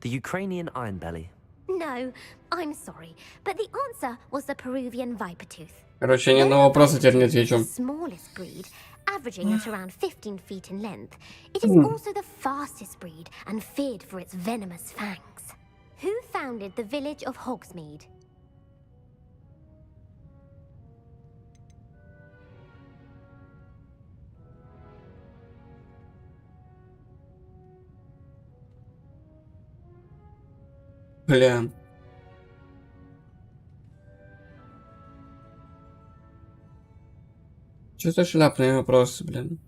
The Ukrainian Ironbelly.
No, I'm sorry, but the answer was the Peruvian Vipertooth.
Короче, я ни одного вопроса теперь не отвечу.
The smallest breed, averaging at around 15 feet in length. It is also the fastest breed and feared for its venomous fangs. Who founded the village of Hogsmeade?
Бля. Что за шляпные вопросы, блин?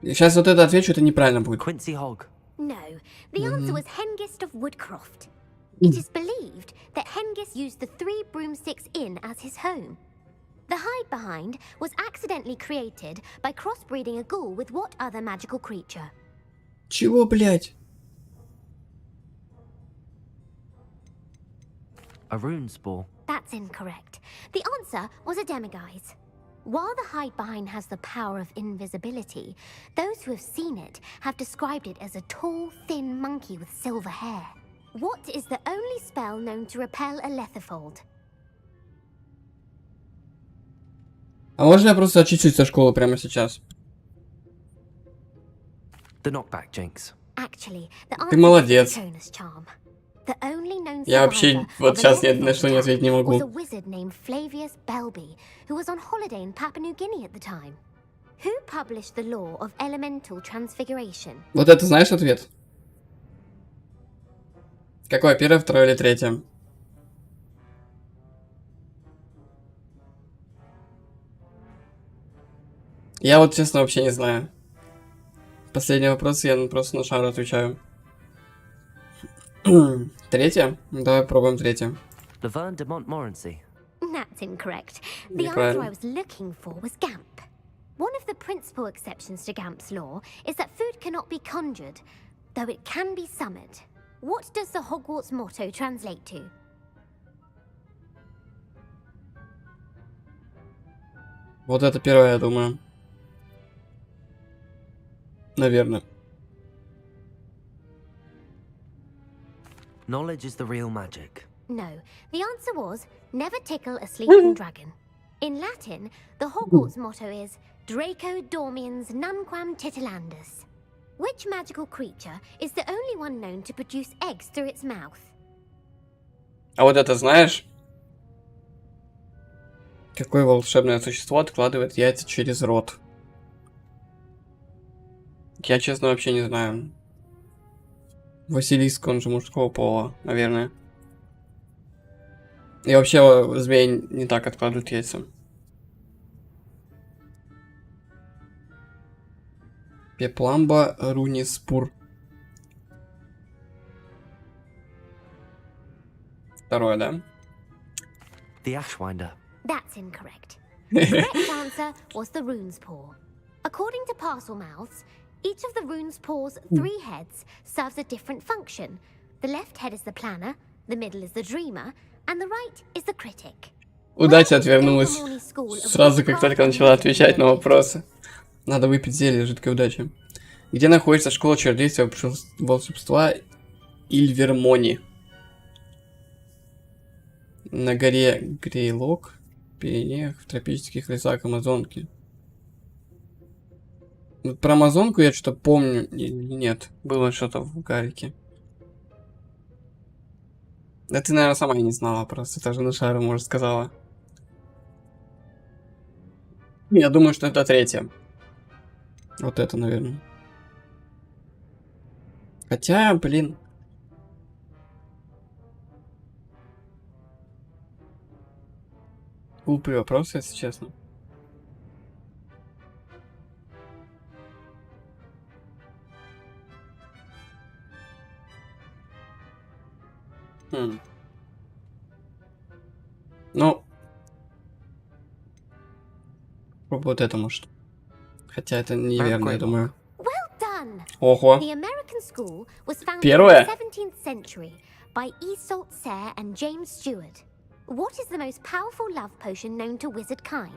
Сейчас вот это отвечу, это неправильно будет.
Quincy Hogg.
No, the answer was Hengist of Woodcroft. It is believed that Hengist used the 3 Broomsticks Inn as his home. The hide-behind was accidentally created by crossbreeding a ghoul with what other magical creature?
Чего, блядь?
A rune spore.
That's incorrect. The answer was a demiguise. While the hide-behind has the power of invisibility, those who have seen it have described it as a tall, thin monkey with silver hair. What is the only spell known to repel a letherfold?
А можно я просто очистить со школы прямо сейчас?
The knockback jinx.
Actually, the
Ты
answer
молодец.
is the Patronus charm. The only known
Я вообще
survivor
вот
of a
сейчас ни на
letherfold
что не ответить не
attack was a
могу.
wizard named Flavius Belby, who was on holiday in Papua New Guinea at the time. Who published the law of elemental transfiguration?
Вот это знаешь ответ? Какое? Первое, второе или третье? Я вот, честно, вообще не знаю. Последний вопрос я просто на шар отвечаю. Третье? Давай пробуем третье.
Laverne de Montmorency.
That's incorrect. The answer
Неправильно.
I was looking for was Gamp. One of the principal exceptions to Gamp's law is that food cannot be conjured, though it can be summoned. What does the Hogwarts motto translate to?
Вот это первое, я думаю. Наверное.
Knowledge is the real magic.
No, the answer was never tickle a sleeping dragon. In Latin, the Hogwarts motto is Draco dormiens nunquam titilandus. Which magical creature is the only one known to produce eggs through its mouth?
А вот это знаешь? Какое волшебное существо откладывает яйца через рот? Я, честно, вообще не знаю. Василиск, он же мужского пола, наверное. И вообще, змеи не так откладывают яйца. Пепламба руниспур. Второе, да?
The Ashwinder.
That's incorrect. The correct answer was the rune's paw. According to Parselmouths, each of the rune's paw's 3 heads serves a different function. The left head is the planner, the middle is the dreamer, and the right is the critic.
Удача отвернулась сразу, как только начала отвечать на вопросы. Надо выпить зелье жидкой удачи. Где находится школа чародейства волшебства Ильвермони? На горе Грейлок, в Пиренеях, в тропических лесах Амазонки. Вот про Амазонку я что-то помню. Или нет, было что-то в Гарике. Да ты, наверное, сама и не знала просто. Это же на шару, может, сказала. Я думаю, что это третье. Вот это, наверное. Хотя, блин. Глупый вопрос, если честно. Ну. Вот это может. Хотя это неверно, я думаю. Ого.
The American school was founded
Первое?
in the 17th century by Iseult Sayre and James Stewart. What is the most powerful love potion known to wizard kind?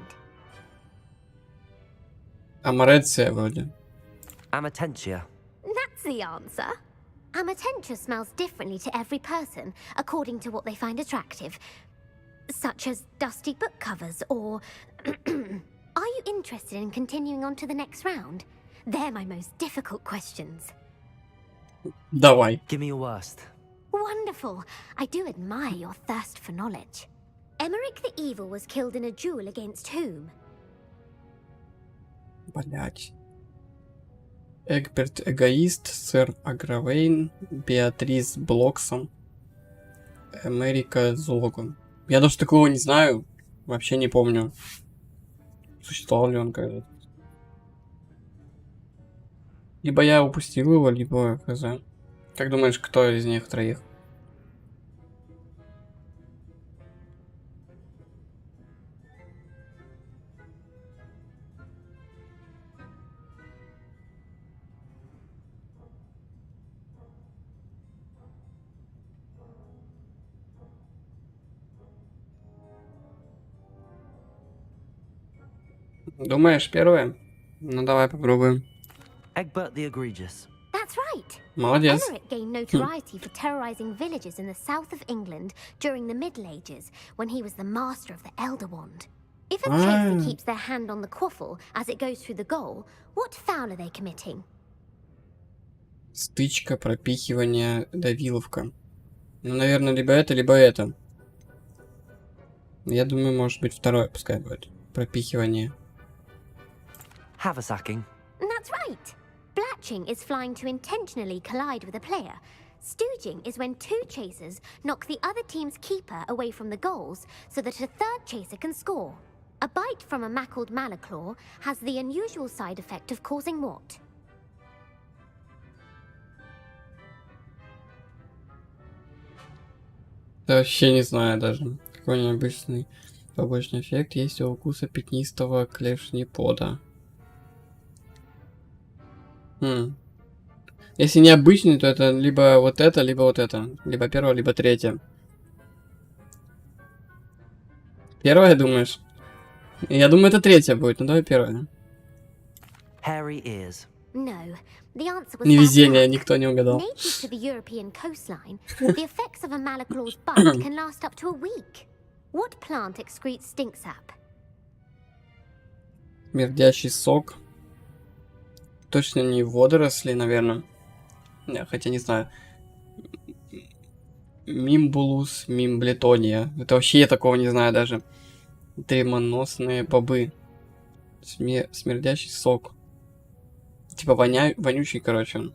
Амареция вроде.
Amatentia.
That's the answer. Amatentia smells differently to every person, according to what they find attractive, such as dusty book covers or... Are you interested in continuing on to the next round? They're my most difficult questions.
Давай.
Give me your worst.
Wonderful. I do admire your thirst for knowledge. Emmerich the Evil was killed in a duel against whom?
Блять. Эгберт Эгоист, сэр Агравейн, Беатрис Блоксом, Америка Злоган. Я даже такого не знаю. Вообще не помню. Существовал ли он когда-то. Либо я упустил его, либо хз. Как думаешь, кто из них троих? Думаешь, первое? Ну давай попробуем.
Egbert the Egregious.
That's right.
Молодец.
Emmerich gained notoriety for terrorizing villages in the south of England during the Middle Ages, when he was the master of the Elder Wand. If a chaser keeps their hand on the quaffle as it goes through the goal, what foul are they committing?
Стычка, пропихивание, давиловка. Ну, наверное, либо это. Я думаю, может быть, второе пускай будет. Пропихивание.
Haversacking.
That's right. Blatching is flying to intentionally collide with a player. Stooging is when 2 chasers knock the other team's keeper away from the goals so that a third chaser can score. A bite from a mackled malaclaw has the unusual side effect of causing what?
Да вообще не знаю даже. Какой необычный побочный эффект есть у укуса пятнистого клешнепода. Если необычный, то это либо вот это, либо вот это. Либо первое, либо третье. Первое, думаешь? Я думаю, это третье будет. Ну давай первое.
Hairy ears.
No, the answer was
Невезение, никто не угадал.
native to the European coastline. The effects of a malaclaw's bite can last up to a week. What plant excretes stink sap?
Смердящий сок. Точно не водоросли, наверное. Не, хотя не знаю. Мимбулус, мимблетония. Это вообще я такого не знаю даже. Тремоносные бобы. Смердящий сок. Типа вонючий, короче он.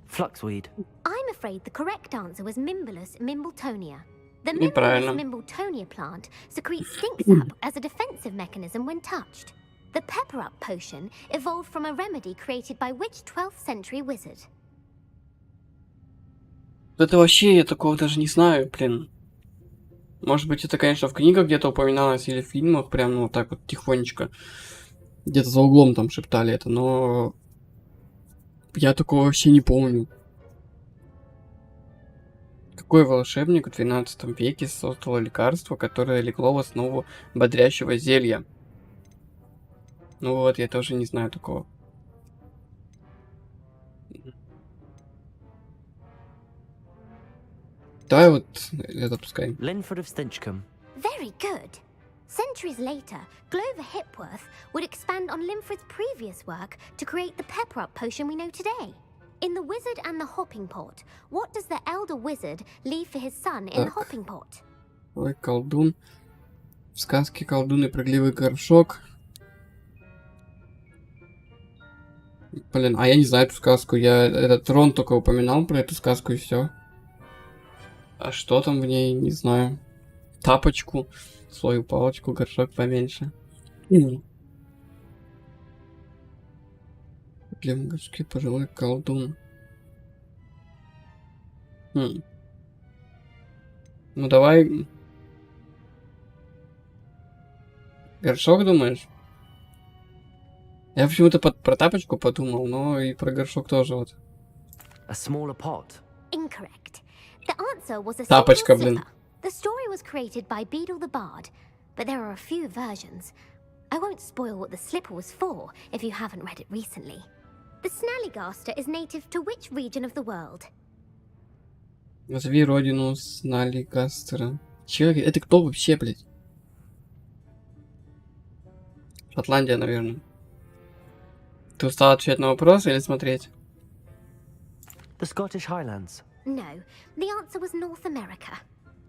Fluxweed.
I'm afraid the correct answer was Mimbulus mimbletonia. The
Неправильно.
Mimbulus mimbletonia plant secretes stink sap as a defensive mechanism when touched. The pepper-up potion evolved from a remedy created by which 12th century wizard?
Это вообще я такого даже не знаю, блин. Может быть, это, конечно, в книгах где-то упоминалось или в фильмах, прям ну вот так вот тихонечко. Где-то за углом там шептали это, но я такого вообще не помню. Какой волшебник в 12 веке создал лекарство, которое легло в основу бодрящего зелья? Ну вот, я тоже не знаю такого. Давай вот это пускай.
Linford of Stinchcombe.
Very good. Centuries later, Glover Hipworth would expand on Linford's previous work to create the pepper-up potion we know today. In The Wizard and the Hopping Pot, what does the elder wizard leave for his son in the hopping pot?
Ой, колдун. В сказке колдун и прыгливый горшок. Блин, а я не знаю эту сказку. Я этот Рон только упоминал про эту сказку и все. А что там в ней, не знаю. Тапочку, свою палочку, горшок поменьше. В горшке пожилой колдун. Ну давай. Горшок, думаешь? Я почему-то про тапочку подумал, но и про горшок тоже вот.
A smaller pot.
Incorrect. The answer was a
Тапочка,
simple
блин.
slipper. The story was created by Beadle the Bard, but there are a few versions. I won't spoil what the slipper was for if you haven't read it recently. The Snallygaster is native to which region of the world?
Назови родину Сналлигастера. Че, это кто вообще, блядь? Шотландия, наверное. Ты устал отвечать на вопросы или смотреть?
The Scottish Highlands.
No, the answer was North America.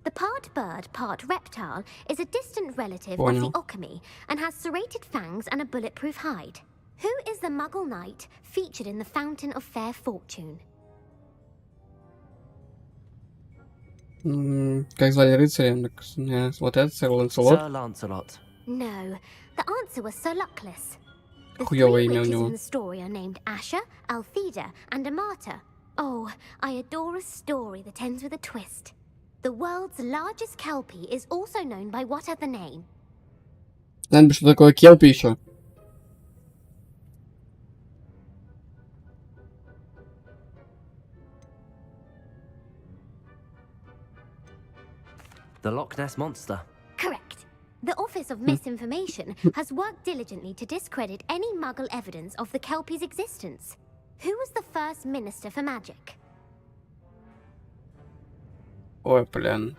The part bird, part reptile is a distant relative of the Occamy and has serrated fangs and a bulletproof hide. Who is the Muggle knight featured in the Fountain of Fair Fortune?
Как звали рыцаря? Вот этот, сэр Ланселот?
Sir Lancelot.
No, the answer was Sir Luckless. The
Хуёвое
three
имя у
witches
него.
in the story are named Asher, Altheda, and Amata. Oh, I adore a story that ends with a twist. The world's largest kelpie is also known by what other name?
Знать бы, что такое келпи еще.
The Loch Ness Monster.
Correct. The Office of Misinformation has worked diligently to discredit any Muggle evidence of the kelpie's existence. Who was the first Minister for Magic?
Ой, блин.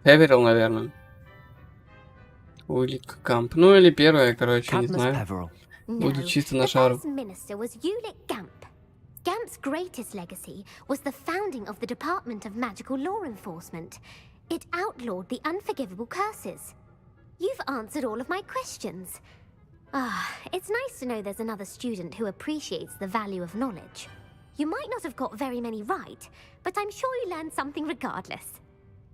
Певерил, наверное. Улик Камп. Ну или первое, короче, не знаю. Буду чисто на шару.
Gamp's greatest legacy was the founding of the Department of Magical Law Enforcement. It outlawed the unforgivable curses. You've answered all of my questions. It's nice to know there's another student who appreciates the value of knowledge. You might not have got very many right, but I'm sure you learned something regardless.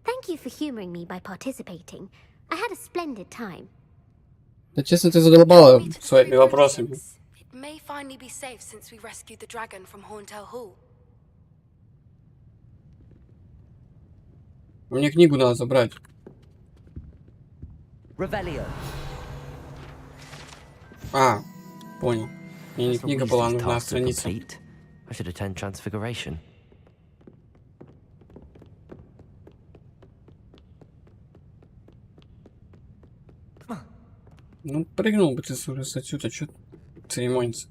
Thank you for humoring me by participating. I had a splendid time.
Да честно, ты задолбала своими вопросами.
It may finally be safe since we rescued the dragon from Hauntel Hall.
Мне книгу надо забрать.
Revelio.
А, понял. Мне не книга была, нужна страница.
I should attend Transfiguration.
Ну, прыгнул бы ты уже отсюда, чё церемониться.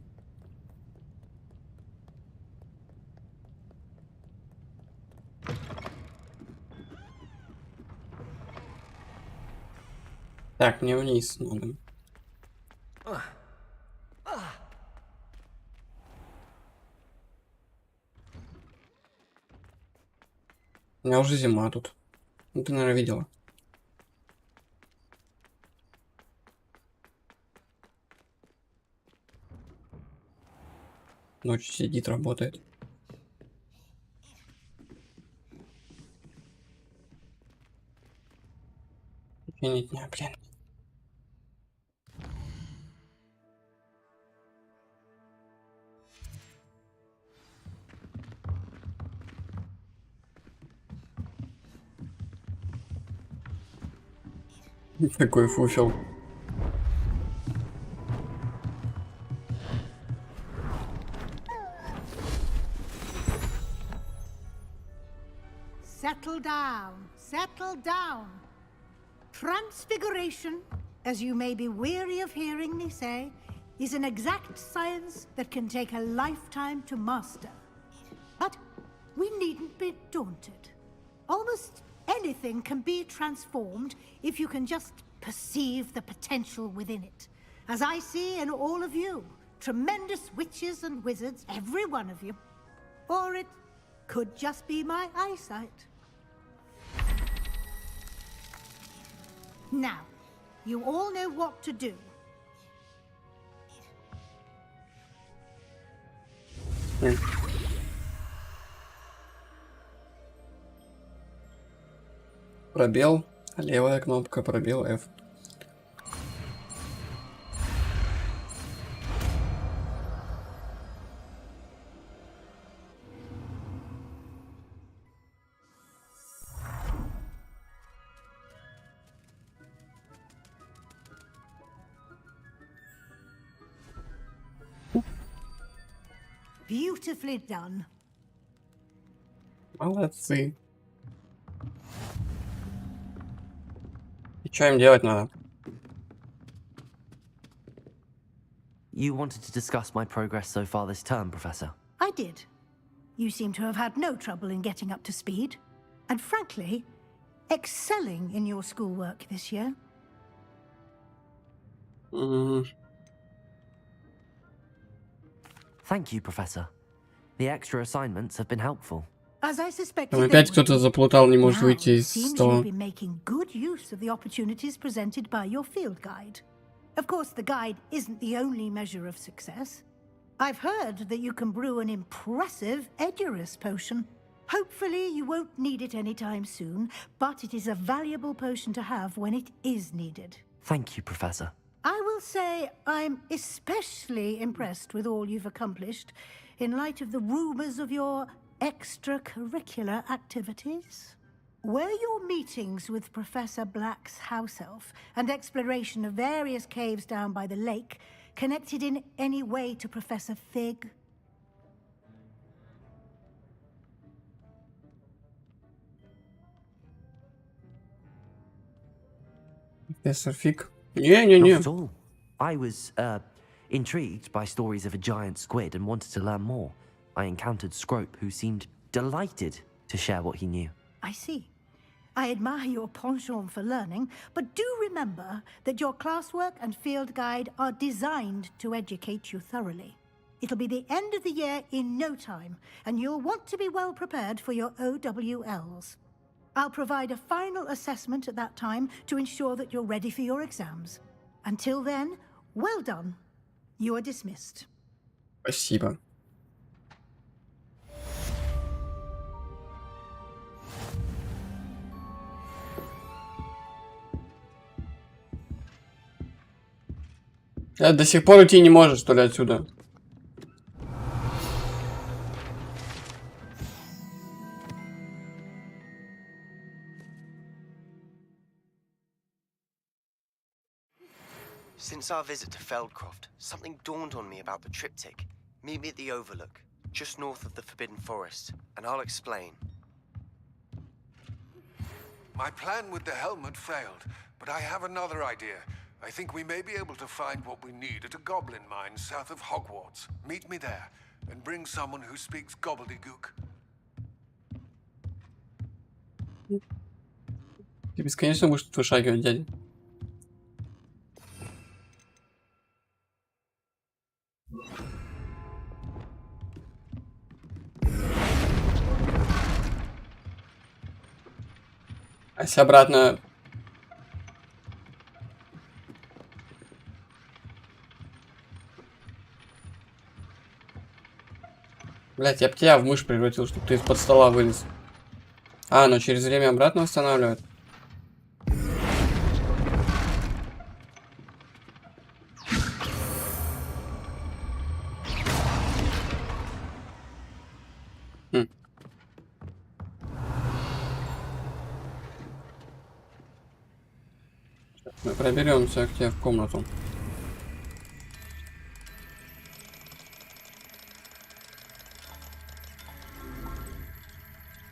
Так, мне вниз надо. У меня уже зима тут. Ну, ты, наверное, видела. Ночь сидит, работает. В течение дня, блин. Такой фуфел.
Settle down, settle down. Transfiguration, as you may be weary of hearing me say, is an exact science that can take a lifetime to master. But we needn't be daunted. Almost anything can be transformed if you can just perceive the potential within it. As I see in all of you, tremendous witches and wizards, every one of you. Or it could just be my eyesight. Now, you all know what to do.
Пробел, левая кнопка, пробел F.
Beautifully done.
Молодцы. И что им делать надо?
You wanted to discuss my progress so far this term, Professor.
I did. You seem to have had no trouble in getting up to speed. And frankly, excelling in your schoolwork this year.
Thank you, Professor. The extra assignments have been helpful.
As I suspected,
Там опять кто-то заплутал, не может выйти из стола.
You've been making good use of the opportunities presented by your field guide. Of course, the guide isn't the only measure of success. I've heard that you can brew an impressive Edurus potion. Hopefully, you won't need it anytime soon, but it is a valuable potion to have when it is needed.
Thank you, Professor.
I will say I'm especially impressed with all you've accomplished in light of the rumors of your extracurricular activities. Were your meetings with Professor Black's house elf and exploration of various caves down by the lake connected in any way to Professor Fig?
Professor Fig? Не.
Not at all. I was, intrigued by stories of a giant squid and wanted to learn more. I encountered Scrope, who seemed delighted to share what he knew.
I see. I admire your penchant for learning, but do remember that your classwork and field guide are designed to educate you thoroughly. It'll be the end of the year in no time, and you'll want to be well prepared for your OWLs. I'll provide a final assessment at that time to ensure that you're ready for your exams. Until then, well done. You are dismissed.
Спасибо. До сих пор уйти не можешь, что ли, отсюда?
Since our visit to Feldcroft, something dawned on me about the triptych. Meet me at the Overlook, just north of the Forbidden Forest, and I'll explain.
My plan with the helmet failed, but I have another idea. I think we may be able to find what we need at a goblin mine south of Hogwarts. Meet me there, and bring someone who speaks gobbledygook.
Ты бесконечно будешь тут вышагивать, дядя. А если обратно... Блять, я б тебя в мышь превратил, чтобы ты из-под стола вылез. А, но через время обратно восстанавливает. Мы проберемся к тебе в комнату.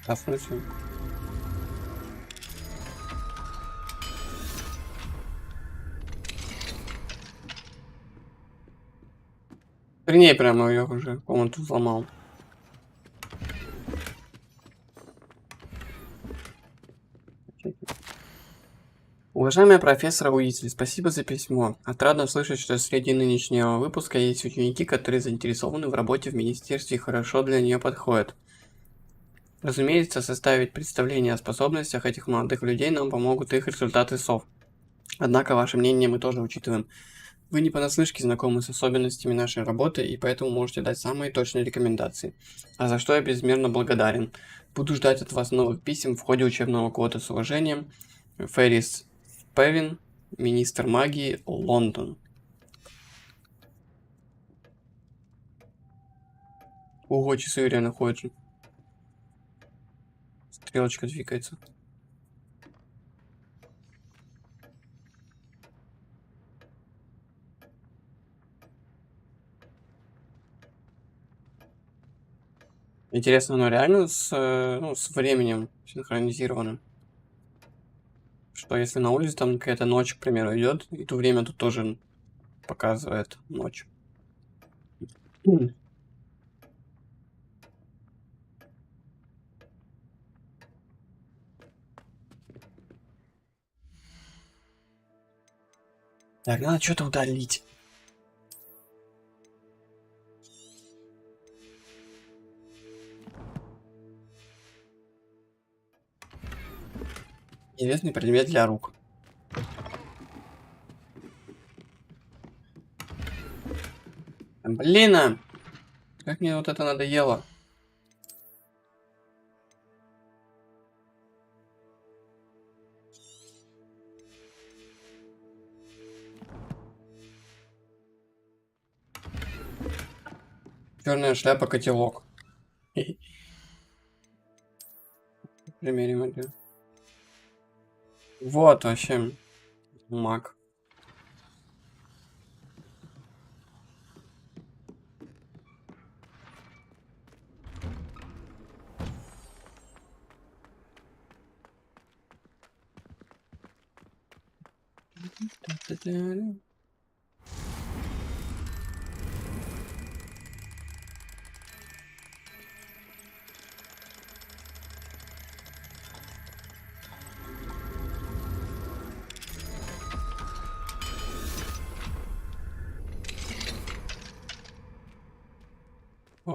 А в смысле? При ней прямо я уже комнату взломал. Уважаемый профессор Уизли, спасибо за письмо. Отрадно слышать, что среди нынешнего выпуска есть ученики, которые заинтересованы в работе в министерстве и хорошо для нее подходят. Разумеется, составить представление о способностях этих молодых людей нам помогут их результаты СОВ. Однако ваше мнение мы тоже учитываем. Вы не понаслышке знакомы с особенностями нашей работы и поэтому можете дать самые точные рекомендации. А за что я безмерно благодарен. Буду ждать от вас новых писем в ходе учебного года. С уважением, Феррис Певин, министр магии, Лондон. Ого, часы реально ходят же. Стрелочка двигается. Интересно, оно реально с временем синхронизировано? Что если на улице там какая-то ночь, к примеру, идет, и то время тут тоже показывает ночь. Так, надо что-то удалить. Известный предмет для рук. Блин, как мне вот это надоело. Черная шляпа, котелок. Примерим это. Вот вообще маг.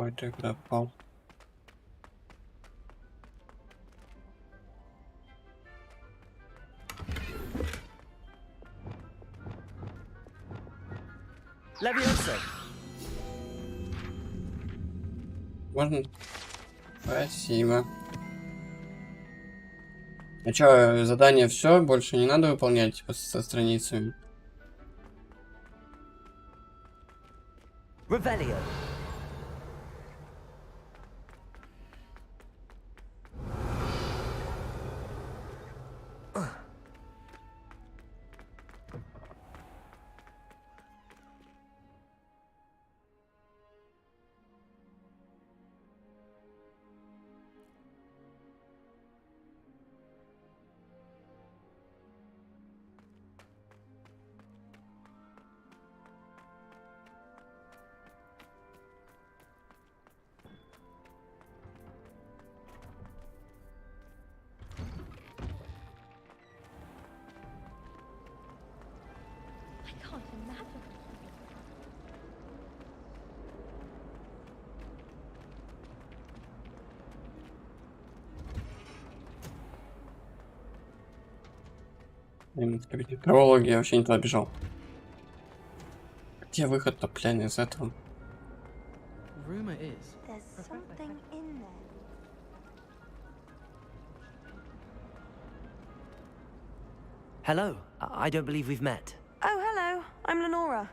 Ой, ты куда попал?
Levioso.
Можно? Спасибо. А чё, задание все? Больше не надо выполнять типа, со страницами?
Revelio.
Прологи, я вообще не туда бежал. Где выход-то, блин, из этого?
There's something in there.
Hello. I don't believe we've met.
Oh, hello. I'm Lenora.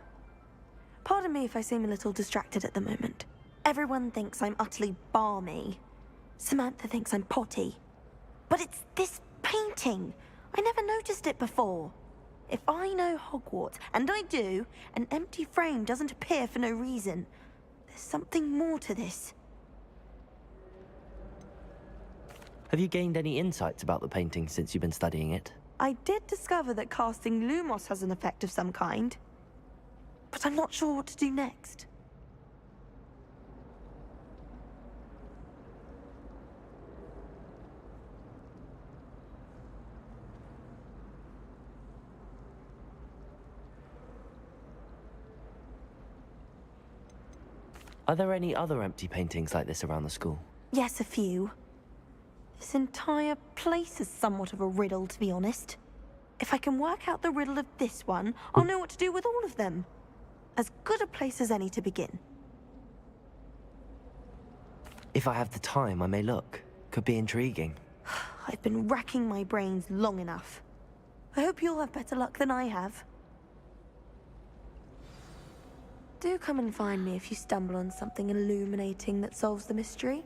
Pardon me if I seem a little distracted at the moment. Everyone thinks I'm utterly balmy. Samantha thinks I'm potty. But it's this painting. I never noticed it before. If I know Hogwarts, and I do, an empty frame doesn't appear for no reason. There's something more to this.
Have you gained any insights about the painting since you've been studying it?
I did discover that casting Lumos has an effect of some kind. But I'm not sure what to do next.
Are there any other empty paintings like this around the school?
Yes, a few. This entire place is somewhat of a riddle, to be honest. If I can work out the riddle of this one, I'll know what to do with all of them. As good a place as any to begin.
If I have the time, I may look. Could be intriguing.
I've been racking my brains long enough. I hope you'll have better luck than I have. Do come and find me if you stumble on something illuminating that solves the mystery.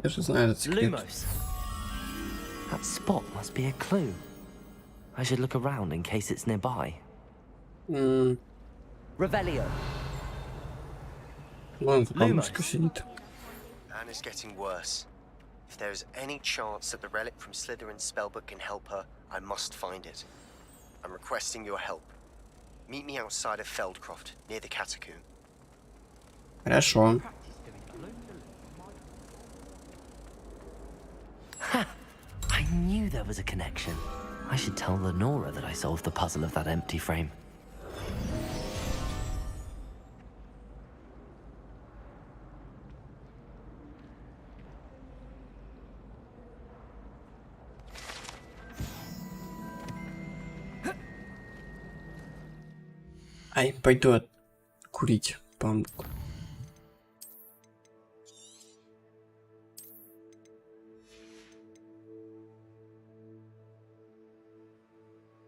Я же знаю этот секрет.
Lumos. That spot must be a clue. I should look around in case it's nearby.
Revelio.
Ладно, бабушка сидит.
Anna's getting worse. If there is any chance that the relic from Slytherin's spellbook can help her, I must find it. I'm requesting your help. Meet me outside of Feldcroft, near the catacomb.
Хорошо.
I knew there was a connection. I should tell Lenora that I solved the puzzle of that empty frame.
Ай, пойду курить памку.